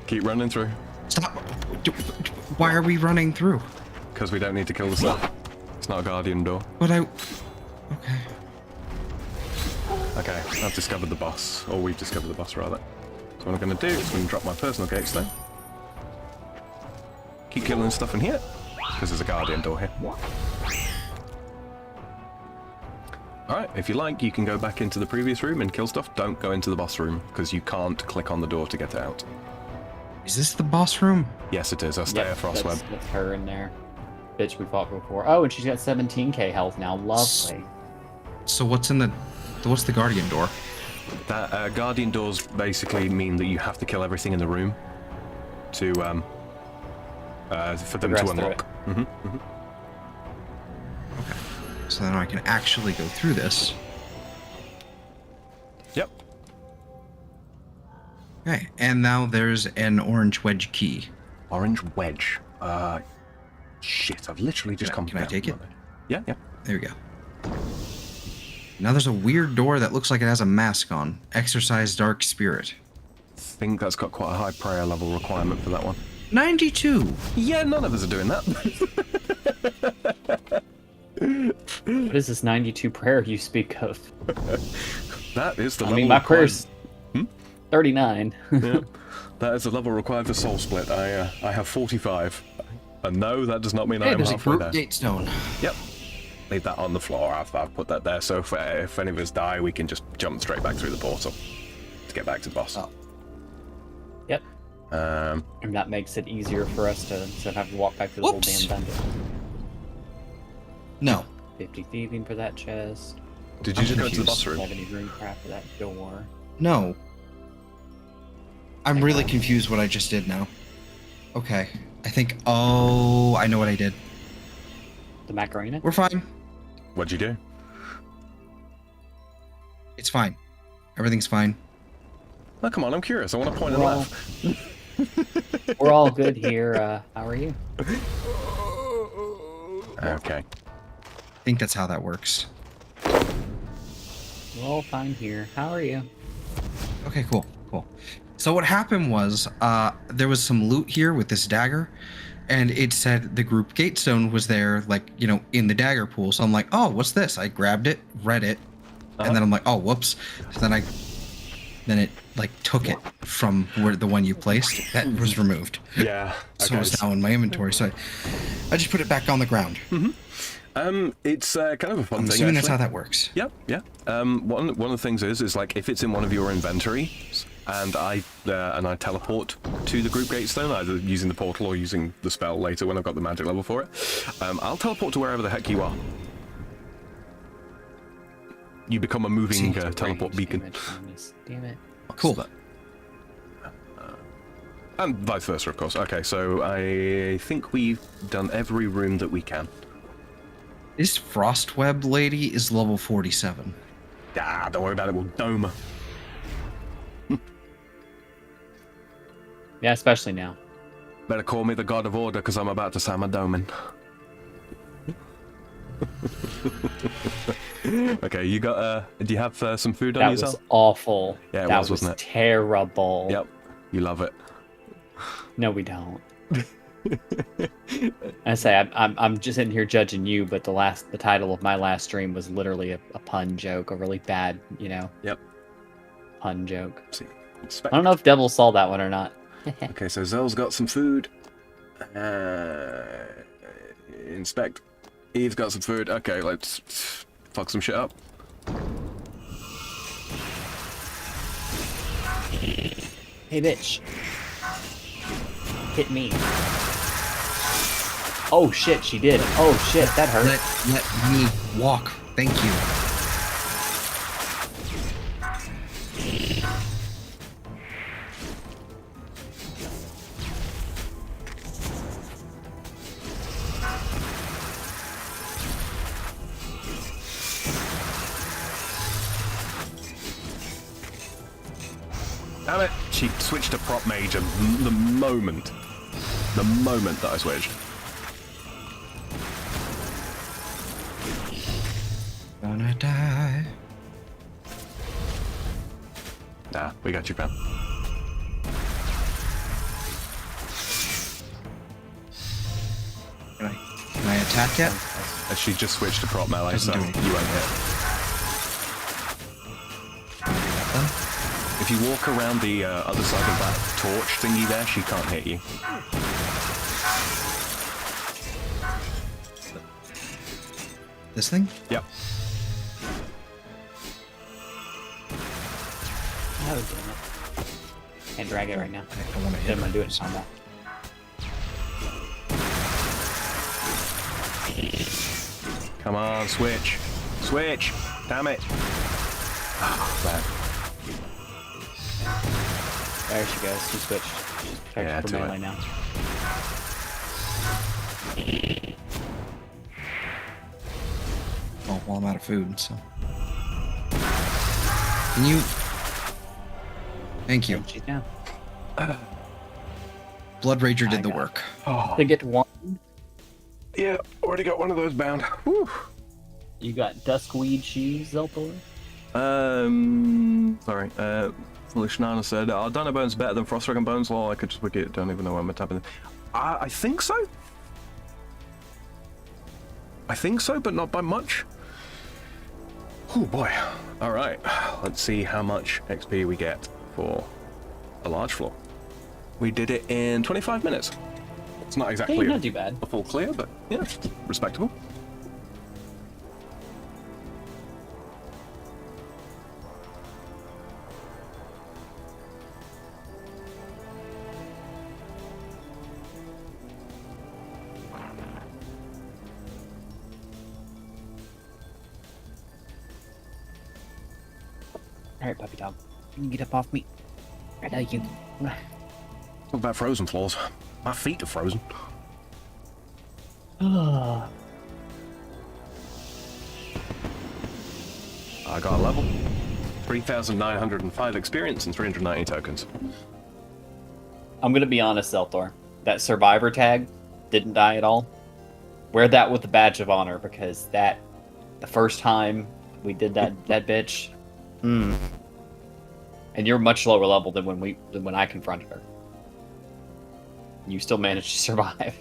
Keep running through. Stop. Why are we running through? Because we don't need to kill the stuff. It's not a guardian door. But I... Okay. Okay, I've discovered the boss. Or we've discovered the boss, rather. So what I'm going to do is I'm going to drop my personal gatestone. Keep killing stuff in here. Because there's a guardian door here. All right, if you like, you can go back into the previous room and kill stuff. Don't go into the boss room because you can't click on the door to get out. Is this the boss room? Yes, it is. I'll stay Yep, at Frostweb. that's her in there. Bitch we fought before. Oh, and she's got 17k health now. Lovely. So what's the guardian door? That guardian doors basically mean that you have to kill everything in the room to for them Progress to through unlock. Okay. So then I can actually go through this. Yep. Okay, and now there's an orange wedge key. Orange wedge. Shit, I've literally just come Can I down take it? from Yeah, yeah. There we go. Now there's a weird door that looks like it has a mask on. Exercise Dark Spirit. I think that's got quite a high prayer level requirement for that one. 92! Yeah, none of us are doing that. What is this 92 prayer you speak of? That is the I level mean, my required. prayer's 39. Yeah, that is the level required for Soul Split. I have 45. And no, that does not mean I Hey, am there's a halfway group there. gate stone. Yep. Leave that on the floor. I've put that there, so if any of us die, we can just jump straight back through the portal to get back to the boss. Oh. Yep. Um, And that makes it easier for us to instead of having to walk back through the whole Whoops. damn dungeon. No. 50 thieving for that chest. did you I'm just go to the confused. boss room? 70 rune craft for that door. No. I'm really confused what I just did now. Okay. I think... Oh, I know what I did. The Macarena? We're fine. What'd you do? It's fine. Everything's fine. Oh, come on, I'm curious. I want to point and We're all- laugh. We're all good here. How are you? Okay. I think that's how that works. We're all fine here. How are you? Okay, cool. Cool. So what happened was, there was some loot here with this dagger, and it said the group gatestone was there, like, you know, in the dagger pool. So I'm like, oh, what's this? I grabbed it, read it, and then I'm like, oh, whoops. So then it like took it from where the one you placed that was removed. Yeah. So it's now in my inventory. So I just put it back on the ground. It's kind of a fun I'm thing. assuming that's actually. how that works. Yep, yeah. One of the things is like if it's in one of your inventories, and I teleport to the group gatestone, either using the portal or using the spell later when I've got the magic level for it, Hmm. I'll teleport to wherever the heck you are. You become a moving teleport beacon. Damn it. Cool. And vice versa, of course. Okay, so I think we've done every room that we can. This Frostweb lady is level 47. Ah, don't worry about it. We'll dome her. Yeah, especially now. Better call me the God of Order, because I'm about to sound my doming. Okay, you got, do you have some food on That yourself? was awful. Yeah, it that was, wasn't it? terrible. Yep, you love it. No, we don't. I say I'm just sitting here judging you, but the title of my last stream was literally a pun joke, a really bad, Yep. pun joke. See, I don't know if Devil saw that one or not. Okay, so Zell's got some food. Inspect. Eve's got some food. Okay, let's fuck some shit up. Hey, bitch. Hit me. Oh shit, she did. Oh shit, that hurt. Let me walk. Thank you. Damn it! She switched to prop mage and the moment that I switched. Gonna die. Nah, we got you, fam. Can I attack yet? She just switched to prop melee, Doesn't so do you anything. won't hit. If you walk around the other side of that torch thingy there, she can't hit you. This thing? Yep. I was doing it. Can't drag it right now. I want to hit Didn't want him. to do it on that. Come on, switch. Switch! Damn it! Oh, man. There she goes. She switched. She's protected Yeah, for do melee it. now. Oh, well, I'm out of food, so. Can you? Thank you. And she's down. Blood Rager I did the got work. Oh, To get one, yeah, already got one of those bound. Whew. you got Duskweed Shoes, Zeltor. Sorry. Foolish Nana said, "Are Dino Bones better than Frostdragon Bones?" Well, I could just wiki it. Don't even know where I'm tapping. I think so. I think so, but not by much. Oh boy. All right. Let's see how much XP we get for a large floor. We did it in 25 minutes. It's not Hey, exactly not too bad. a full clear, but yeah, respectable. All right, puppy dog. You can get up off me. I know you. Talk about frozen floors. My feet are frozen. Ah. I got a level. 3,905 experience and 390 tokens. I'm gonna be honest, Zeltor. That survivor tag didn't die at all. Wear that with the badge of honor because the first time we did that bitch. And you're much lower level than when I confronted her. You still managed to survive.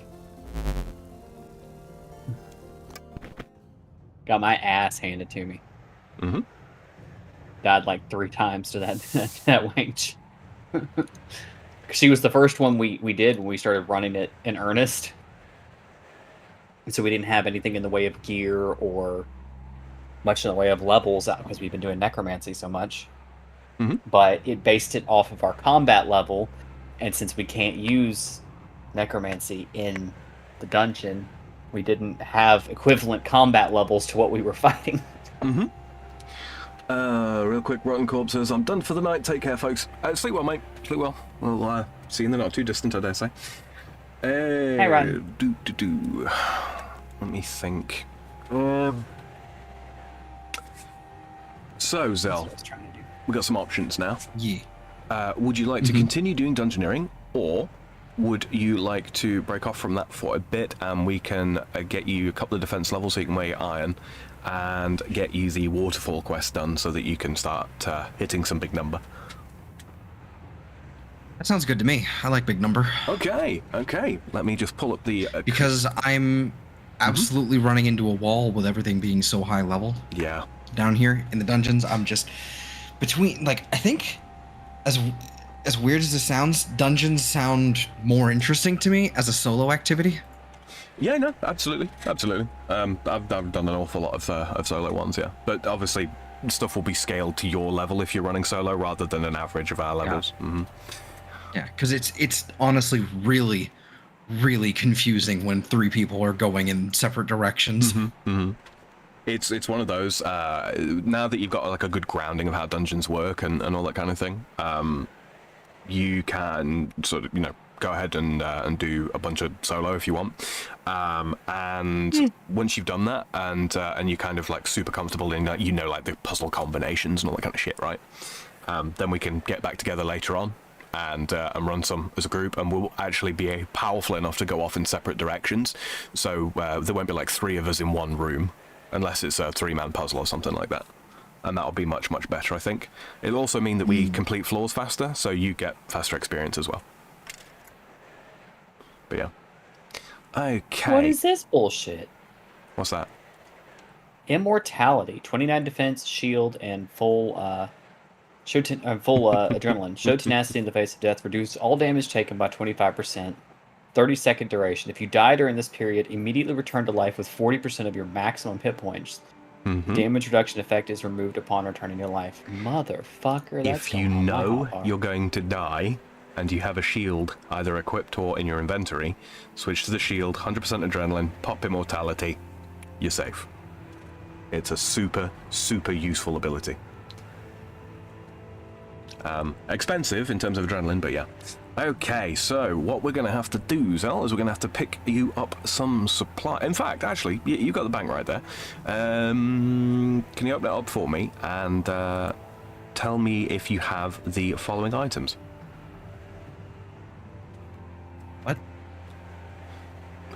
Got my ass handed to me. Mm-hmm. Died like 3 times to that that wench. She was the first one we did when we started running it in earnest. And so we didn't have anything in the way of gear or much in the way of levels out because we've been doing necromancy so much. Mm-hmm. But it based it off of our combat level, and since we can't use necromancy in the dungeon, we didn't have equivalent combat levels to what we were fighting. Mm-hmm. Real quick, Rotten Corpse says, "I'm done for the night. Take care, folks. Sleep well, mate. Sleep well. We'll see you in the not too distant, I dare say." Hey, Ron. Let me think. So, That's Zell, what I was trying to do. we got some options now. Yeah. Would you like to continue doing dungeoneering, or would you like to break off from that for a bit and we can get you a couple of defense levels so you can wear your iron and get you the waterfall quest done so that you can start hitting some big number? That sounds good to me. I like big number. Okay. Let me just pull up the... Because I'm absolutely running into a wall with everything being so high level. Yeah. Down here in the dungeons, I'm just between, like, I think as weird as this sounds, dungeons sound more interesting to me as a solo activity. Yeah, no, absolutely. I've done an awful lot of solo ones, yeah. But obviously, stuff will be scaled to your level if you're running solo rather than an average of our levels. Yeah. Mm-hmm. Yeah, because it's honestly really, really confusing when 3 people are going in separate directions. Mm-hmm. It's one of those, now that you've got like a good grounding of how dungeons work and all that kind of thing, you can sort of, go ahead and do a bunch of solo if you want. And once you've done that and you're kind of like super comfortable in, like the puzzle combinations and all that kind of shit, right? Then we can get back together later on and run some as a group, and we'll actually be powerful enough to go off in separate directions. So there won't be like 3 of us in one room, unless it's a 3-man puzzle or something like that. And that'll be much, much better, I think. It'll also mean that we complete floors faster, so you get faster experience as well. But yeah. Okay. What is this bullshit? What's that? Immortality, 29 defense, shield, and full adrenaline. Show tenacity in the face of death. Reduce all damage taken by 25%. 30-second duration. If you die during this period, immediately return to life with 40% of your maximum hit points. Mm-hmm. Damage reduction effect is removed upon returning to life. Motherfucker, that's If you going on my know hotbar. you're going to die and you have a shield either equipped or in your inventory, switch to the shield, 100% adrenaline, pop immortality, you're safe. It's a super, super useful ability. Expensive in terms of adrenaline, but yeah. Okay, so what we're going to have to do, Zell, is we're going to have to pick you up some supply. In fact, actually, you got the bank right there. Can you open it up for me and tell me if you have the following items? What?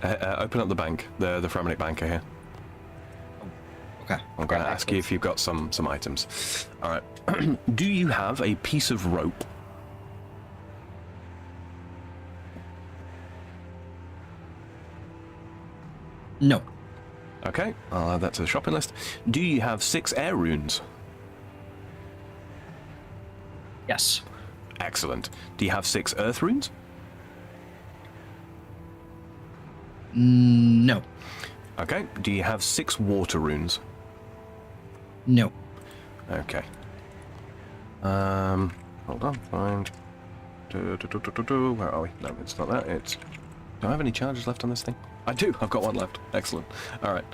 Open up the bank, the Fremenic banker here. Okay. I'm going to ask you if you've got some items. All right. Do you have a piece of rope? No. Okay, I'll add that to the shopping list. Do you have 6 air runes? Yes. Excellent. Do you have 6 earth runes? No. Okay. Do you have 6 water runes? No. Okay. Hold on. Find. Where are we? No, it's not that. It's. Do I have any charges left on this thing? I do. I've got one left. Excellent. All right.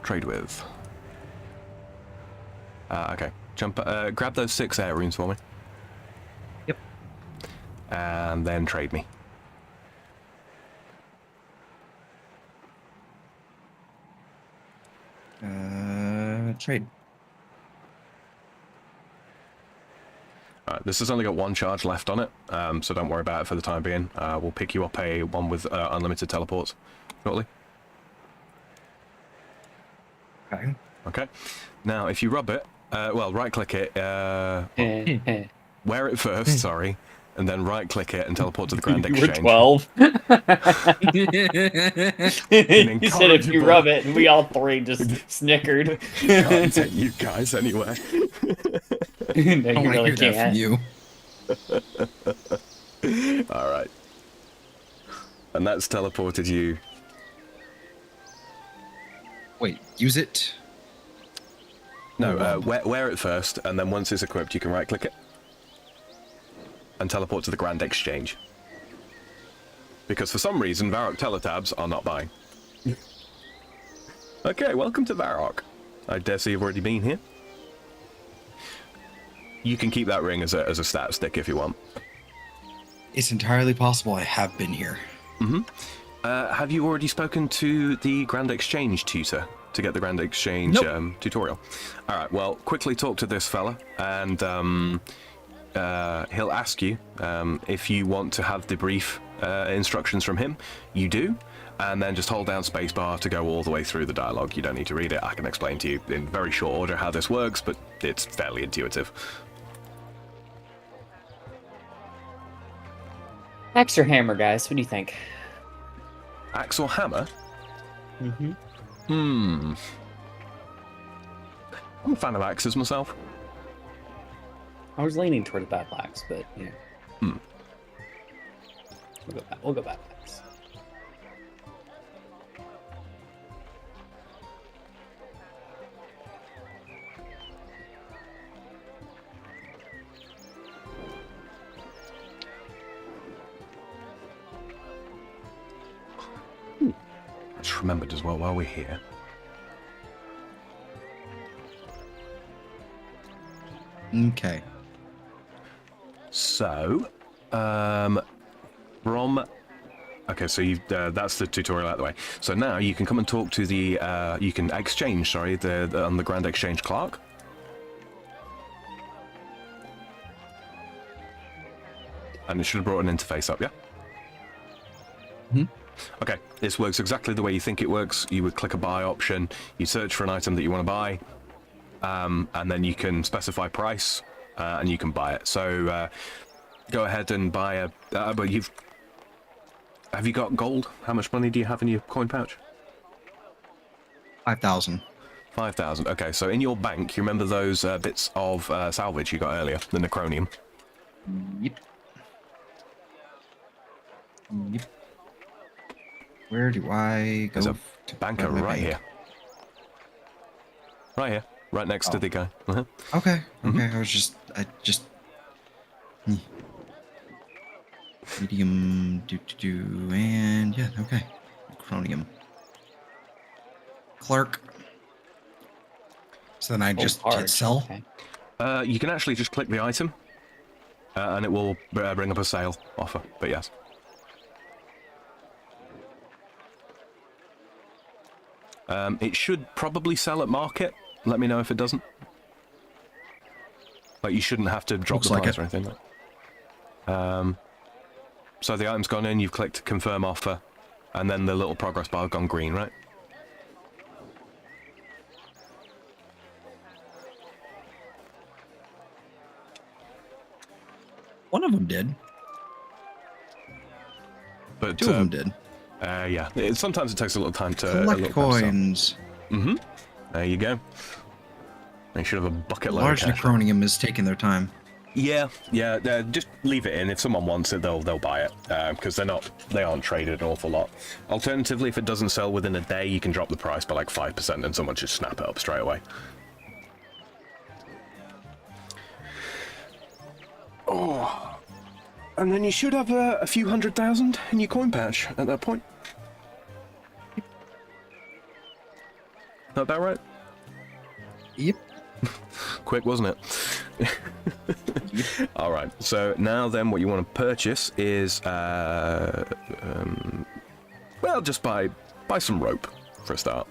Trade with. Okay. Grab those 6 air runes for me. Yep. And then trade me. Trade. Alright, this has only got 1 charge left on it, so don't worry about it for the time being. We'll pick you up one with unlimited teleports shortly. Okay. Okay. Now, if you rub it, right-click it, wear it first, sorry, and then right-click it and teleport to the Grand You were Exchange. 12. You said if you Incorrigible. rub it, and we all 3 just snickered. Can't take you guys anywhere. No, you I want to really hear that from can't. you. Alright. And that's teleported you. Wait, use it? No, wear it first, and then once it's equipped, you can right-click it. And teleport to the Grand Exchange. Because for some reason, Varrock teletabs are not buying. Okay, welcome to Varrock. I dare say you've already been here. You can keep that ring as a stat stick if you want. It's entirely possible I have been here. Have you already spoken to the Grand Exchange tutor to get the Grand Exchange tutorial? All right, well, quickly talk to this fella, and he'll ask you if you want to have the brief instructions from him. You do, and then just hold down spacebar to go all the way through the dialogue. You don't need to read it. I can explain to you in very short order how this works, but it's fairly intuitive. Axe or hammer, guys? What do you think? Axe or hammer? Mm-hmm. I'm a fan of axes myself. I was leaning toward the battle axe, but yeah. We'll go battle axe. I just remembered as well while we're here. Okay. So, okay, so you've that's the tutorial out of the way. So now you can come and talk to the you can exchange, sorry, on the Grand Exchange clerk. And it should have brought an interface up, yeah? Okay, this works exactly the way you think it works. You would click a buy option, you search for an item that you want to buy, and then you can specify price, and you can buy it. So go ahead and buy a. But have you got gold? How much money do you have in your coin pouch? 5,000. 5,000. Okay, so in your bank, you remember those bits of salvage you got earlier, the necronium. Yep. Yep. Where do I go? There's a banker Where's my right bank? here. Right here, right next to Oh. the guy. Uh-huh. Okay. Okay. I just. Medium. And yeah. Okay. Chromium. Clerk. So then I Oh, just hit large. sell. Okay. You can actually just click the item, and it will bring up a sale offer. But yes. It should probably sell at market. Let me know if it doesn't. Like, you shouldn't have to drop Looks the like price it. or anything. So the item's gone in, you've clicked confirm offer, and then the little progress bar gone green, right? One of them did. But Two of them did. yeah, sometimes it takes a little time to Collect coins. There you go. They should have a bucket load Large of cash. Necronium is taking their time. Yeah, just leave it in. If someone wants it, they'll buy it, because they aren't traded an awful lot. Alternatively, if it doesn't sell within a day, you can drop the price by like 5% and someone just snap it up straight away. Oh, and then you should have a few 100,000 in your coin patch at that point. Not about right? Yep. Quick, wasn't it? All right. So now then, what you want to purchase is, well, just buy some rope for a start.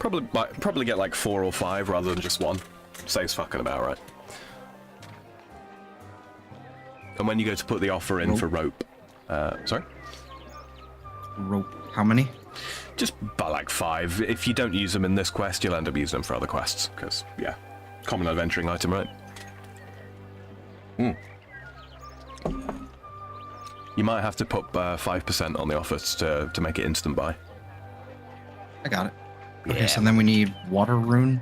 Probably get like 4 or 5 rather than just one. Saves fucking about right. And when you go to put the offer in for rope, sorry. Rope. How many? Just buy like 5. If you don't use them in this quest, you'll end up using them for other quests. Because yeah, common adventuring item, right? You might have to put 5% on the offers to make it instant buy. I got it. Okay, Yeah. so then we need water rune.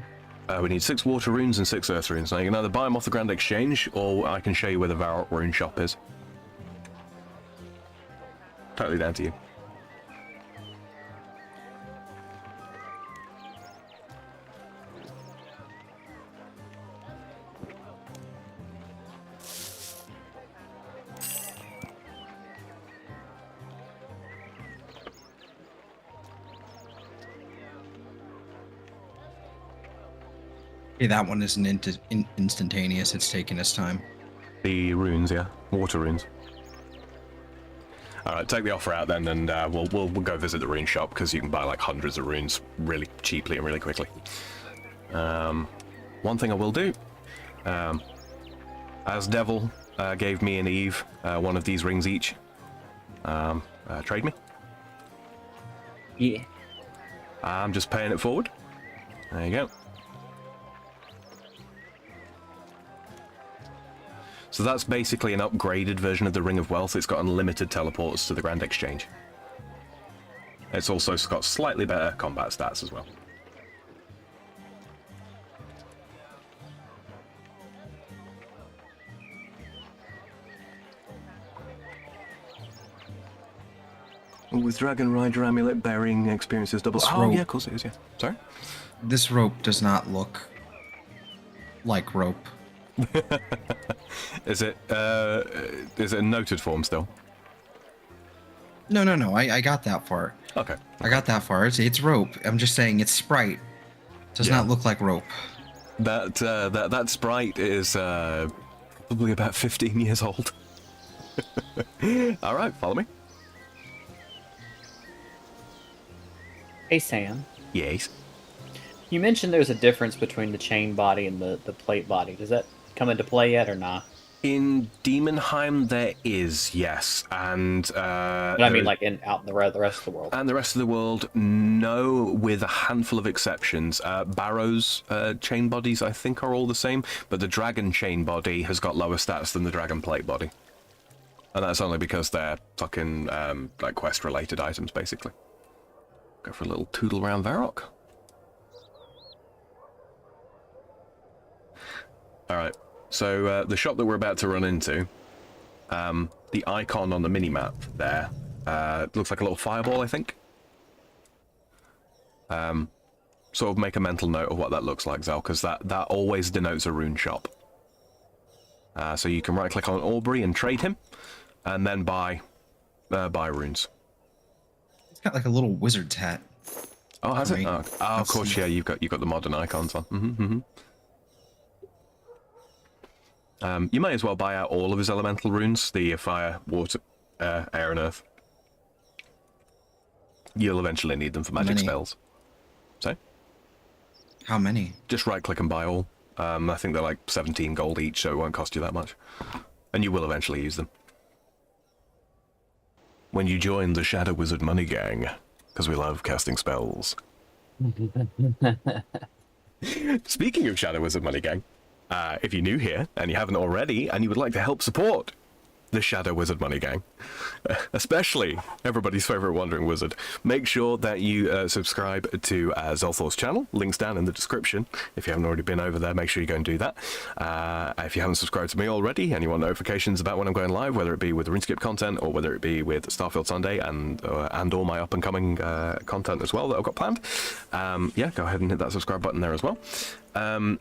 We need 6 water runes and 6 earth runes. Now you can either buy them off the Grand Exchange, or I can show you where the Varrock rune shop is. Totally down to you. Okay, that one isn't instantaneous. It's taking its time. The runes, yeah, water runes. All right, take the offer out then, and we'll go visit the rune shop because you can buy like hundreds of runes really cheaply and really quickly. One thing I will do, as Devil gave me and Eve one of these rings each. Trade me. Yeah. I'm just paying it forward. There you go. So that's basically an upgraded version of the Ring of Wealth. It's got unlimited teleports to the Grand Exchange. It's also got slightly better combat stats as well. With Dragon Rider Amulet, burying experiences double. Oh, rope. yeah, of course it is, yeah. Sorry? This rope does not look like rope. Is it in noted form still? No. I got that far. Okay. I got that far. It's rope. I'm just saying it's sprite. Does Yeah. not look like rope. That sprite is probably about 15 years old. All right, follow me. Hey, Sam. Yes. You mentioned there's a difference between the chain body and the plate body. Does that come into play yet or not? In Demonheim, there is, yes, and But I mean, like out in the rest of the world. and the rest of the world, no, with a handful of exceptions. Barrow's chain bodies, I think, are all the same, but the dragon chain body has got lower stats than the dragon plate body, and that's only because they're fucking like quest-related items, basically. Go for a little tootle around Varrock. All right. So the shop that we're about to run into, the icon on the mini-map there looks like a little fireball, I think. sort of make a mental note of what that looks like, Zel, because that always denotes a rune shop. So you can right-click on Aubrey and trade him, and then buy runes. It's got like a little wizard hat. Oh, has it? Right. Oh, of course, yeah. You've got the modern icons on. You might as well buy out all of his elemental runes: the fire, water, air, and earth. You'll eventually need them for magic spells. So, how many? just right-click and buy all. I think they're like 17 gold each, so it won't cost you that much, and you will eventually use them when you join the Shadow Wizard Money Gang, because we love casting spells. Speaking of Shadow Wizard Money Gang, if you're new here and you haven't already and you would like to help support the Shadow Wizard Money Gang, especially everybody's favorite wandering wizard, make sure that you subscribe to Zelthor's channel. Links down in the description. If you haven't already been over there, make sure you go and do that. If you haven't subscribed to me already and you want notifications about when I'm going live, whether it be with RuneScape content or whether it be with Starfield Sunday and all my up and coming content as well that I've got planned, yeah, go ahead and hit that subscribe button there as well.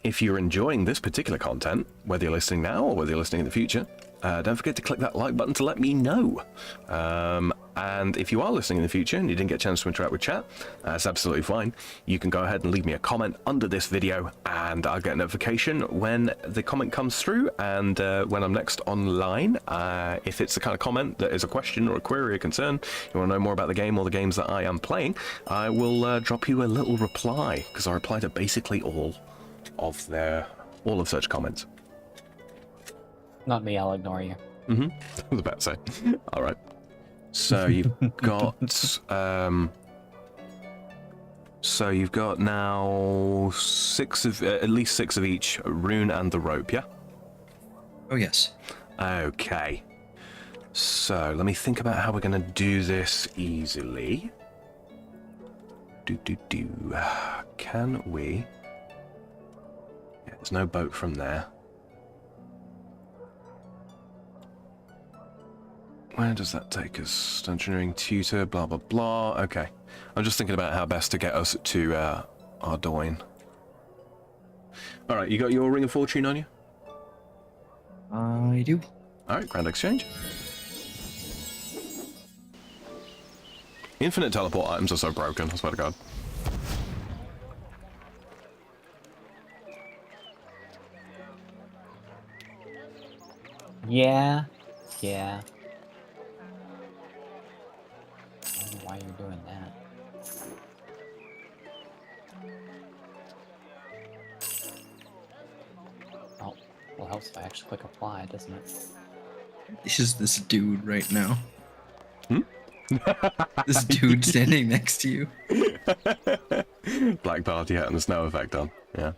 If you're enjoying this particular content, whether you're listening now or whether you're listening in the future, don't forget to click that like button to let me know. And if you are listening in the future and you didn't get a chance to interact with chat, that's absolutely fine. You can go ahead and leave me a comment under this video and I'll get a notification when the comment comes through and when I'm next online. If it's the kind of comment that is a question or a query or concern, you want to know more about the game or the games that I am playing, I will drop you a little reply, because I reply to basically all of such comments. Not me, I'll ignore you. I was about to say. All right. So you've got now at least six of each rune and the rope, yeah? Oh yes. Okay. So let me think about how we're gonna do this easily. Can we? Yeah, there's no boat from there. Where does that take us? Engineering tutor, blah, blah, blah. Okay. I'm just thinking about how best to get us to Ardoin. Alright, you got your Ring of Fortune on you? I do. Alright, Grand Exchange. Infinite teleport items are so broken, I swear to God. Yeah. Why you're doing that. Oh, well, helps if I actually click apply, doesn't it? It's just this dude right now. Hmm? This dude standing next to you. Black party hat and the snow effect on. Yeah.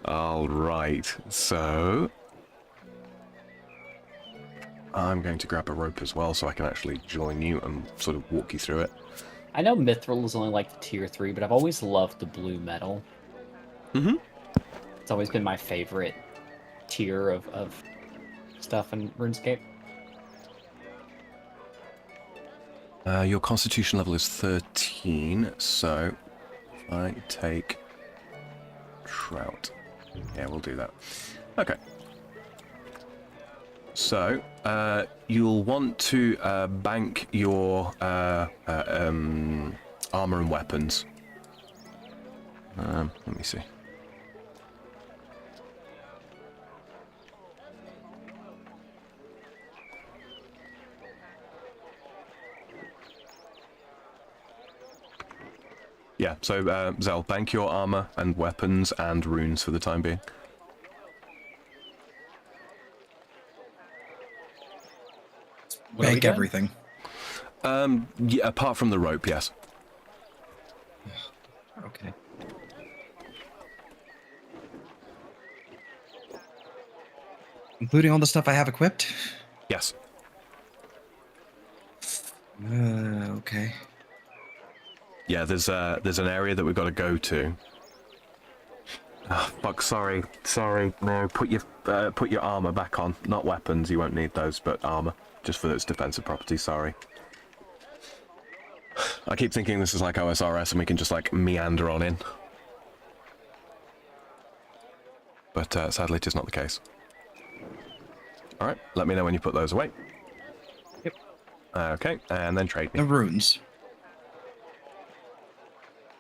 Alright, so I'm going to grab a rope as well so I can actually join you and sort of walk you through it. I know Mithril is only like the tier 3, but I've always loved the blue metal. It's always been my favorite tier of stuff in RuneScape. Your constitution level is 13, so if I take Trout. Yeah, we'll do that. Okay. So, you'll want to bank your armor and weapons. Let me see. Yeah, so Zel, bank your armor and weapons and runes for the time being. Bank everything. Yeah, apart from the rope, yes. Okay. Including all the stuff I have equipped? Yes. Okay. Yeah, there's an area that we've got to go to. Oh, fuck, sorry. No, put your armor back on. Not weapons, you won't need those, but armor. Just for its defensive property, sorry. I keep thinking this is like OSRS and we can just like meander on in. But sadly it is not the case. Alright, let me know when you put those away. Yep. Okay, and then trade me. The runes.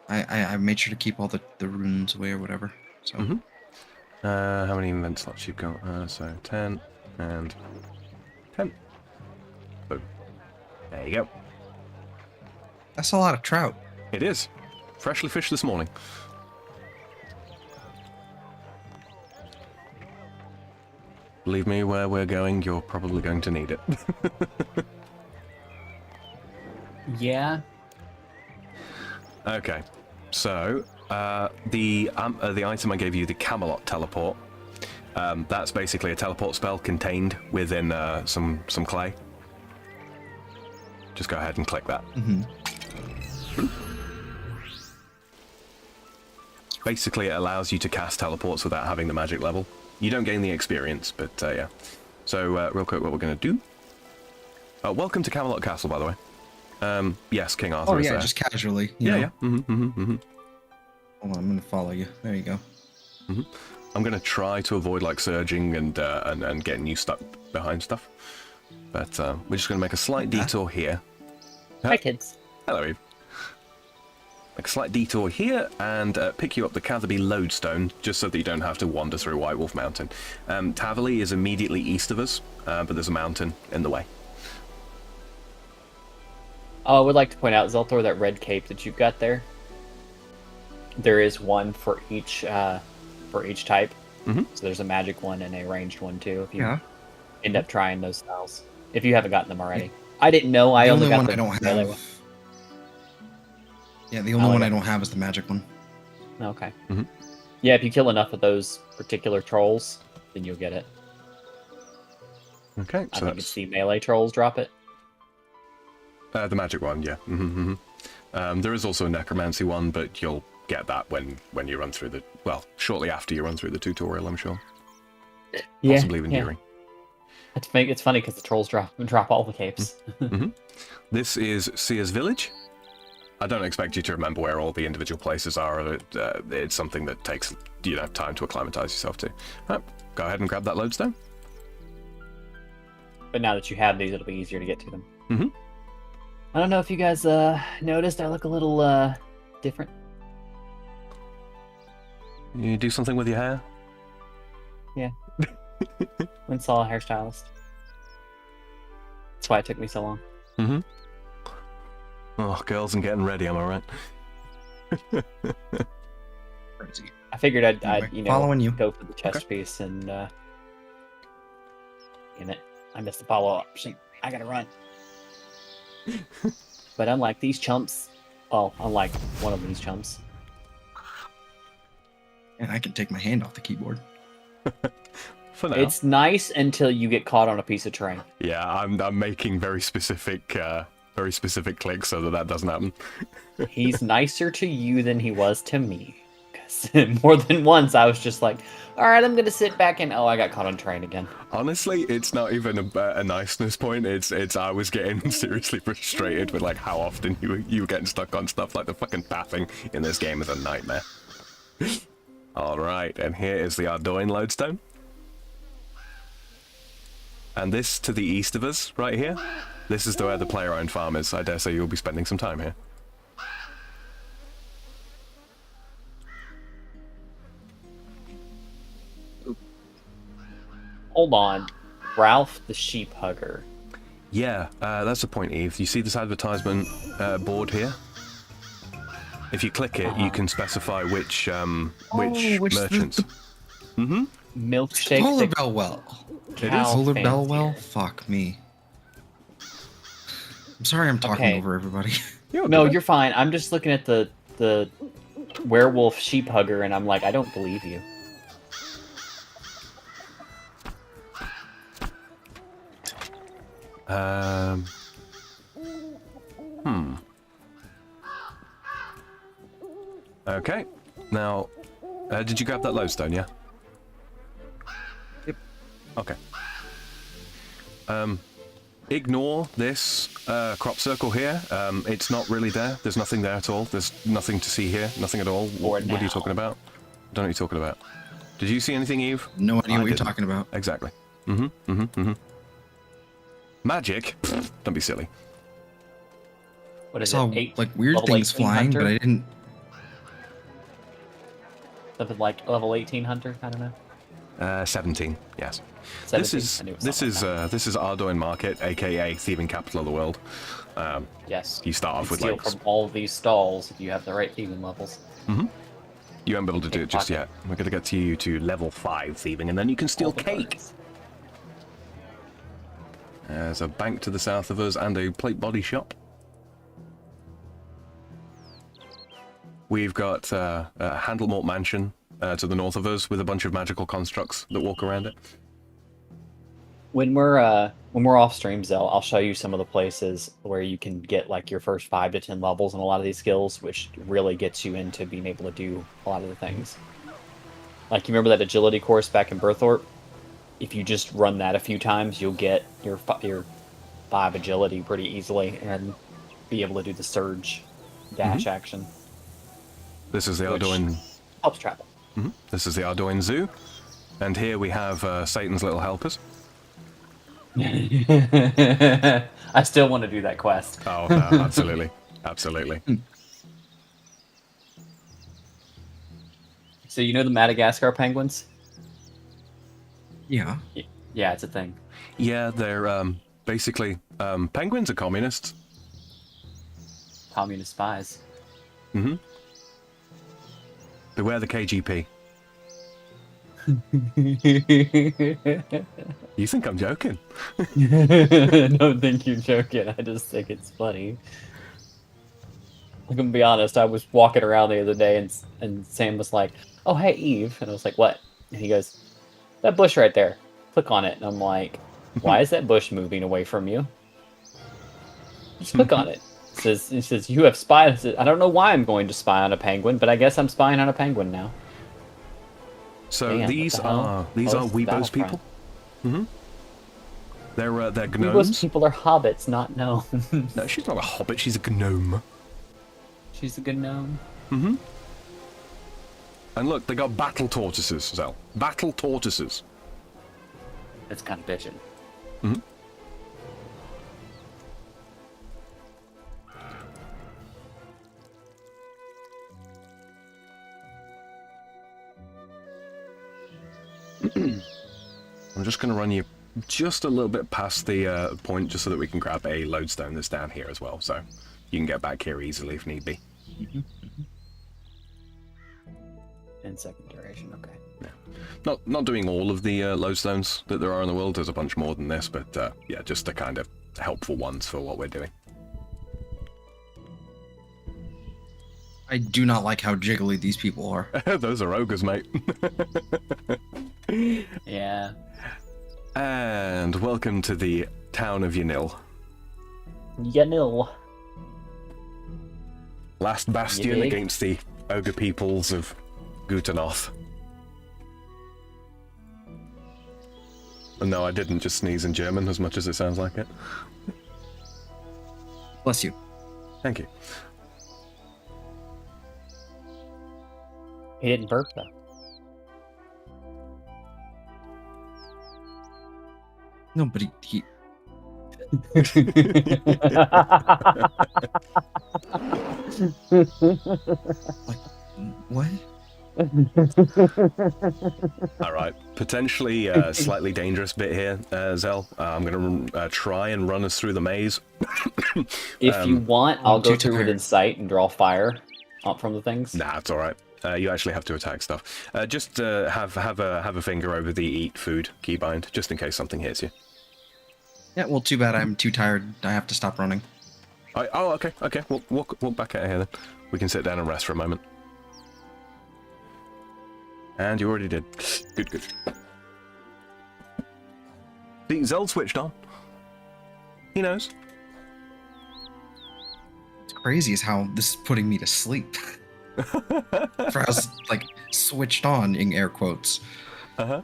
I made sure to keep all the runes away or whatever. So. Mm-hmm. How many event slots you've got? So 10 and 10. Boom. There you go. That's a lot of trout. It is. Freshly fished this morning. Believe me, where we're going, you're probably going to need it. Yeah. Okay, so the item I gave you, the Camelot teleport, that's basically a teleport spell contained within some clay. Just go ahead and click that. Mm-hmm. Basically, it allows you to cast teleports without having the magic level. You don't gain the experience, but yeah. So real quick, what we're going to do. Welcome to Camelot Castle, by the way. Yes, King Arthur Oh is yeah, there. just casually. You Yeah, know. yeah. Hold on, I'm gonna follow you. There you go. I'm gonna try to avoid like surging and getting you stuck behind stuff. But we're just gonna make a slight detour here. Hi, kids. Hello, Eve. Make a slight detour here and pick you up the Catherby Lodestone, just so that you don't have to wander through White Wolf Mountain. Taverley is immediately east of us, but there's a mountain in the way. Oh, I would like to point out, Zeltor, that red cape that you've got there. There is one for each type. Mm-hmm. So there's a magic one and a ranged one too. If you Yeah. end up trying those styles, if you haven't gotten them already. I didn't know. I The only only got one the I don't melee have. one. Yeah, the only Oh, one yeah. I don't have is the magic one. Okay. Mhm. Yeah, if you kill enough of those particular trolls, then you'll get it. Okay, I so think it's the melee trolls drop it. the magic one, yeah. There is also a necromancy one, but you'll get that when you run through the shortly after you run through the tutorial, I'm sure. Possibly even during. It's funny because the trolls drop all the capes. This is Seer's Village. I don't expect you to remember where all the individual places are. It's something that takes time to acclimatize yourself to. Right, go ahead and grab that lodestone. But now that you have these, it'll be easier to get to them. Mm-hmm. I don't know if you guys noticed, I look a little different. You do something with your hair? Yeah. Went and saw a hairstylist. That's why it took me so long. Mm-hmm. Oh, girls and getting ready, am I right? Crazy. I figured I'd Anyway, following you. go for the chest piece and damn it, I missed the follow-up. I gotta run. But unlike these chumps, unlike one of these chumps, And I can take my hand off the keyboard. For now. it's nice until you get caught on a piece of terrain. Yeah, I'm making very specific clicks so that doesn't happen. He's nicer to you than he was to me. Because more than once I was just like, all right, I'm going to sit back and, I got caught on terrain again. Honestly, it's not even a niceness point. It's I was getting seriously frustrated with like how often you were getting stuck on stuff. Like the fucking pathing in this game is a nightmare. All right, and here is the Ardoin lodestone. And this to the east of us, right here, this is where the player-owned farm is. I dare say you'll be spending some time here. Hold on. Ralph the Sheep Hugger. Yeah, that's the point, Eve. You see this advertisement board here? If you click it, you can specify which merchants. Milkshake. Polar the Bell Well. cow Polar Bell fancier. Well? Fuck me. I'm sorry I'm talking Okay. over everybody. No, you're fine. I'm just looking at the werewolf sheep hugger, and I'm like, I don't believe you. Okay. Now, did you grab that lodestone, yeah? Yep. Okay. Ignore this crop circle here. It's not really there. There's nothing there at all. There's nothing to see here. Nothing at all. What are you talking about? I don't know what you're talking about. Did you see anything, Eve? No idea I what you're didn't. talking about. Exactly. Magic? Pfft, don't be silly. What I is saw it? Eight, like weird level things 18 flying, hunter? but I didn't. Something like level 18 hunter. I don't know. 17. Yes. 17. I knew it was This something is like that. this is Ardoin Market, aka thieving capital of the world. Yes. You start off can with steal like from all of these stalls if you have the right thieving levels. you won't be able to do it just yet. We're gonna get to you to level 5 thieving, and then you can steal All the cake. birds. There's a bank to the south of us and a plate body shop. We've got a Handlemort mansion to the north of us with a bunch of magical constructs that walk around it. When we're off stream, Zell, I'll show you some of the places where you can get like your first 5 to 10 levels in a lot of these skills, which really gets you into being able to do a lot of the things. Like you remember that agility course back in Berthorpe? If you just run that a few times, you'll get your 5 agility pretty easily and be able to do the surge dash action. This is the Which- Ardoin. Helps travel. This is the Ardoin Zoo, and here we have Satan's little helpers. I still want to do that quest. Oh, no, absolutely, absolutely. So you know the Madagascar penguins? Yeah. Yeah, it's a thing. Yeah, they're basically penguins are communists. Communist spies. They wear the KGP. You think I'm joking? I don't think you're joking. I just think it's funny. I'm gonna be honest. I was walking around the other day, and Sam was like, "Oh, hey, Eve," and I was like, "What?" And he goes, "That bush right there. Click on it." And I'm like, "Why is that bush moving away from you?" Just click on it. It says you have spied. I said, I don't know why I'm going to spy on a penguin, but I guess I'm spying on a penguin now. So Damn, what these the hell? are Oh, this is Weebos Battlefront. people. They're Those gnomes. people are hobbits, not gnomes. No, she's not a hobbit. She's a gnome. She's a good gnome. And look, they got battle tortoises, Zell. Battle tortoises. That's kind of bitchin'. I'm just going to run you just a little bit past the point, just so that we can grab a lodestone that's down here as well, so you can get back here easily if need be. In second duration, okay. Not doing all of the lodestones that there are in the world. There's a bunch more than this, but yeah, just the kind of helpful ones for what we're doing. I do not like how jiggly these people are. Those are ogres, mate. Yeah. And welcome to the town of Yanil. Yanil. Last bastion Yay. against the ogre peoples of Gutanoth. No, I didn't just sneeze in German as much as it sounds like it. Bless you. Thank you. He didn't burp though. No, but he what? All right, potentially slightly dangerous bit here, Zell. I'm going to try and run us through the maze. If you want, I'll I'm go too through tired. within sight and draw fire up from the things. Nah, it's all right. You actually have to attack stuff. Just have a finger over the eat food keybind, just in case something hits you. Yeah, well, too bad I'm too tired. I have to stop running. Oh, okay. We'll walk back out here then. We can sit down and rest for a moment. And you already did. Good. See, Zell switched on. He knows. It's crazy is how this is putting me to sleep. For how like switched on in air quotes. Uh-huh.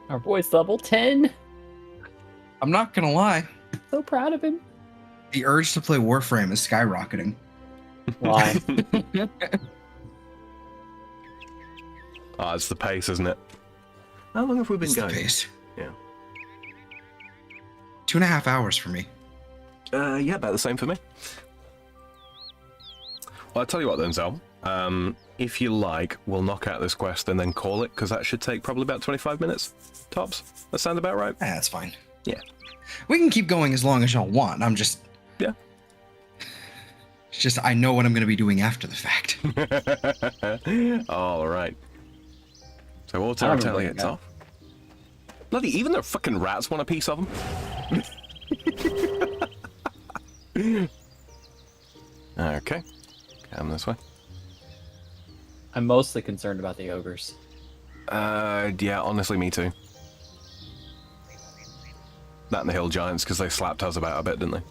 Our boy's level 10. I'm not gonna lie. So proud of him. The urge to play Warframe is skyrocketing. Why? Oh, it's the pace, isn't it? How long have we been It's the going? pace. Yeah. 2.5 hours for me. Yeah, about the same for me. Well, I'll tell you what then, Zel. If you like, we'll knock out this quest and then call it, because that should take probably about 25 minutes, tops. That sound about right? That's fine. Yeah. We can keep going as long as y'all want. I'm just... Yeah. It's just I know what I'm going to be doing after the fact. All right. So auto I don't retaliates remember off. Bloody, even the fucking rats want a piece of them. Okay. Come this way. I'm mostly concerned about the ogres. Yeah, honestly, me too. That and the hill giants, because they slapped us about a bit, didn't they?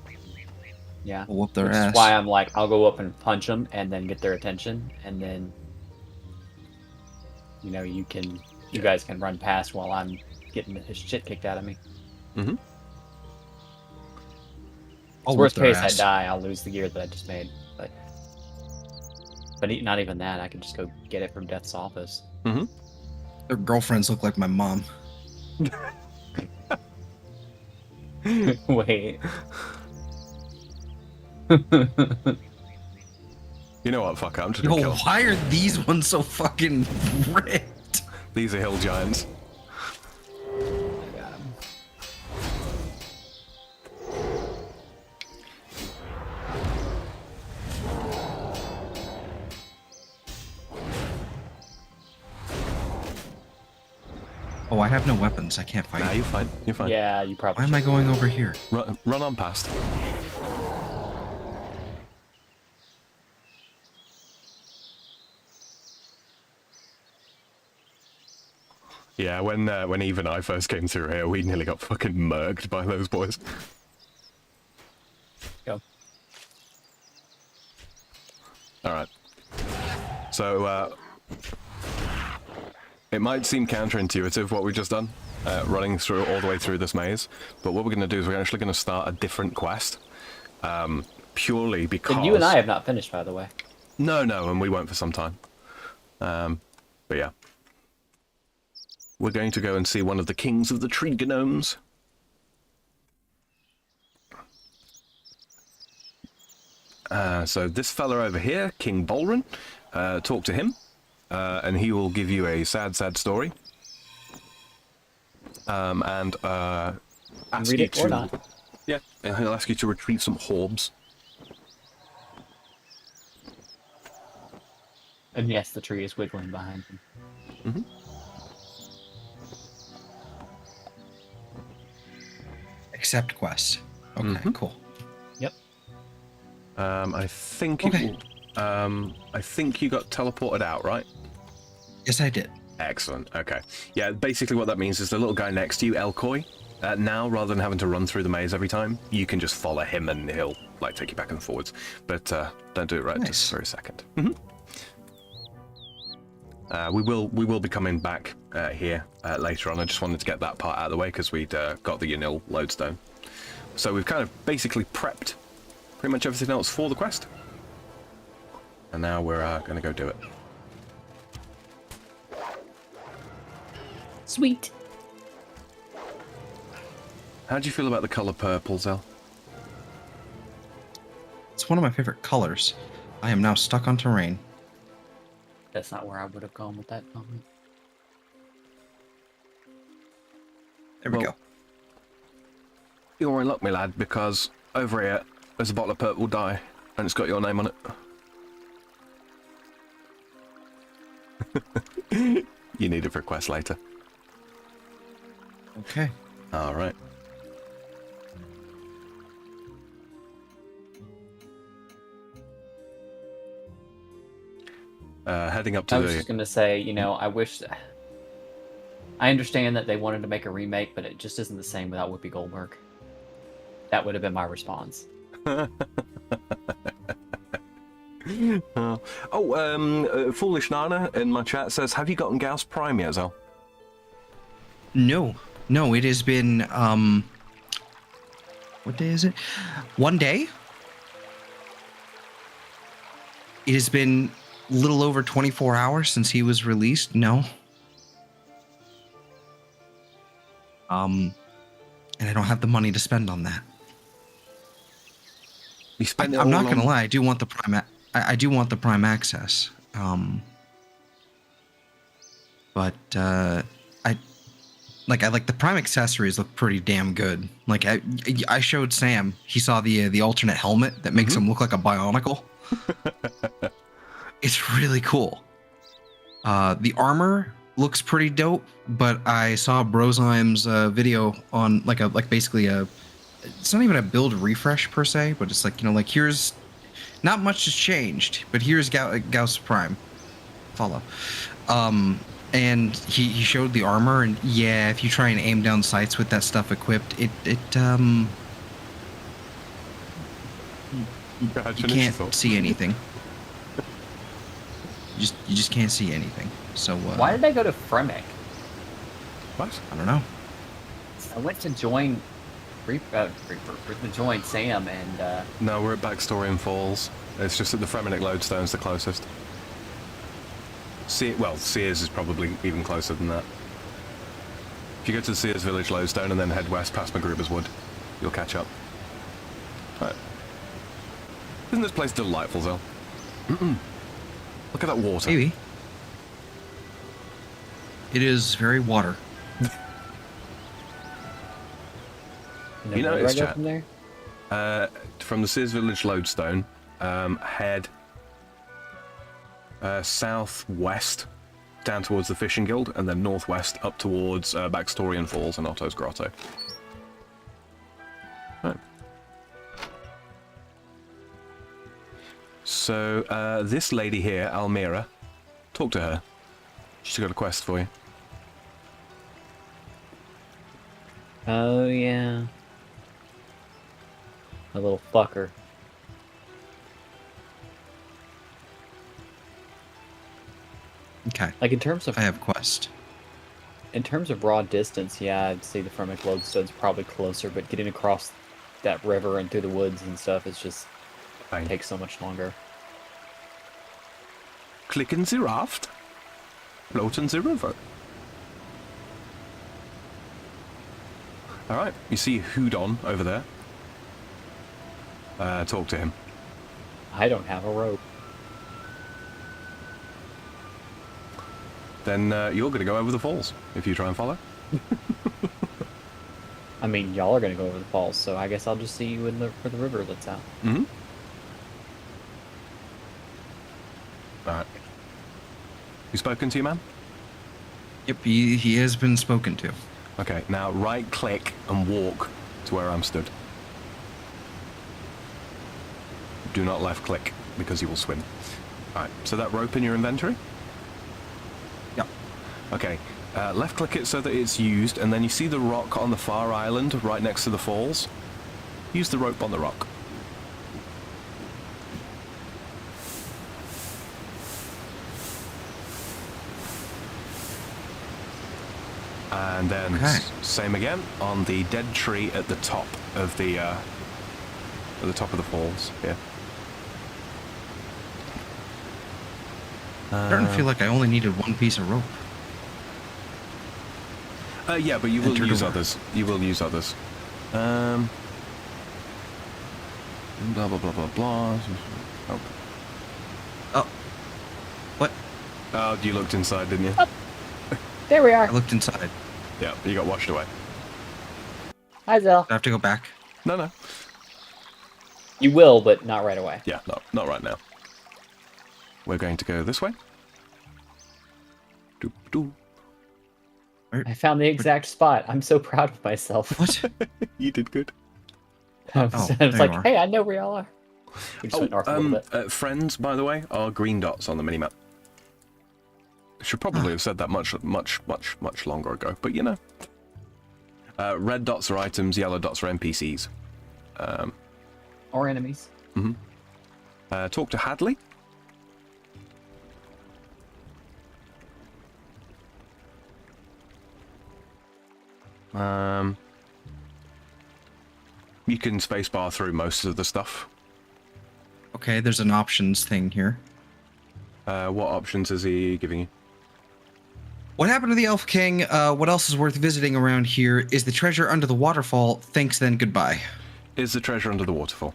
Yeah. We'll whoop their Which ass. is why I'm like, I'll go up and punch them and then get their attention, and then you guys can run past while I'm getting his shit kicked out of me. Mm-hmm. I'll Worst whoop their case, I ass. die. I'll lose the gear that I just made. But not even that. I can just go get it from Death's office. Mm-hmm. Their girlfriends look like my mom. Wait. You know what? Fuck it. I'm just gonna Yo, kill 'em. why are these ones so fucking ripped? These are hill giants. I got him. Oh, I have no weapons. I can't fight. Nah, you're fine. You're fine. Yeah, you probably. Why am I should. going over here? Run on past. Yeah, when Eve and I first came through here, we nearly got fucking murked by those boys. Go. All right. So it might seem counterintuitive what we've just done, running through all the way through this maze. But what we're going to do is we're actually going to start a different quest, purely because. And you and I have not finished, by the way. No, and we won't for some time. But yeah. We're going to go and see one of the kings of the tree gnomes. So this fella over here, King Bolrin, talk to him, and he will give you a sad, sad story. And ask Read you it to... or not. Yeah, and he'll ask you to retrieve some orbs. And yes, the tree is wiggling behind him. Mm-hmm. Accept quest. Okay, cool. Yep. I think Okay. I think you got teleported out, right? Yes, I did. Excellent. Okay. Yeah, basically what that means is the little guy next to you, Elcoy, now rather than having to run through the maze every time, you can just follow him and he'll like take you back and forwards. But don't do it right Nice. just for a second. We will be coming back here later on. I just wanted to get that part out of the way because we'd got the Yanil lodestone. So we've kind of basically prepped pretty much everything else for the quest. And now we're going to go do it. Sweet. How do you feel about the colour purple, Zel? It's one of my favorite colors. I am now stuck on terrain. That's not where I would have gone with that comment. There we Well, go. You're in luck, my lad, because over here there's a bottle of purple dye, and it's got your name on it. You need it for a quest later. Okay. Alright. Heading up to I was the... just gonna say, I wish. I understand that they wanted to make a remake, but it just isn't the same without Whoopi Goldberg. That would have been my response. Foolish Nana in my chat says, have you gotten Gauss Prime yet, Zel? No, no, it has been what day is it? One day. It has been a little over 24 hours since he was released. No. And I don't have the money to spend on that. You spent it I'm all not gonna on- lie. I do want the prime. I do want the prime access. But I like the prime accessories look pretty damn good. Like I showed Sam. He saw the alternate helmet that makes him look like a bionicle. It's really cool. The armor looks pretty dope, but I saw Brozyme's video on basically a. It's not even a build refresh per se, but it's like, like here's not much has changed, but here's Gauss Prime. Follow. And he showed the armor, and yeah, if you try and aim down sights with that stuff equipped, you can't see anything. You just can't see anything. So Why did I go to Fremic? What? I don't know. I went to join join Sam and No, we're at Backstorian Falls. It's just that the Fremenic Lodestone's the closest. Sears is probably even closer than that. If you go to the Sears Village Lodestone and then head west past MacGruber's Wood, you'll catch up. Right. Isn't this place delightful, Zell? Look at that water. Maybe. It is very water. You know, where do it's I go chat. from there? From the Sears Village Lodestone, head southwest down towards the Fishing Guild, and then northwest up towards Backstorian Falls and Otto's Grotto. Right. So, this lady here, Almira, talk to her. She's got a quest for you. Oh yeah, a little fucker. Okay. Like in terms of I have quest. raw distance, yeah, I'd say the Fremic Lodestone's probably closer, but getting across that river and through the woods and stuff is just Fine. takes so much longer. Click in the raft. Float in the river. Alright, you see Houdon over there. Talk to him. I don't have a rope. Then you're going to go over the falls if you try and follow. I mean, y'all are gonna go over the falls, so I guess I'll just see you where the river lets out. Mm-hmm. Alright. You spoken to you, man? Yep, he has been spoken to. Okay, now right click and walk to where I'm stood. Do not left click because you will swim. Alright, so that rope in your inventory? Yep. Okay, left click it so that it's used, and then you see the rock on the far island right next to the falls. Use the rope on the rock. And then Okay. same again on the dead tree at the top of the falls. Yeah. I don't feel like I only needed one piece of rope. Yeah, but you will Enter use door. others. You will use others. Blah blah blah blah blah. Oh. Oh. What? Oh, you looked inside, didn't you? There we are. I looked inside. Yeah, you got washed away. Hi, Zell. Do I have to go back? No. You will, but not right away. Yeah, not right now. We're going to go this way. Doop doop. I found the exact spot. I'm so proud of myself. What? You did good. I Oh, was there you like, are. hey, I know where y'all are. We just went north a little bit. Friends, by the way, are green dots on the minimap. Should probably have said that much longer ago, but you know. Red dots are items, yellow dots are NPCs. Or enemies. Talk to Hadley. You can spacebar through most of the stuff. Okay, there's an options thing here. What options is he giving you? What happened to the Elf King? What else is worth visiting around here? Is the treasure under the waterfall? Thanks then, goodbye. Is the treasure under the waterfall?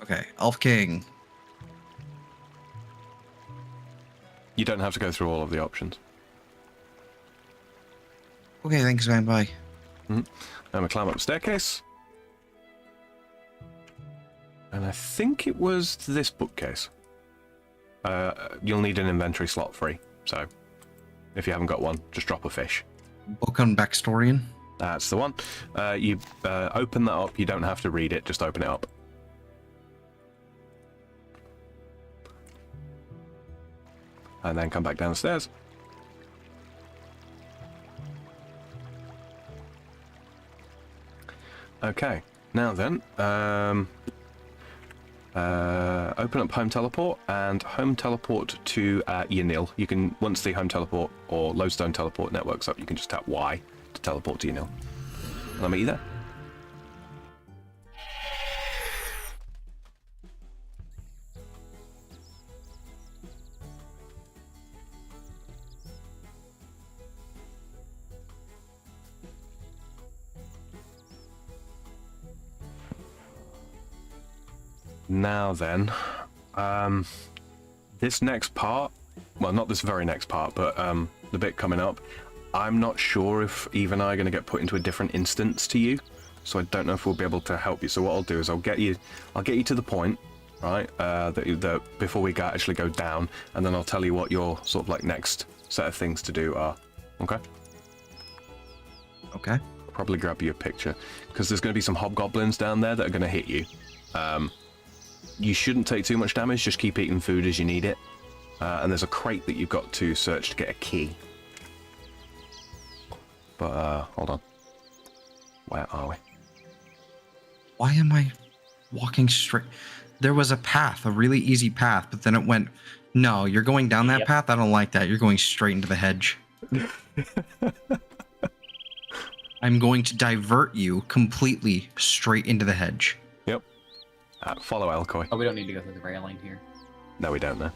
Okay, Elf King. You don't have to go through all of the options. Okay, thanks, man. Bye. I'm gonna climb up the staircase. And I think it was this bookcase. You'll need an inventory slot free, so if you haven't got one, just drop a fish. Book on Backstorian. That's the one. You open that up. You don't have to read it. Just open it up. And then come back down the stairs. Okay. Now then, open up home teleport and home teleport to Yanil. You can, once the home teleport or lodestone teleport network's up, you can just tap Y to teleport to Yanil. And I'll meet you there. Now then, this next part, well, not this very next part, but the bit coming up, I'm not sure if Eve and I are going to get put into a different instance to you, so I don't know if we'll be able to help you. So what I'll do is I'll get you to the point, right, that before we actually go down, and then I'll tell you what your sort of like next set of things to do are. Okay? Okay. Probably grab you a picture, because there's going to be some hobgoblins down there that are going to hit you. You shouldn't take too much damage, just keep eating food as you need it. And there's a crate that you've got to search to get a key. But, hold on. Where are we? Why am I walking straight? There was a path, a really easy path, but then it went, no, you're going down that path? I don't like that. You're going straight into the hedge. I'm going to divert you completely straight into the hedge. Yep. Follow Alcoy. Oh, we don't need to go through the railing here. No, we don't know.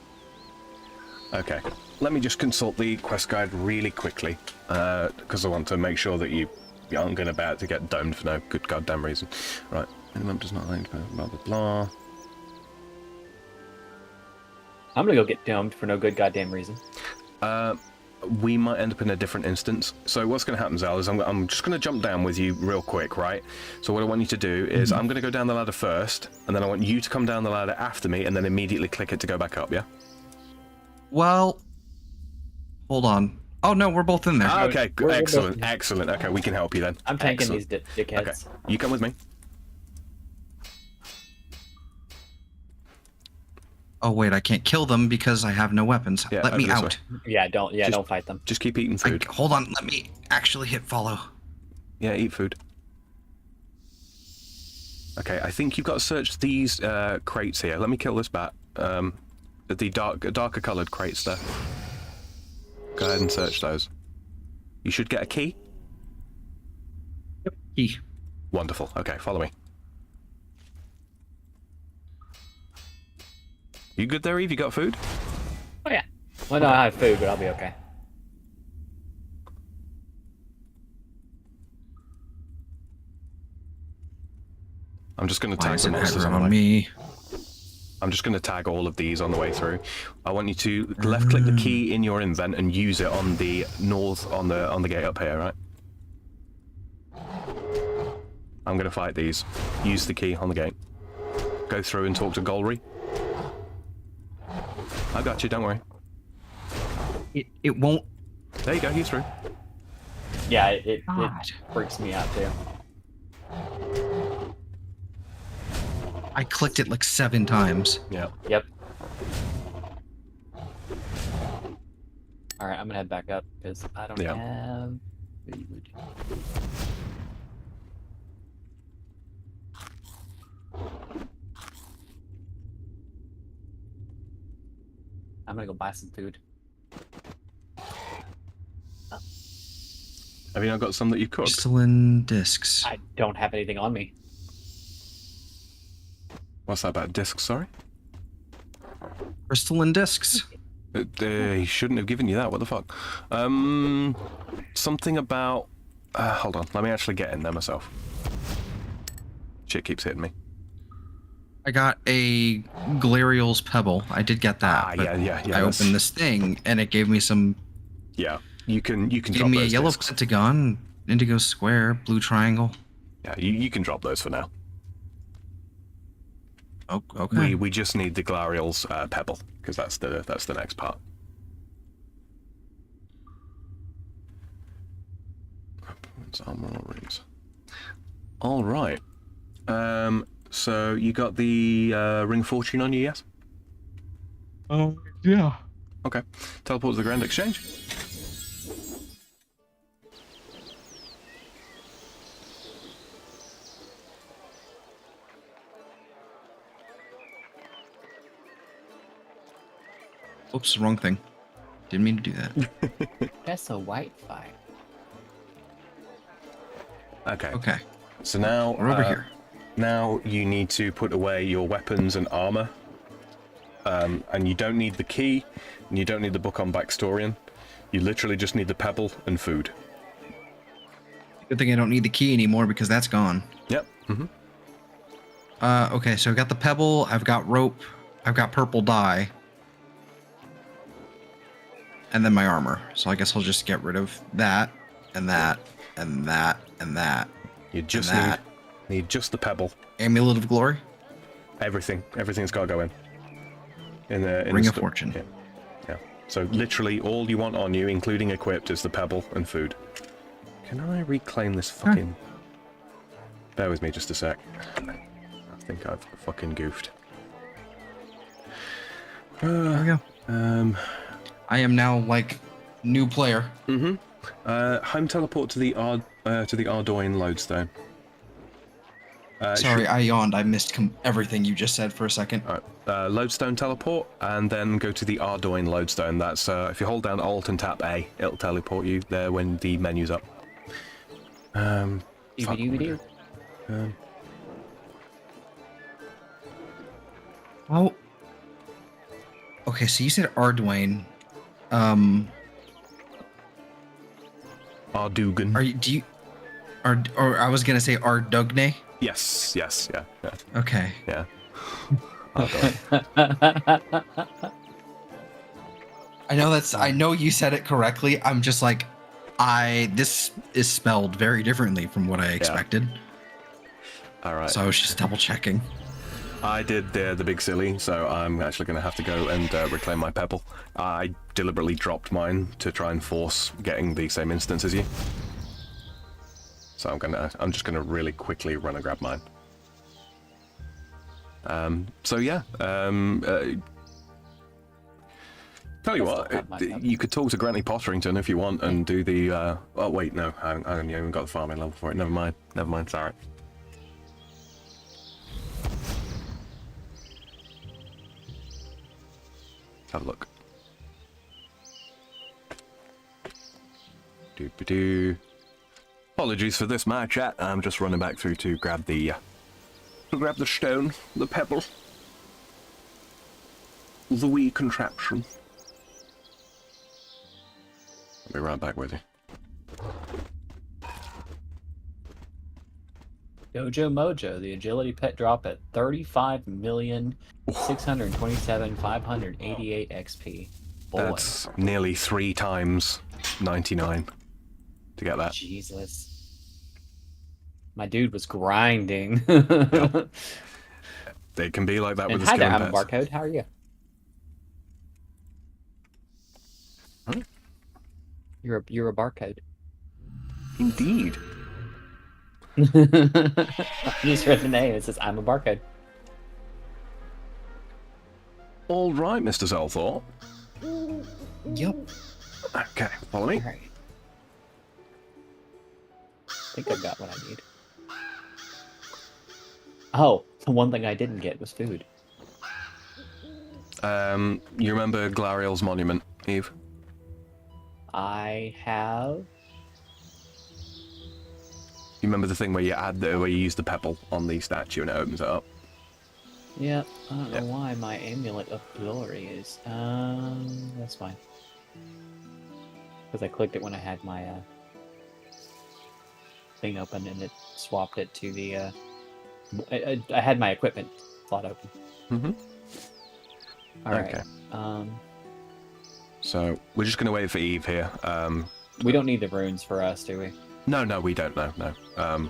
Okay. Let me just consult the quest guide really quickly, because I want to make sure that you aren't going to get domed for no good goddamn reason. Right. Minimum does not like blah blah blah. I'm gonna go get domed for no good goddamn reason. We might end up in a different instance. So what's going to happen, Zal, is I'm just going to jump down with you real quick, right? So what I want you to do is I'm going to go down the ladder first, and then I want you to come down the ladder after me, and then immediately click it to go back up, yeah? Well, hold on. Oh, no, we're both in there. Okay, excellent, excellent. Okay, we can help you then. I'm tanking Excellent. these dickheads. Okay, you come with me. Oh, wait, I can't kill them because I have no weapons. Yeah, Let me over this out. Yeah, don't fight them. Just keep eating food. Hold on, let me actually hit follow. Yeah, eat food. Okay, I think you've got to search these crates here. Let me kill this bat. The darker coloured crates there. Go ahead and search those. You should get a key. Yep, key. Wonderful. Okay, follow me. You good there, Eve? You got food? Oh yeah. Well, no, I have food, but I'll be okay. I'm just going to Why tag is the it monsters aggro on the on way. me? I'm just going to tag all of these on the way through. I want you to left-click the key in your invent and use it on the north on the gate up here, right? I'm going to fight these. Use the key on the gate. Go through and talk to Golry. I got you. Don't worry. It won't. There you go. He's through. Yeah, it God. freaks me out too. I clicked it like 7 times. Yeah. Yep. All right, I'm gonna head back up because I don't have food. I'm gonna go buy some food. Have you not got some that you cooked? Crystalline discs. I don't have anything on me. What's that about discs? Sorry. Crystalline discs. He shouldn't have given you that. What the fuck? Something about. Hold on. Let me actually get in there myself. Shit keeps hitting me. I got a Glariol's Pebble. I did get that. but Yeah. I opened this thing and it gave me some. Yeah, you can Gave drop me a those yellow discs. pentagon, indigo square, blue triangle. Yeah, you can drop those for now. Oh, okay. We just need the Glariol's Pebble because that's the next part. It's armor rings. All right. So you got the Ring of Fortune on you, yes? Oh, yeah. Okay. Teleport to the Grand Exchange. Oops, wrong thing. Didn't mean to do that. That's a white fire. Okay. Okay, So now we're over here. Now you need to put away your weapons and armor. And you don't need the key, and you don't need the book on Backstorian. You literally just need the pebble and food. Good thing I don't need the key anymore because that's gone. Yep. Mm-hmm. Okay, so I've got the pebble, I've got rope, I've got purple dye. And then my armor. So I guess I'll just get rid of that, and that, and that, and that. You just And that. need just the pebble. Amulet of Glory? Everything's got to go in. In the Ring the of Fortune. Yeah. So literally all you want on you, including equipped, is the pebble and food. Can I reclaim this fucking? Bear with me just a sec. I think I've fucking goofed. There we go. I am now like new player. Mm-hmm. Home teleport to the Ardoin lodestone. Sorry, I yawned. I missed everything you just said for a second. Alright. Lodestone teleport, and then go to the Ardoin lodestone. That's if you hold down Alt and tap A, it'll teleport you there when the menu's up. Fuck, what do we do? Oh. Okay, so you said Arduin. Ardugan. Or I was gonna say Ardugne. Yes, yeah. Okay. Yeah. I know you said it correctly. I'm just like, this is spelled very differently from what I expected. Alright. So I was just double checking. I did the big silly, so I'm actually going to have to go and reclaim my pebble. I deliberately dropped mine to try and force getting the same instance as you. So I'm just gonna really quickly run and grab mine. So yeah. Tell you what, you could talk to Granny Potterington if you want and do the. Oh wait, no, I haven't even got the farming level for it. Never mind. Sorry. Let's have a look. Doop-a-doo. Apologies for this, my chat. I'm just running back through to grab the stone, the pebble, the wee contraption. I'll be right back with you. Dojo Mojo, the agility pet drop at 35,627,588 XP. Boy. That's nearly 3 times 99 to get that. Jesus. My dude was grinding. They can be like that And with the hi there, skill I'm a pets. barcode. How are you? Huh? You're a barcode. Indeed. I just read the name. It says I'm a barcode. All right, Mr. Zelthor. Yep. Okay, follow me. All right. I think I've got what I need. Oh, the one thing I didn't get was food. You remember Glariel's monument, Eve? I have. You remember the thing where where you use the pebble on the statue and it opens it up? Yeah, I don't know why my amulet of glory is. That's fine. Because I clicked it when I had my thing open and it swapped it to the. I had my equipment slot open. Mm-hmm. All right. Okay. So we're just going to wait for Eve here. We don't need the runes for us, do we? No, we don't. No.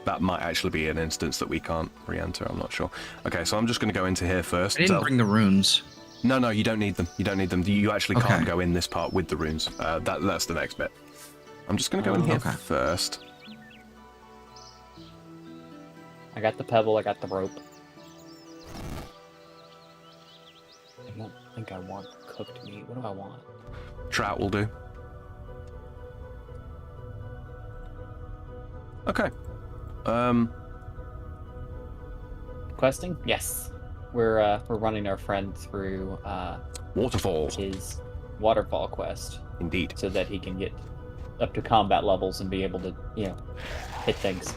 That might actually be an instance that we can't re-enter. I'm not sure. Okay, so I'm just going to go into here first. I didn't bring the runes. No, you don't need them. You don't need them. You actually can't Okay. go in this part with the runes. That's the next bit. I'm just going to go in here Okay. first. I got the pebble. I got the rope. I don't think I want cooked meat. What do I want? Trout will do. Okay. Questing? Yes. We're running our friend through Waterfalls. his waterfall quest Indeed. so that he can get up to combat levels and be able to, hit things.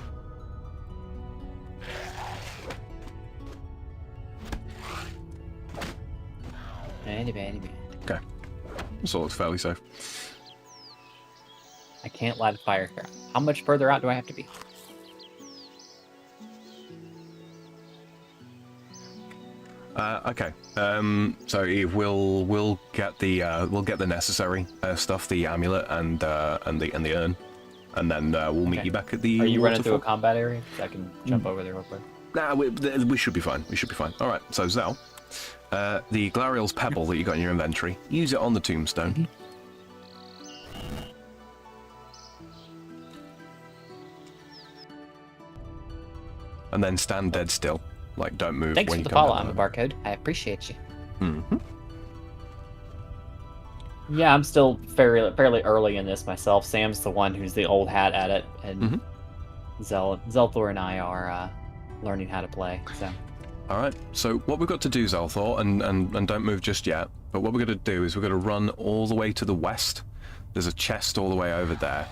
Okay. So it's fairly safe. I can't light a fire here. How much further out do I have to be? Okay. So Eve, we'll get the necessary stuff, the amulet and the urn, and then we'll meet Okay. you back at the. Are you running through a waterfall. combat area? So I can jump over there real quick. Nah, we should be fine. We should be fine. All right. So Zell, the Glariel's pebble that you got in your inventory, use it on the tombstone. Mm-hmm. And then stand dead still. Like, don't move Thanks when for you the come follow, down I'm a barcode. I appreciate you. Mm-hmm. Yeah, I'm still fairly early in this myself. Sam's the one who's the old hat at it, and Mhm. Zelthor and I are learning how to play. So All right. So what we've got to do, Zelthor, and don't move just yet. But what we're going to do is we're going to run all the way to the west. There's a chest all the way over there,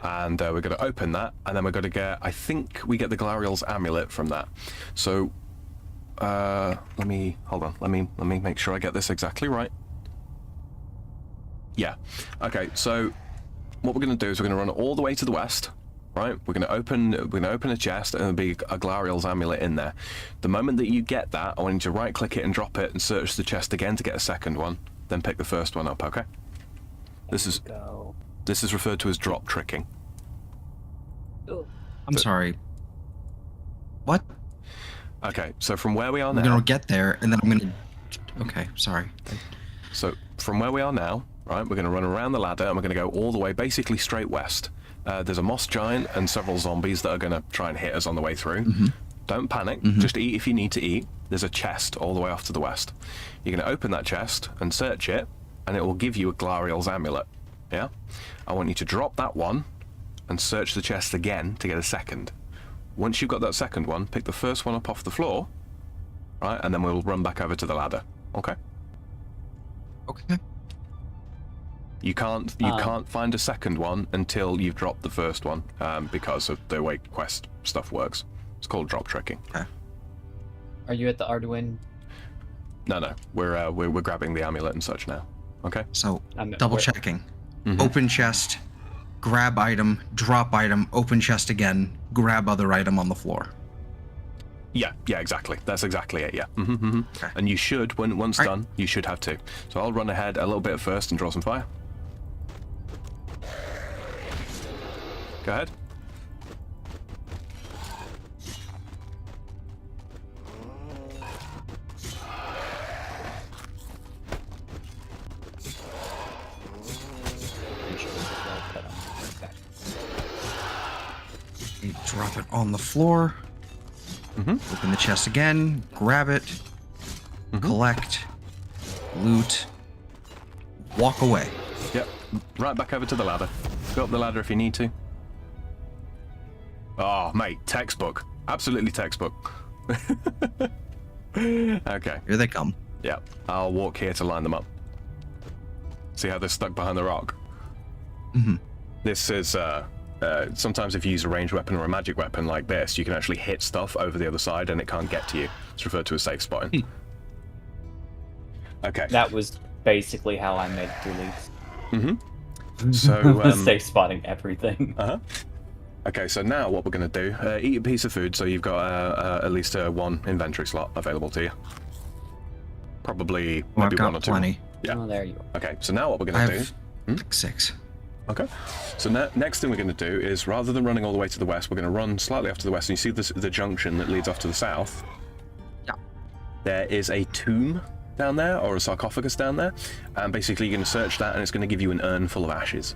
and we're going to open that, and then we're going to get. I think we get the Glariel's amulet from that. So let me hold on. Let me make sure I get this exactly right. Yeah. Okay. So what we're going to do is we're going to run all the way to the west. Right, we're going to open a chest and there'll be a Glariel's amulet in there. The moment that you get that, I want you to right click it and drop it and search the chest again to get a second one, then pick the first one up, okay? This is referred to as drop tricking. I'm sorry. What? Okay, so from where we are I'm now, gonna get there, and then I'm gonna. Okay, sorry. so from where we are now, right, we're going to run around the ladder and we're going to go all the way, basically straight west. There's a moss giant and several zombies that are going to try and hit us on the way through. Mm-hmm. Don't panic, just eat if you need to eat. There's a chest all the way off to the west. You're going to open that chest and search it, and it will give you a Glariel's amulet. Yeah? I want you to drop that one and search the chest again to get a second. Once you've got that second one, pick the first one up off the floor, right, and then we'll run back over to the ladder. Okay? Okay. You can't find a second one until you've dropped the first one, because of the way quest stuff works. It's called drop tricking. Okay. are you at the Arduin? No, we're grabbing the amulet and such now. Okay. So I'm- double where- checking. Mhm. Open chest, grab item, drop item, open chest again, grab other item on the floor. Yeah, exactly. That's exactly it. Yeah. Okay. And you should, once Right. done, you should have two. So I'll run ahead a little bit first and draw some fire. Go ahead. You drop it on the floor. Mhm. Open the chest again, grab it, collect, loot, walk away. Yep. Right back over to the ladder. Go up the ladder if you need to. Oh, mate, textbook. Absolutely textbook. Okay. Here they come. Yeah, I'll walk here to line them up. See how they're stuck behind the rock? Mm-hmm. This is, sometimes if you use a ranged weapon or a magic weapon like this, you can actually hit stuff over the other side and it can't get to you. It's referred to as safe spotting. Okay. That was basically how I made it through leads. Mm-hmm. So, Safe spotting everything. Uh-huh. Okay, so now what we're going to do, eat a piece of food so you've got at least one inventory slot available to you. Probably Well, maybe I've got one or two. plenty. Yeah. Oh, there you are. Okay, so now what we're I going to have do... like 6. Okay, so next thing we're going to do is, rather than running all the way to the west, we're going to run slightly off to the west. And you see the junction that leads off to the south? Yeah. There is a tomb down there, or a sarcophagus down there. And basically you're going to search that and it's going to give you an urn full of ashes.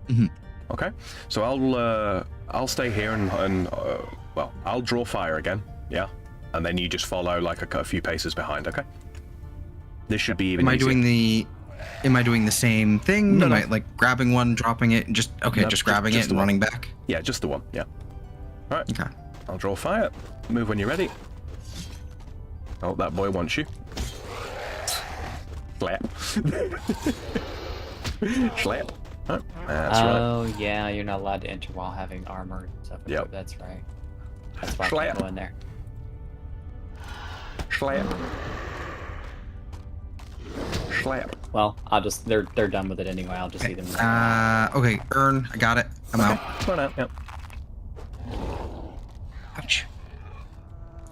Mm-hmm. Okay, so I'll stay here and well, I'll draw fire again, yeah? And then you just follow like a few paces behind, okay? This should be even easier. Am I doing the same thing? No, Am no. I like grabbing one, dropping it, and just No, grabbing just it the and one. running back? Yeah, just the one, yeah. Alright, Okay. I'll draw fire. Move when you're ready. Oh, that boy wants you. Slap. Slap. Oh, that's right. Oh, yeah, you're not allowed to enter while having armor and stuff. Yep. That's right. That's why I Slap. can't go in there. Slap. Slap. Well, they're done with it anyway. I'll just see them. Okay, urn. I got it. I'm out. Run out, yep. Ouch.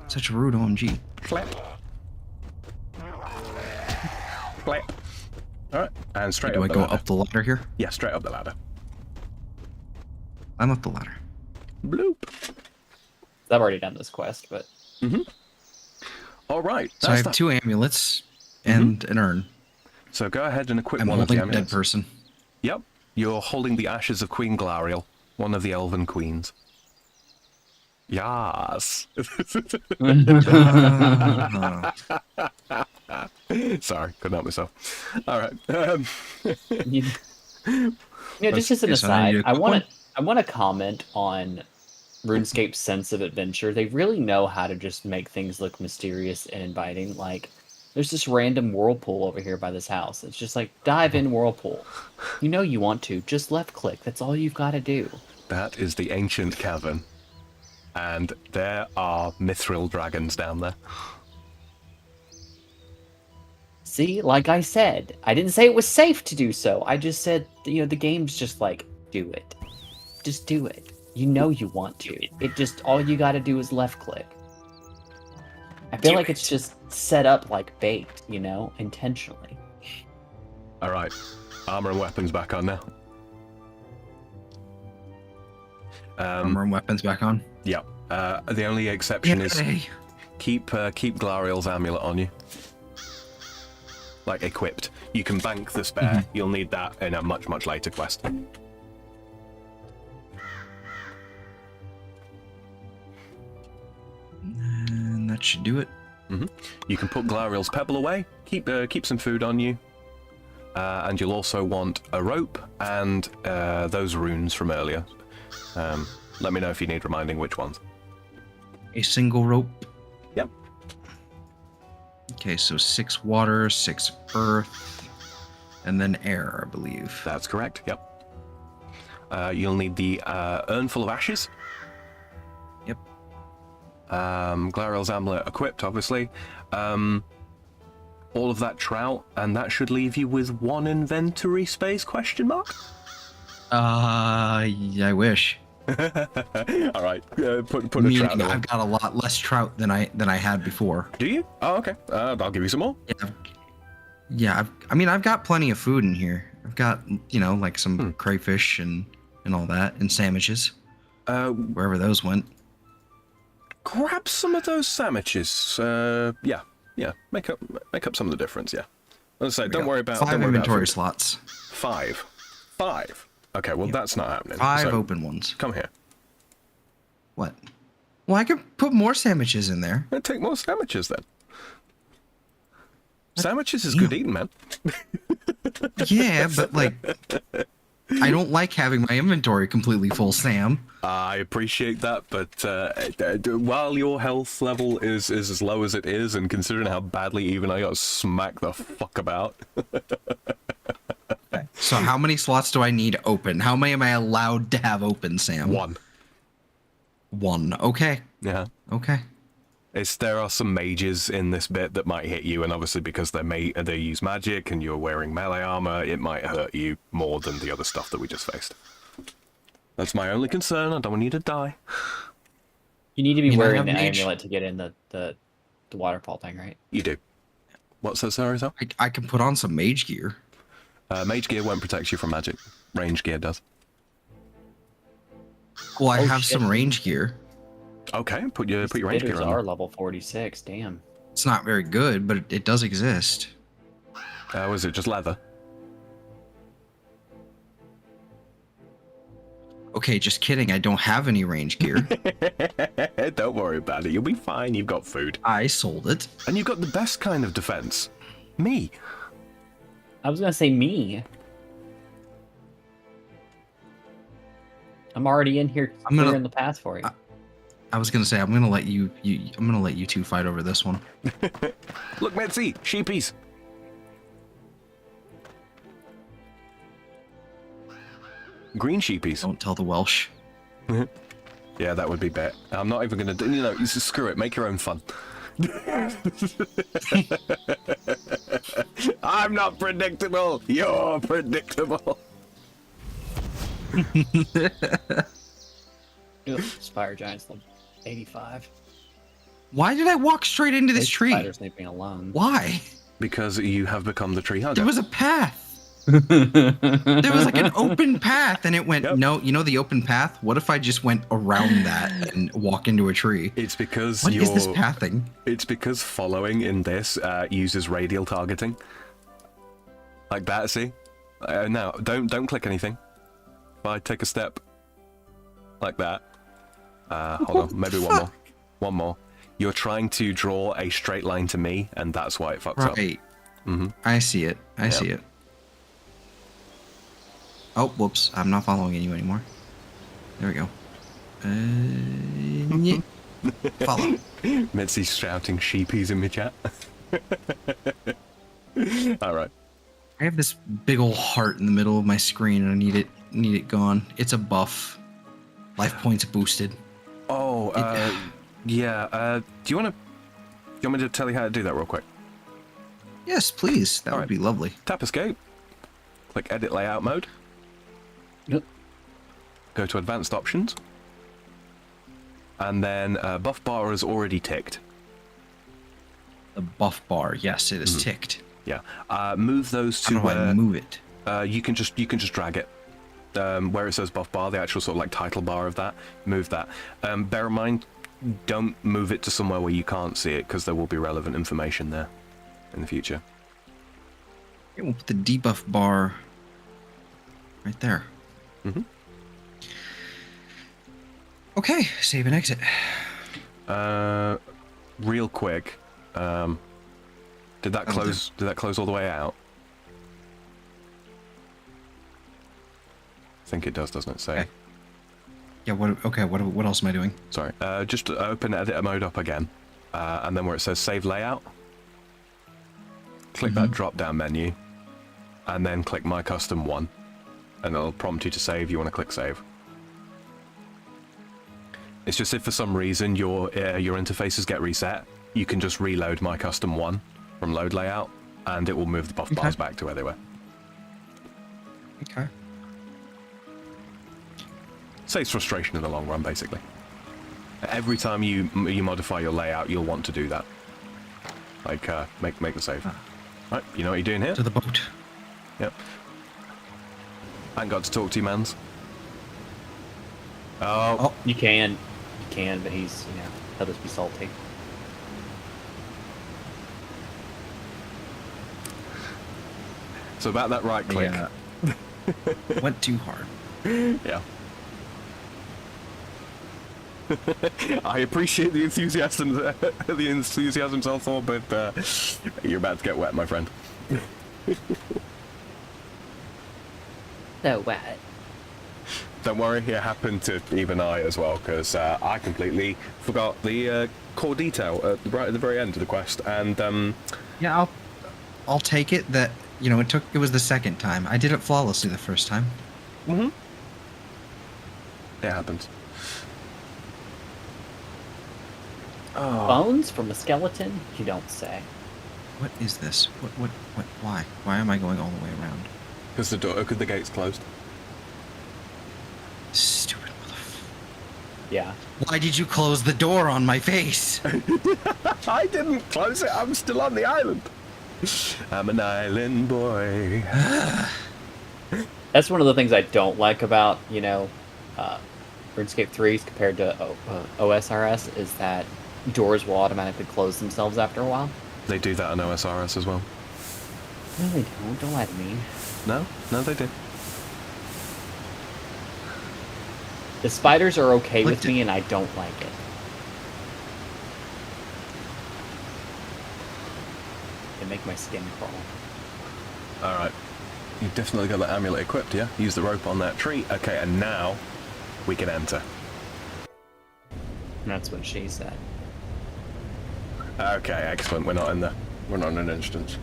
Such a rude OMG. Slap. Slap. Alright, and straight Do up I the go ladder. up the ladder here? Yeah, straight up the ladder. I'm up the ladder. Bloop. I've already done this quest, but Alright, So I have 2 amulets and an urn. So go ahead and equip I'm one of the holding a dead amulets. person. Yep, you're holding the ashes of Queen Glariel, one of the elven queens. Yes. Sorry, couldn't help myself. All right. you know, just as an Okay, so I need aside, a I quick want one. to comment on RuneScape's sense of adventure. They really know how to just make things look mysterious and inviting. Like, there's this random whirlpool over here by this house. It's just like, dive in whirlpool. You know you want to. Just left click. That's all you've got to do. That is the ancient cavern. And there are mithril dragons down there. See, like I said, I didn't say it was safe to do so. I just said, you know, the game's just like, do it. Just do it. You know you want to. It just, all you got to do is left click. I feel like it's just set up like baked, you know, intentionally. All right, armor and weapons back on now. Armor and weapons back on. Yeah. The only exception is Yay. keep Glariel's amulet on you. Like equipped. You can bank the spare. You'll need that in a much, much later quest. And that should do it. You can put Glariel's pebble away. Keep some food on you. And you'll also want a rope and those runes from earlier. Let me know if you need reminding which ones. A single rope. Yep. Okay, so 6 water, 6 earth, and then air, I believe. That's correct. Yep. You'll need the urn full of ashes. Yep. Glariel's amulet equipped, obviously. All of that trout, and that should leave you with 1 inventory space? Question mark. Yeah, I wish. All right. Put a trout Meaning there. I've got a lot less trout than I had before. Do you? Oh, okay. I'll give you some more. Yeah. I've got plenty of food in here. I've got, you know, like some crayfish and all that, and sandwiches. Wherever those went. Grab some of those sandwiches. Yeah. Make up some of the difference. Yeah. Let's say, don't worry about 5 don't worry about inventory food. slots. 5. Okay. Well, that's not happening. 5 So, open ones. Come here. What? Well, I could put more sandwiches in there. Take more sandwiches then. Sandwiches is good eating, man. Yeah, but like, I don't like having my inventory completely full, Sam. I appreciate that, but while your health level is as low as it is, and considering how badly even I got smacked the fuck about. So how many slots do I need open? How many am I allowed to have open, Sam? One. Okay. Yeah. Okay. There are some mages in this bit that might hit you, and obviously because they use magic and you're wearing melee armor, it might hurt you more than the other stuff that we just faced. That's my only concern. I don't want you to die. You need to be You know, I wearing have the mage- amulet to get in the waterfall thing, right? You do. What's that, sorry, sir? I can put on some mage gear. Mage gear won't protect you from magic. Range gear does. Well, I Oh, have shit. some range gear. Okay, put your range gear Spitters on. are level 46. Damn. It's not very good, but it does exist. Was it just leather? Okay, just kidding. I don't have any range gear. Don't worry about it. You'll be fine. You've got food. I sold it. And you've got the best kind of defense. Me. I was gonna say me. I'm already in here I'm gonna- clearing the path for you. I was gonna say I'm gonna let you two fight over this one. Look, Mitzi, sheepies. Green sheepies. Don't tell the Welsh. Yeah, that would be better. I'm not even gonna do. You know, just screw it. Make your own fun. I'm not predictable. You're predictable. Ugh, Spire Giants level 85. Why did I walk straight into this Those tree? Spiders leave me alone. Why? Because you have become the tree hugger. There was a path. There was like an open path, and it went. Yep. No, you know the open path. What if I just went around that and walk into a tree? It's because What you're. is this pathing? It's because following in this uses radial targeting. Like that, see? Now, don't click anything. If I take a step like that, hold on, maybe one more. One more. You're trying to draw a straight line to me, and that's why it fucks up. Right. Mm-hmm. I see it. I see it. Oh, whoops. I'm not following you anymore. There we go. Follow. Mitzi's shouting sheepies in my chat. Alright. I have this big old heart in the middle of my screen, and I need it gone. It's a buff. Life points boosted. Oh, yeah. Do you want me to tell you how to do that real quick? Yes, please. That would Alright. be lovely. Tap escape. Click edit layout mode. Yep. Go to advanced options. And then buff bar is already ticked. The buff bar. Yes, it is ticked. Yeah. Move those to How do I move it? you can just drag it. Where it says buff bar, the actual sort of like title bar of that, move that. Bear in mind, don't move it to somewhere where you can't see it, because there will be relevant information there in the future. Okay, we'll put the debuff bar right there. Mm-hmm. Okay, save and exit. Real quick, did that close? Did that close all the way out? I think it does, doesn't it? Say. Okay. Yeah. What else am I doing? Sorry. Just open editor mode up again, and then where it says save layout, click that drop-down menu, and then click my custom one, and it'll prompt you to save. You want to click save. It's just if for some reason your interfaces get reset, you can just reload my custom one from load layout, and it will move the buff bars back to where they were. Okay. Saves frustration in the long run, basically. Every time you modify your layout, you'll want to do that. Like make the save. Right, you know what you're doing here? To the boat. Yep. I ain't got to talk to you, mans. Oh, You can, but he's, he'll just be salty. so about that right click. Yeah. Went too hard. Yeah. I appreciate the enthusiasm, Selthor, but you're about to get wet, my friend. so wet. Don't worry, it happened to even I as well, because I completely forgot the core detail right at the very end of the quest, and Yeah, I'll take it that, you know, it was the second time. I did it flawlessly the first time. it happens. Oh, Bones from a skeleton? You don't say. What is this? Why? Why am I going all the way around? because the gate's closed. Stupid motherfucker. Yeah. Why did you close the door on my face? I didn't close it. I'm still on the island. I'm an island boy. That's one of the things I don't like about, RuneScape 3's compared to OSRS is that doors will automatically close themselves after a while. They do that on OSRS as well. No, they don't. Don't lie to me. No, they do. The spiders are okay with me, and I don't like it. They make my skin crawl. All right. You've definitely got the amulet equipped, yeah? Use the rope on that tree. Okay, and now we can enter. That's what she said. Okay, excellent. We're not in an instance.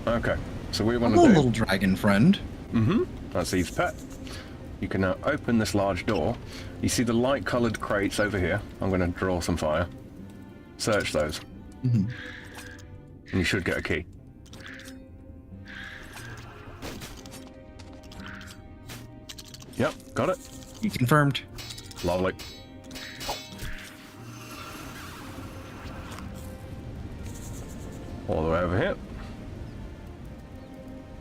Okay, so we want Hello, to do... little dragon friend. That's Eve's pet. You can now open this large door. You see the light-coloured crates over here. I'm going to draw some fire. Search those. And you should get a key. Yep, got it. You confirmed. Lovely. All the way over here.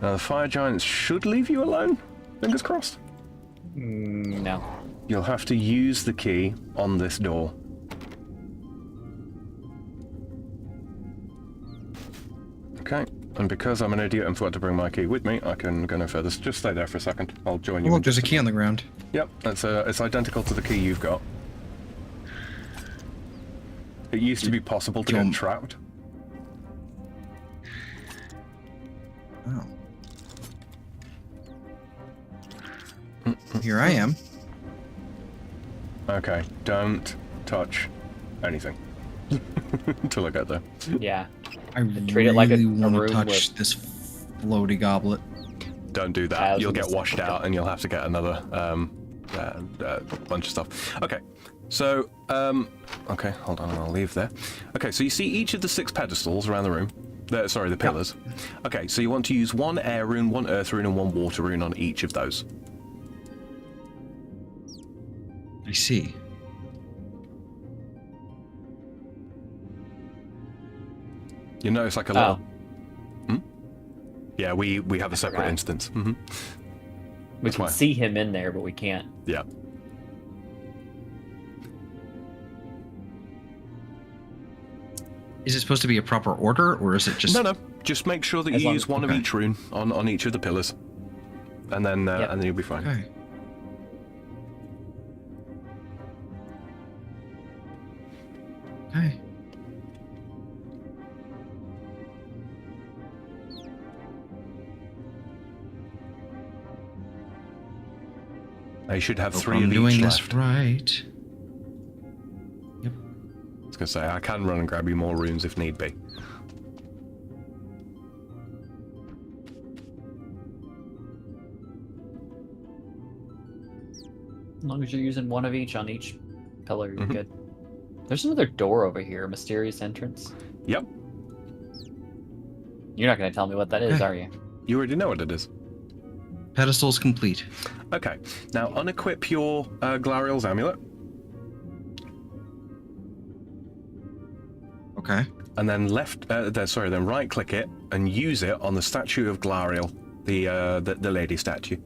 Now the fire giants should leave you alone. Fingers crossed. No. You'll have to use the key on this door. Okay, and because I'm an idiot and forgot to bring my key with me, I can go no further. So just stay there for a second. I'll join you. Look, there's a key on the ground. Yep, it's identical to the key you've got. It used to be possible to get trapped. Oh. Here I am. Okay, don't touch anything until I get there. Yeah. I treat it like a really want room to touch with- this floaty goblet. Don't do I that. was You'll gonna get say, washed out, and you'll have to get another bunch of stuff. Okay, so okay, hold on, I'll leave there. Okay, so you see each of the 6 pedestals around the room. Sorry, the pillars. Okay, so you want to use 1 air rune, 1 earth rune, and 1 water rune on each of those. I see. You notice like a little. Oh. Yeah, we have a separate forgot. instance. We That's can why. see him in there, but we can't. Yeah. Is it supposed to be a proper order, or is it just... No. Just make sure that As you long- use one of okay. each rune on each of the pillars, and then you'll be fine. Okay. Okay. They should have Hope 3 I'm of doing each this left. right. Yep. I was gonna say I can run and grab you more runes if need be. As long as you're using one of each on each pillar, you're Mhm. good. There's another door over here, a mysterious entrance. Yep, You're not going to tell me what that is, Okay. are you? you already know what it is. Pedestal's complete. Okay, now unequip your Glariel's amulet, Okay. and then then right-click it and use it on the statue of Glariel, the lady statue.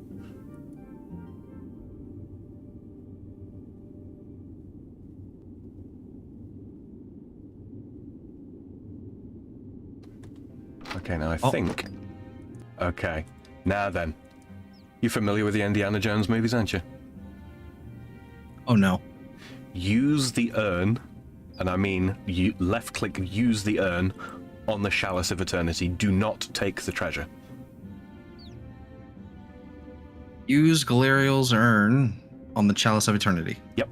Okay, now I Oh. think. Okay, now then, you're familiar with the Indiana Jones movies, aren't you? Oh no. Use the urn, and I mean you left-click. Use the urn on the Chalice of Eternity. Do not take the treasure. Use Galerial's urn on the Chalice of Eternity. Yep.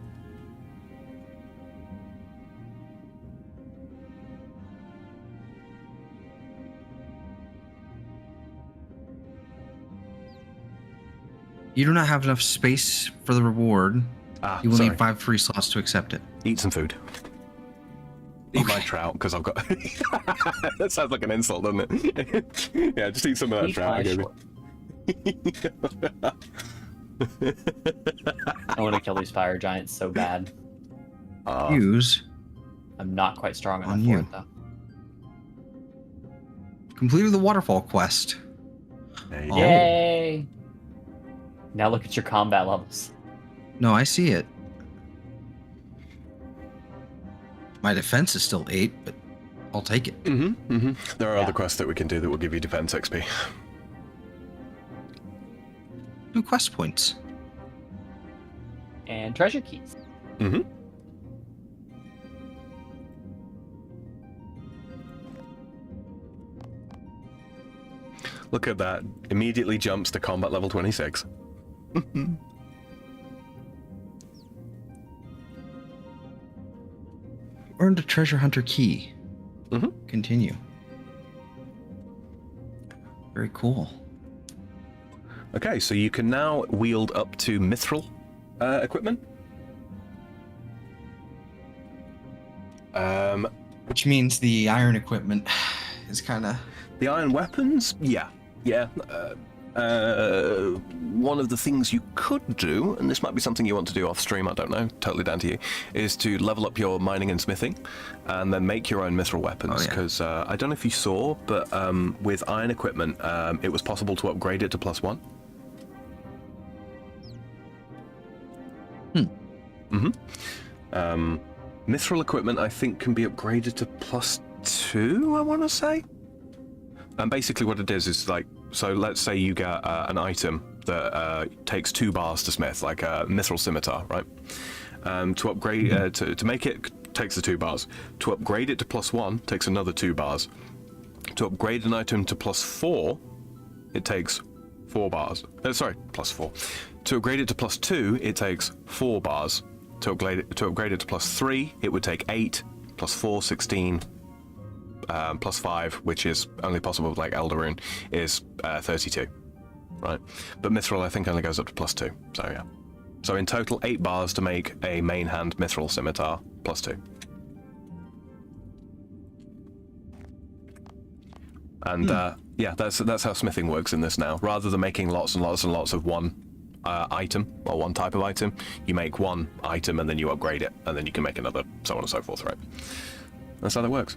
You do not have enough space for the reward. You will Sorry. need 5 free slots to accept it. Eat some food. Eat my Okay. trout, because I've got... That sounds like an insult, doesn't it? Yeah, just eat some of that Eat trout. my Maybe. I want to kill these fire giants so bad. Use. I'm not quite strong enough On for you. it though. Completed the waterfall quest. There you Oh. go. Yay! Now look at your combat levels. No, I see it. My defense is still 8, but I'll take it. There are Yeah. other quests that we can do that will give you defense XP. 2 quest points. And treasure keys. Look at that. Immediately jumps to combat level 26. Earned a treasure hunter key. Continue. Very cool. Okay, so you can now wield up to mithril equipment. Which means the iron equipment is kind of... The iron weapons, yeah. One of the things you could do, and this might be something you want to do off stream, I don't know, totally down to you, is to level up your mining and smithing, and then make your own mithril weapons. Because I don't know if you saw, but with iron equipment, it was possible to upgrade it to +1. Mithril equipment, I think, can be upgraded to +2, I want to say. And basically what it is like, so let's say you get an item that takes 2 bars to smith, like a mithril scimitar, right? To upgrade, to make it takes the 2 bars. To upgrade it to +1 takes another 2 bars. To upgrade an item to +4, it takes 4 bars. Sorry, +4. To upgrade it to +2, it takes 4 bars. To upgrade it to +3, it would take 8, +4, 16, +5, which is only possible with like Elder Rune, is 32, right? But Mithril, I think, only goes up to +2, so yeah. So in total, 8 bars to make a main hand Mithril Scimitar, +2. And yeah, that's how smithing works in this now. Rather than making lots and lots and lots of one item, or one type of item, you make one item and then you upgrade it, and then you can make another, so on and so forth, right? That's how that works.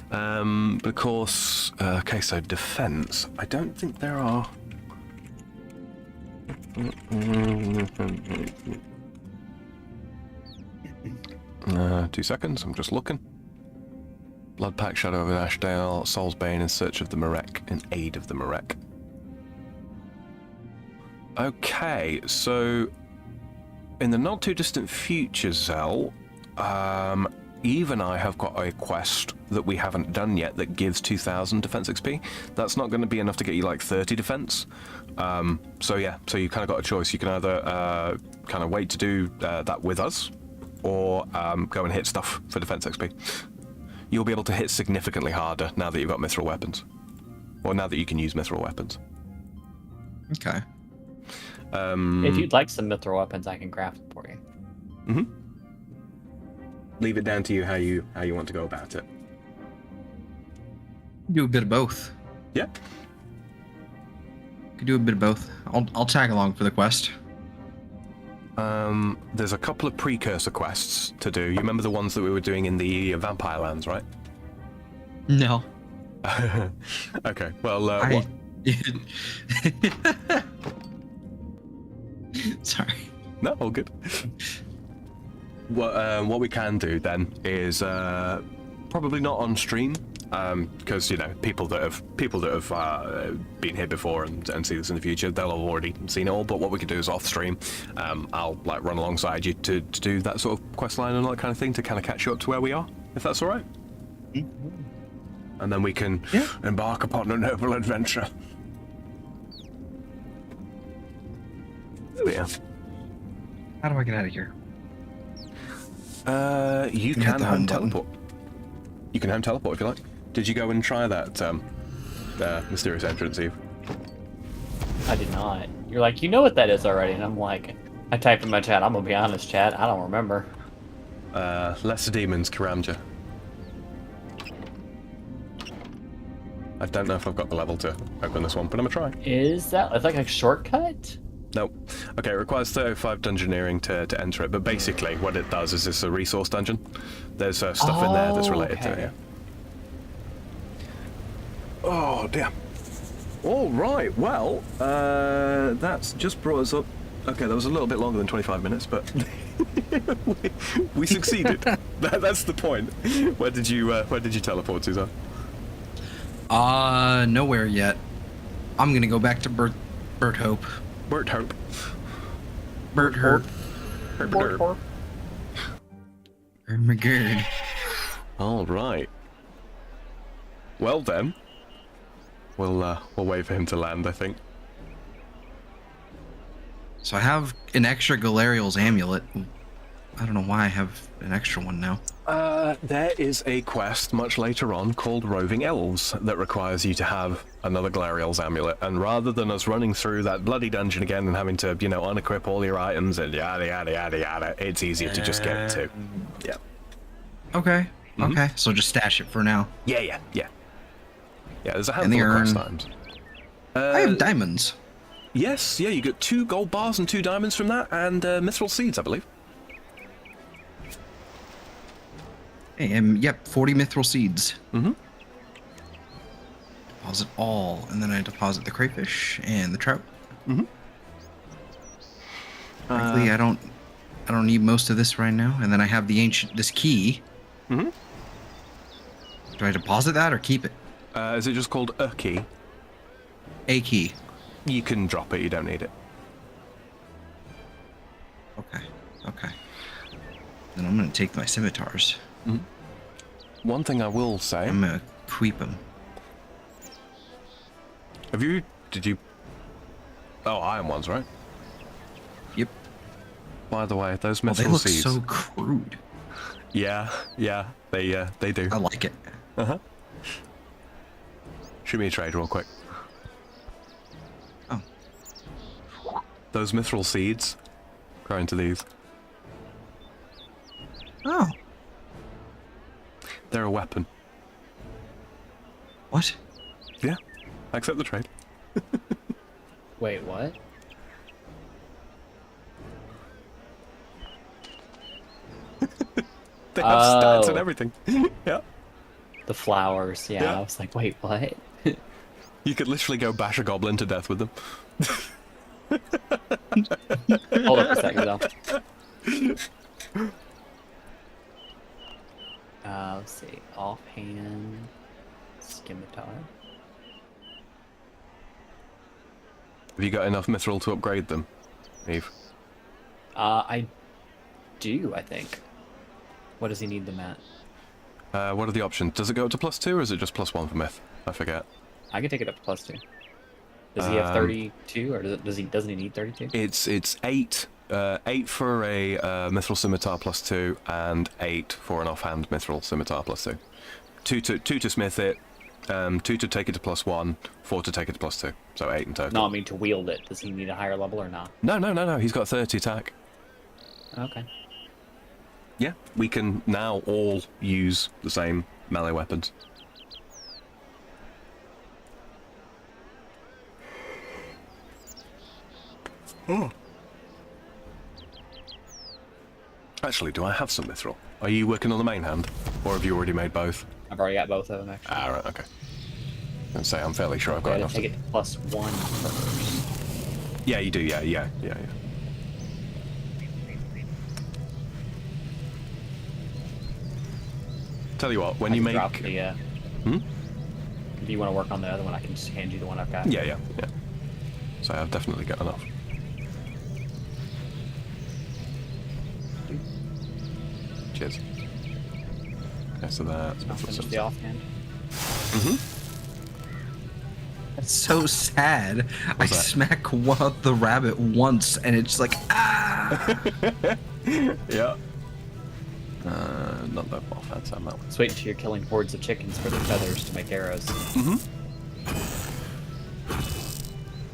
But of course, okay, so defense. I don't think there are... 2 seconds, I'm just looking. Blood Pact, Shadow of Ashdale, Soul's Bane in search of the Marek, in aid of the Marek. Okay, so in the not too distant future, Zell, Eve and I have got a quest that we haven't done yet that gives 2,000 defense XP. That's not going to be enough to get you like 30 defense. So yeah, so you kind of got a choice. You can either kind of wait to do that with us, or go and hit stuff for defense XP. You'll be able to hit significantly harder now that you've got mithril weapons, or now that you can use mithril weapons. Okay. If you'd like some mithril weapons, I can craft them for you. Leave it down to you how you want to go about it. Do a bit of both. Yeah. Could do a bit of both. I'll tag along for the quest. There's a couple of precursor quests to do. You remember the ones that we were doing in the Vampire Lands, right? No. Okay. Well, I... what? Sorry. No, all good. What we can do then is probably not on stream, because you know people that have been here before and see this in the future, they'll have already seen it all. But what we could do is off stream. I'll like run alongside you to do that sort of quest line and all that kind of thing to kind of catch you up to where we are, if that's all right. And then we can embark upon a noble adventure. But yeah. How do I get out of here? You Hit can the home home button. teleport. You can home teleport if you like. Did you go and try that mysterious entrance, Eve? I did not. You're like, you know what that is already, and I'm like, I typed in my chat. I'm gonna be honest, chat. I don't remember. Lesser Demons, Karamja. I don't know if I've got the level to open this one, but I'm gonna try. Is that it's like a shortcut? Nope. Okay, it requires 35 dungeoneering to enter it, but basically what it does is it's a resource dungeon. There's stuff in there that's related to it. okay. Yeah. Oh, dear. All right, well, that's just brought us up. Okay, that was a little bit longer than 25 minutes, but we succeeded. That's the point. Where did you teleport to, Zan? Nowhere yet. I'm gonna go back to Bert Hope. Bert Hope. Bert Herp. Herp. McGurd. All right. Well then, we'll wait for him to land, I think. So I have an extra Galarial's amulet. I don't know why I have an extra one now. There is a quest much later on called Roving Elves that requires you to have another Galarial's amulet, and rather than us running through that bloody dungeon again and having to, unequip all your items and yada yada yada yada, it's easier to just get it too. Yeah. Okay. Mhm. Okay. So just stash it for now. Yeah, there's a And handful the of quest urn. times. I have diamonds. Yes, yeah, you get 2 gold bars and 2 diamonds from that, and mithril seeds, I believe. Hey, yep, 40 mithril seeds. Mm-hmm. Deposit all, and then I deposit the crayfish and the trout. Mm-hmm. Frankly, I don't need most of this right now. And then I have this key. Mm-hmm. Do I deposit that or keep it? Is it just called a key? A key. You can drop it, you don't need it. Okay. Then I'm gonna take my scimitars. One thing I will say... I'm gonna equip them. Did you... Oh, iron ones, right? Yep. By the way, those Oh, they mithril look seeds... so crude. Yeah, they do. I like it. Uh-huh. Shoot me a trade real quick. Oh. Those mithril seeds grow into these. Oh. They're a weapon. What? Yeah, I accept the trade. Wait, what? They have stats and Oh. everything. Yeah. The flowers. Yeah, Yeah. I was like, wait, what? You could literally go bash a goblin to death with them. Hold up a second, though. Let's see. Offhand. Scimitar. Have you got enough mithril to upgrade them, Eve? I do, I think. What does he need them at? What are the options? Does it go up to +2 or is it just +1 for myth? I forget. I can take it up to +2. Does he have 32, or doesn't he need 32? It's 8. 8 for a mithril scimitar +2, and 8 for an offhand mithril scimitar +2. 2 to smith it, 2 to take it to +1, 4 to take it to +2. So 8 in total. No, I mean to wield it. Does he need a higher level or not? No. He's got 30 attack. Okay. Yeah, we can now all use the same melee weapons. Oh. Actually, do I have some mithril? Are you working on the main hand? Or have you already made both? I've already got both of them, actually. Ah, right, okay. And say I'm fairly sure I've got Gotta enough. take it to +1 first. Yeah, you do, yeah. Tell you what, when I you can make... drop the, Hmm? If you want to work on the other one, I can just hand you the one I've got. Yeah. So I've definitely got enough. Cheers. Okay, so that's... I'll finish the offhand. It's so sad. I What's that? smack the rabbit once, and it's like, ah! Yeah. Not that well, that's on that one. Just wait until you're killing hordes of chickens for their feathers to make arrows.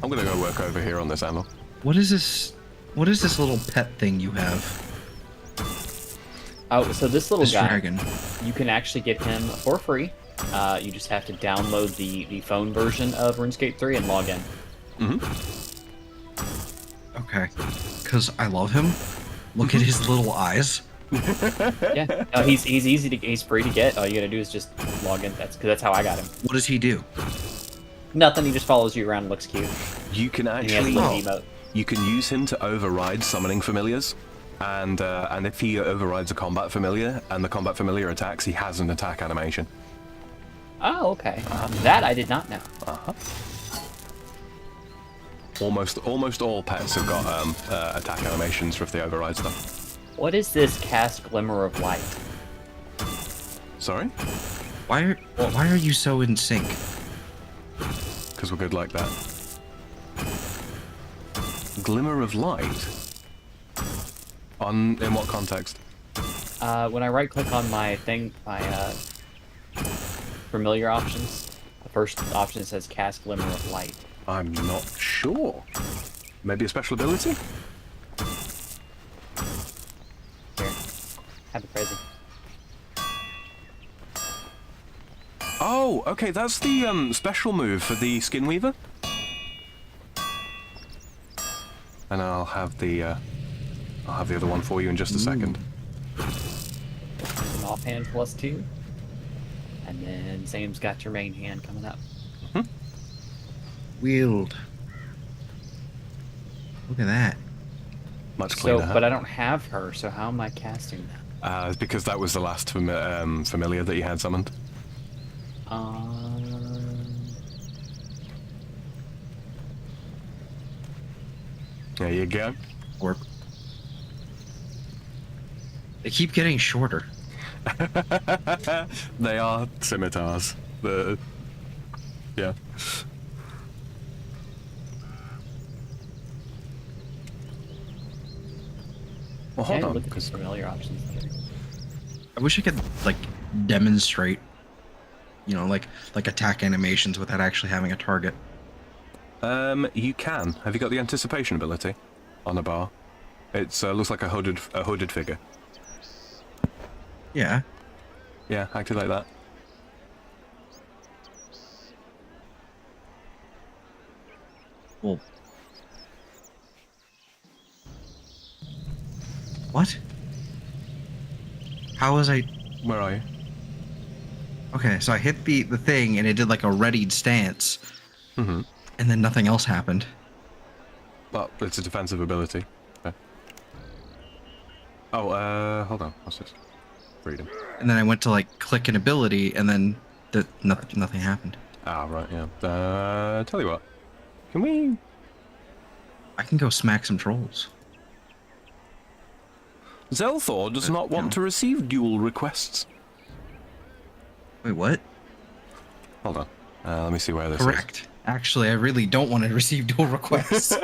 I'm gonna go work over here on this ammo. What is this? What is this little pet thing you have? Oh, so this little This guy, dragon. you can actually get him for free. You just have to download the phone version of RuneScape 3 and log in. Okay. Because I love him. Look at his little eyes. Yeah, no, he's free to get. All you gotta do is just log in. That's how I got him. What does he do? Nothing. He just follows you around and looks cute. You can And he has a actually little emote. you can use him to override summoning familiars, and if he overrides a combat familiar and the combat familiar attacks, he has an attack animation. Oh, okay. That I did not know. Almost all pets have got attack animations if they override stuff. What is this cast glimmer of light? Sorry? Why are you so in sync? Because we're good like that. Glimmer of light? In what context? When I right click on my thing, my familiar options, the first option says cast glimmer of light. I'm not sure. Maybe a special ability? Here, have it crazy. Oh, okay, that's the special move for the Skin Weaver. And I'll have the other one for you in just a second. There's an offhand +2, and then Sam's got your main hand coming up. Wield. Look at that. Much cleaner. So, but I don't have her, so how am I casting that? It's because that was the last familiar that you had summoned. There you go. Orb. They keep getting shorter. They are scimitars. Yeah. Well, hold Okay, on. look at these familiar options there. I wish I could like demonstrate, like attack animations without actually having a target. You can. Have you got the anticipation ability on the bar? It looks like a hooded figure. Yeah. Yeah, activate that. Well. What? How was I? Where are you? Okay, so I hit the thing and it did like a readied stance, Mm-hmm. and then nothing else happened. Well, it's a defensive ability. Okay. Oh, hold on. What's this? Freedom. And then I went to like click an ability, and then nothing happened. Ah, right, yeah. Tell you what. Can we... I can go smack some trolls. Zelthor does not want to receive duel requests. Wait, what? Hold on. Let me see where this Correct. Actually, I really don't want to receive dual requests.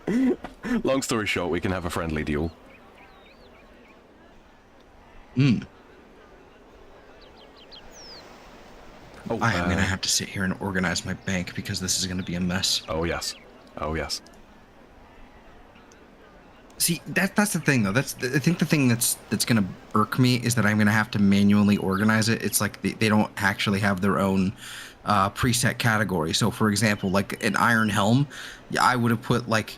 is. Long story short, we can have a friendly duel. Oh, I am gonna have to sit here and organize my bank because this is gonna be a mess. Oh, yes. Oh, yes. See, that's the thing though. I think the thing that's gonna irk me is that I'm gonna have to manually organize it. It's like they don't actually have their own preset category. So, for example, like an iron helm, I would have put like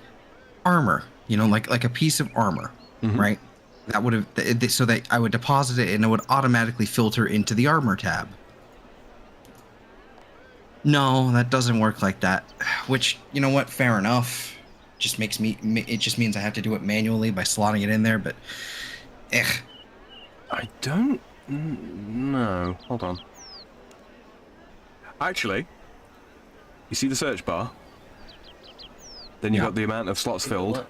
armor. Like a piece of armor, right? That would have so that I would deposit it and it would automatically filter into the armor tab. No, that doesn't work like that. Which, you know what? Fair enough. It just means I have to do it manually by slotting it in there, but I don't know. Hold on. Actually, you see the search bar? Then you Yeah. got the amount of slots filled.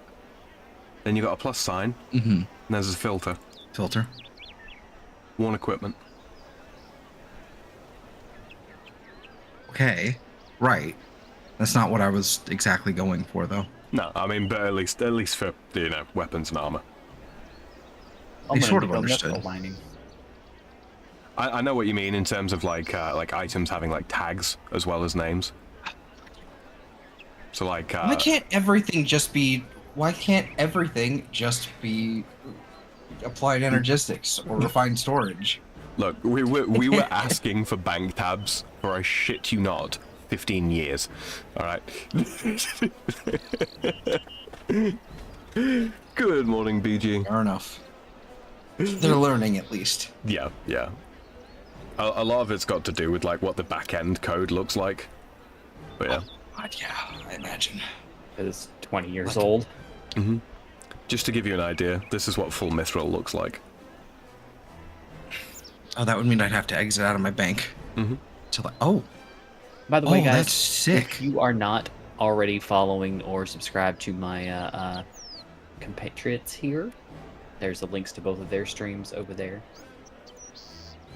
Then you got a plus sign. And there's a filter. Filter. Worn equipment. Okay, right. That's not what I was exactly going for, though. No, I mean, but at least for, you know, weapons and armor. They sort of need a understood. mithril lining. I know what you mean in terms of like items having like tags as well as names. So like Why can't everything just be? Why can't everything just be applied energistics or refined storage? look, we were asking for bank tabs for, I shit you not, 15 years. All right. Good morning, BG. Fair enough. They're learning at least. Yeah, yeah. A lot of it's got to do with like what the back end code looks like. But yeah. God, yeah, I imagine. It's 20 years old. Mm-hmm. Just to give you an idea, this is what full mithril looks like. Oh, that would mean I'd have to exit out of my bank. Mm-hmm. By the way, guys, that's sick. if you are not already following or subscribed to my compatriots here, there's the links to both of their streams over there.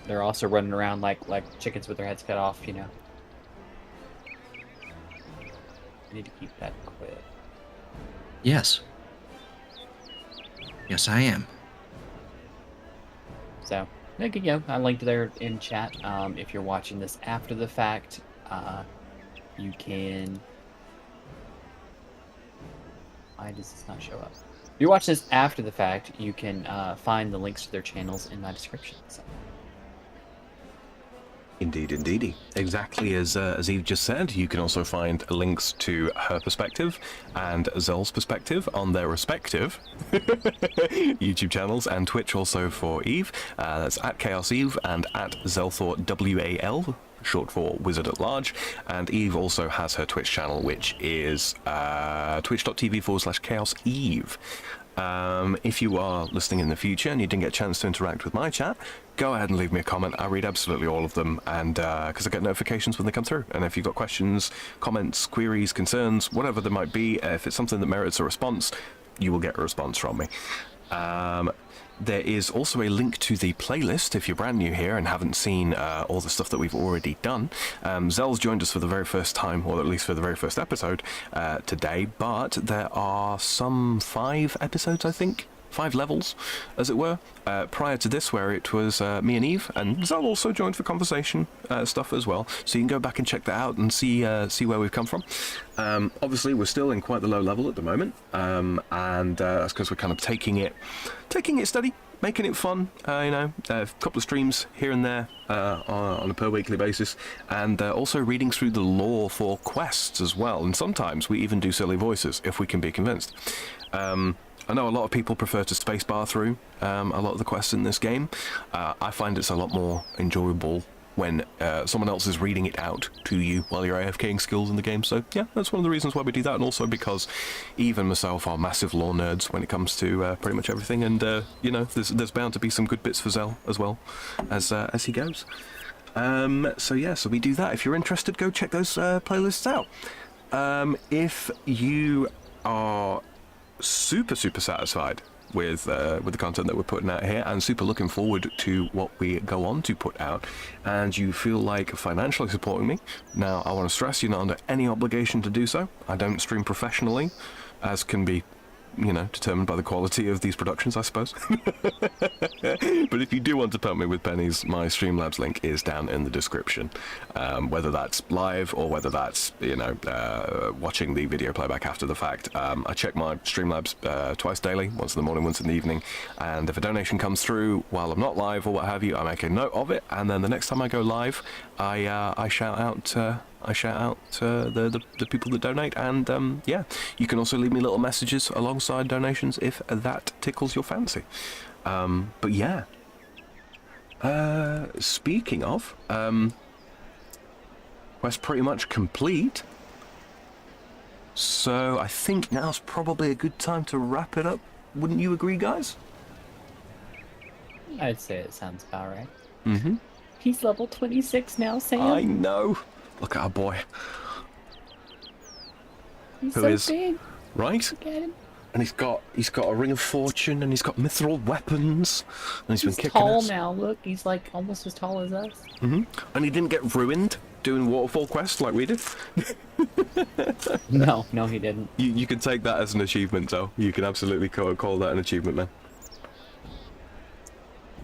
They're also running around like chickens with their heads cut off, you know. I need to keep that quiet. Yes. Yes, I am. So, you know, I linked there in chat. If you're watching this after the fact, you can... Why does this not show up? If you're watching this after the fact, you can find the links to their channels in my description. So. Indeed, indeedy. Exactly as Eve just said, you can also find links to her perspective and Zell's perspective on their respective YouTube channels, and Twitch also for Eve. That's at Chaos Eve and at Zelthor WAL, short for Wizard at Large. And Eve also has her Twitch channel, which is twitch.tv/Chaos Eve. If you are listening in the future and you didn't get a chance to interact with my chat, go ahead and leave me a comment. I read absolutely all of them, and because I get notifications when they come through. And if you've got questions, comments, queries, concerns, whatever there might be, if it's something that merits a response, you will get a response from me. There is also a link to the playlist if you're brand new here and haven't seen all the stuff that we've already done. Zell's joined us for the very first time, or at least for the very first episode today, but there are some 5 episodes, I think. 5 levels, as it were, prior to this, where it was me and Eve, and Zell also joined for conversation stuff as well. So you can go back and check that out and see where we've come from. Obviously, we're still in quite the low level at the moment, and that's because we're kind of taking it steady, making it fun. You know, a couple of streams here and there on a per weekly basis, and also reading through the lore for quests as well. And sometimes we even do silly voices if we can be convinced. I know a lot of people prefer to spacebar through a lot of the quests in this game. I find it's a lot more enjoyable when someone else is reading it out to you while you're AFKing skills in the game. So yeah, that's one of the reasons why we do that, and also because Eve and myself are massive lore nerds when it comes to pretty much everything, and you know, there's bound to be some good bits for Zell as well as he goes. So yeah, so we do that. If you're interested, go check those playlists out. If you are super satisfied with the content that we're putting out here, and super looking forward to what we go on to put out, and you feel like financially supporting me, now I want to stress you're not under any obligation to do so. I don't stream professionally, as can be, you know, determined by the quality of these productions, I suppose. But if you do want to pump me with pennies, my StreamLabs link is down in the description. Whether that's live or whether that's, you know, watching the video playback after the fact. I check my StreamLabs twice daily, once in the morning, once in the evening, and if a donation comes through while I'm not live or what have you, I make a note of it, and then the next time I go live, I shout out the people that donate, and yeah, you can also leave me little messages alongside donations if that tickles your fancy. But yeah, speaking of, quest pretty much complete, so I think now's probably a good time to wrap it up. Wouldn't you agree, guys? I'd say it sounds about right. Mm-hmm. He's level 26 now, Sam. I know. Look at our boy. He's Who so is big. right? Look at him. And he's got a ring of fortune, and he's got mithril weapons, and he's been He's kicking tall ass. now. Look, he's like almost as tall as us. Mm-hmm. And he didn't get ruined doing waterfall quests like we did. No, he didn't. You can take that as an achievement, though. You can absolutely call that an achievement, man.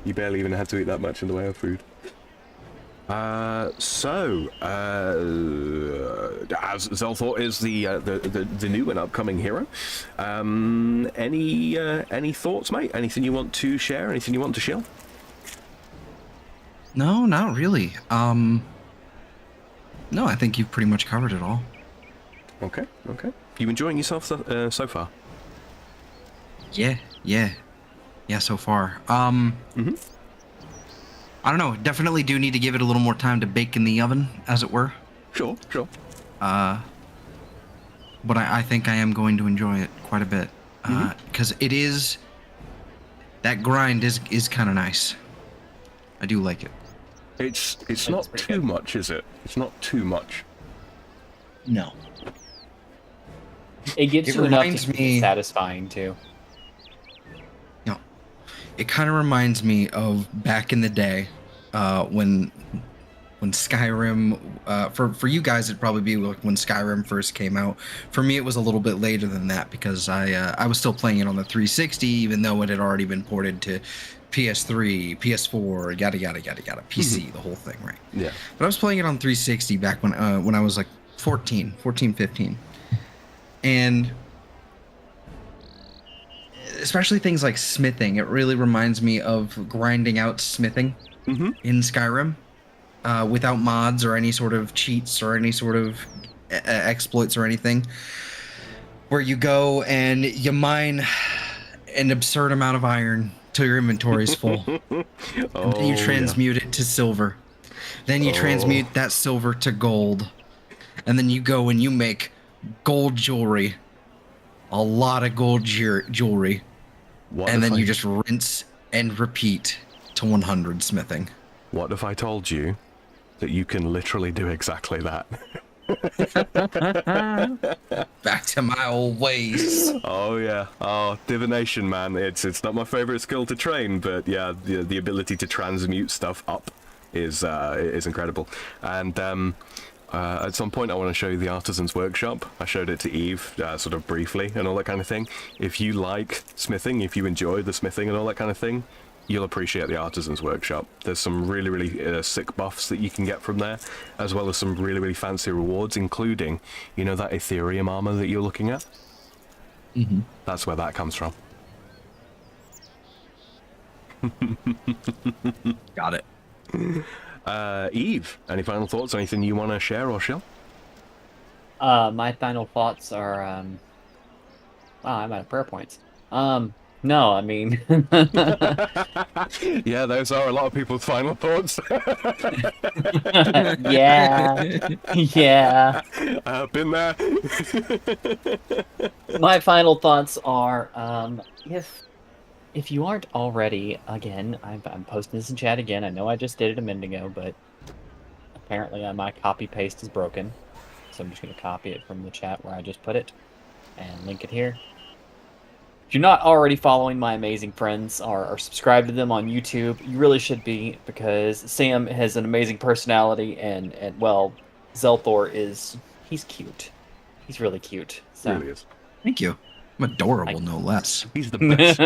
You barely even had to eat that much in the way of food. As Zelthor is the new and upcoming hero. Any thoughts, mate? Anything you want to share? Anything you want to shill? No, not really. No, I think you've pretty much covered it all. Okay. You enjoying yourself so far? Yeah, so far. I don't know, definitely do need to give it a little more time to bake in the oven, as it were. Sure. But I think I am going to enjoy it quite a bit. Because it is... That grind is kind of nice. I do like it. It's not too much, is it? It's not too much. No. It gets It you enough reminds to be me- satisfying too. No. It kind of reminds me of back in the day, when Skyrim, for you guys it'd probably be like when Skyrim first came out. For me it was a little bit later than that because I was still playing it on the 360 even though it had already been ported to PS3, PS4, yada yada yada yada, PC, the whole thing, right? Yeah. But I was playing it on 360 back when I was like 14, 15. And especially things like smithing, it really reminds me of grinding out smithing in Skyrim without mods or any sort of cheats or any sort of exploits or anything. Where you go and you mine an absurd amount of iron till your inventory is full. And then you transmute it to silver. Then you transmute that silver to gold. And then you go and you make gold jewelry. A lot of gold jewelry. And then you just rinse and repeat to 100 smithing. What if I told you that you can literally do exactly that? Back to my old ways. Oh yeah. Oh, divination, man. It's not my favorite skill to train, but yeah, the ability to transmute stuff up is incredible. And at some point I want to show you the Artisan's Workshop. I showed it to Eve sort of briefly and all that kind of thing. If you like smithing, if you enjoy the smithing and all that kind of thing, you'll appreciate the Artisan's Workshop. There's some really sick buffs that you can get from there, as well as some really fancy rewards, including, you know, that Ethereum armor that you're looking at? That's where that comes from. Got it. Eve, any final thoughts? Anything you want to share or shill? My final thoughts are, wow, I'm out of prayer points. No, I mean, Yeah, those are a lot of people's final thoughts. yeah. I've been there. My final thoughts are, if you aren't already, again, I'm posting this in chat again. I know I just did it a minute ago, but apparently my copy paste is broken. So I'm just going to copy it from the chat where I just put it and link it here. If you're not already following my amazing friends or subscribed to them on YouTube, you really should be, because Sam has an amazing personality and well, Zelthor he's cute. He's really cute. So. Really is. Thank you. I'm adorable, no less. He's the best.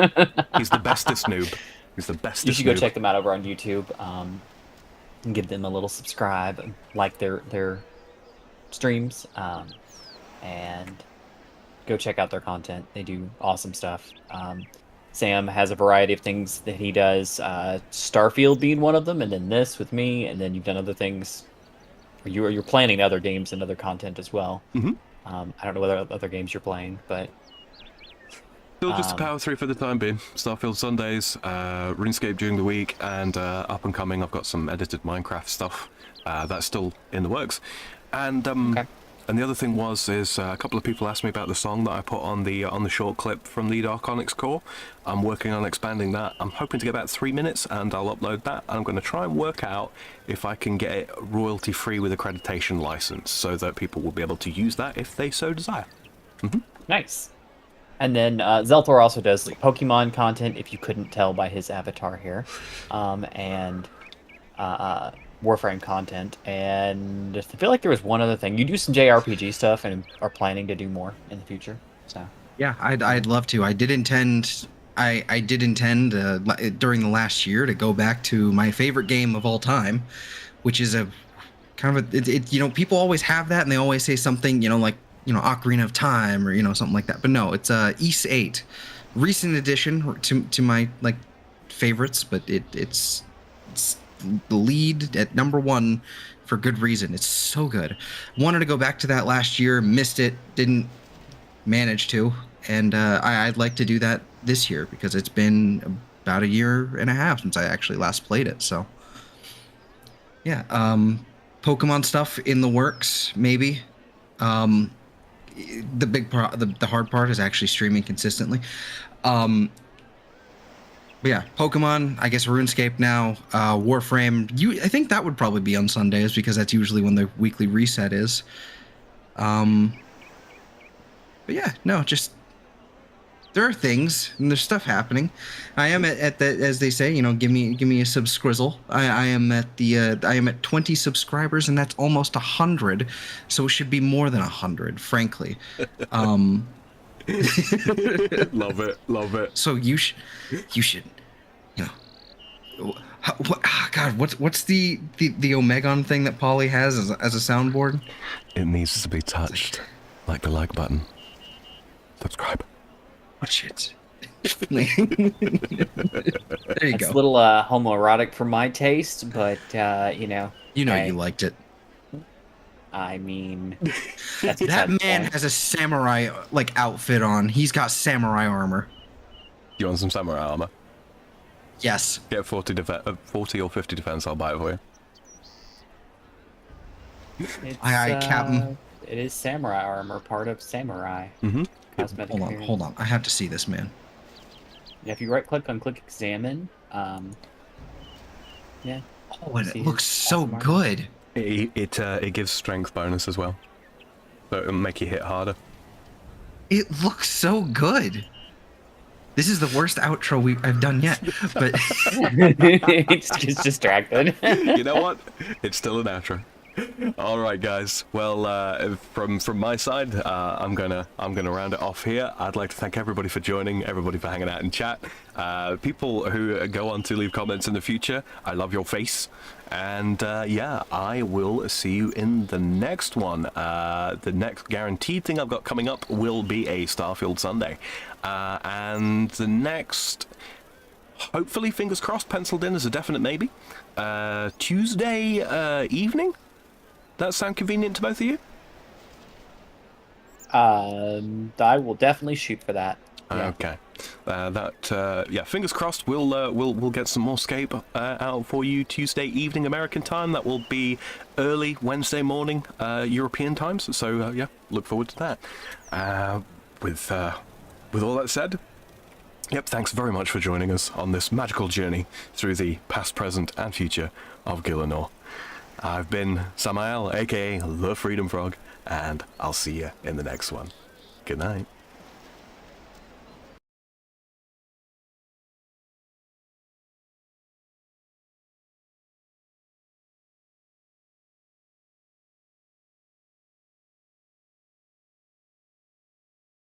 He's the bestest noob. He's the bestest. You should go noob. check them out over on YouTube, and give them a little subscribe, like their streams, and go check out their content. They do awesome stuff. Sam has a variety of things that he does, Starfield being one of them, and then this with me, and then you've done other things. You're planning other games and other content as well. I don't know what other games you're playing, but Still just power through for the time being. Starfield Sundays, RuneScape during the week, and up and coming, I've got some edited Minecraft stuff that's still in the works. And and the other thing is a couple of people asked me about the song that I put on the short clip from the Dark Onyx core. I'm working on expanding that. I'm hoping to get about 3 minutes, and I'll upload that. I'm going to try and work out if I can get it royalty free with accreditation license, so that people will be able to use that if they so desire. nice. And then Zelthor also does like Pokemon content, if you couldn't tell by his avatar here, and Warframe content, and I feel like there was one other thing. You do some JRPG stuff and are planning to do more in the future. So Yeah, I'd love to. I did intend during the last year to go back to my favorite game of all time, which is a kind of a you know, people always have that and they always say something, you know, like, you know, Ocarina of Time or, you know, something like that. But no, it's Ys 8, recent addition to my like favorites, but it's the lead at number one for good reason. It's so good. Wanted to go back to that last year, missed it, didn't manage to, and I'd like to do that this year because it's been about a year and a half since I actually last played it. So yeah, Pokemon stuff in the works, maybe. Um, the big part, the hard part is actually streaming consistently. But yeah, Pokemon, I guess RuneScape now, Warframe. I think that would probably be on Sundays because that's usually when the weekly reset is. But yeah, no, just there are things and there's stuff happening. I am at the, as they say, you know, give me a subscrizzle. I am at the I am at 20 subscribers and that's almost 100, so it should be more than 100, frankly. Love it, love it. So you should, you know, God, what's the Omegon thing that Polly has as a soundboard? It needs to be touched, like the like button. Subscribe. Watch it. There you it's go. a little homoerotic for my taste, but you know. You know hey, you liked it. I mean, that's That beside the man point. has a samurai like outfit on. He's got samurai armor. You want some samurai armor? Yes. Get 40 or 50 defense, I'll buy it for you. It's, Aye, aye, Captain. It is samurai armor, part of samurai. Mm-hmm. Cosmetic Hold on, appearance. hold on. I have to see this, man. Yeah, if you right click on click examine, yeah. Oh, and See it looks his so awesome armor? good. It gives strength bonus as well, so it'll make you hit harder. It looks so good. This is the worst outro I've done yet, but it's distracted. You know what? It's still an outro. All right, guys. Well, from my side, I'm gonna round it off here. I'd like to thank everybody for joining, everybody for hanging out in chat. People who go on to leave comments in the future, I love your face. And yeah, I will see you in the next one. The next guaranteed thing I've got coming up will be a Starfield Sunday, and the next, hopefully, fingers crossed, penciled in as a definite maybe, Tuesday evening. That sound convenient to both of you? I will definitely shoot for that. Yeah. Okay. Yeah, fingers crossed. We'll get some more Scape out for you Tuesday evening American time. That will be early Wednesday morning European times. So yeah, look forward to that. With all that said, yep, thanks very much for joining us on this magical journey through the past, present, and future of Gillinor. I've been Samael, aka the Freedom Frog, and I'll see you in the next one. Good night.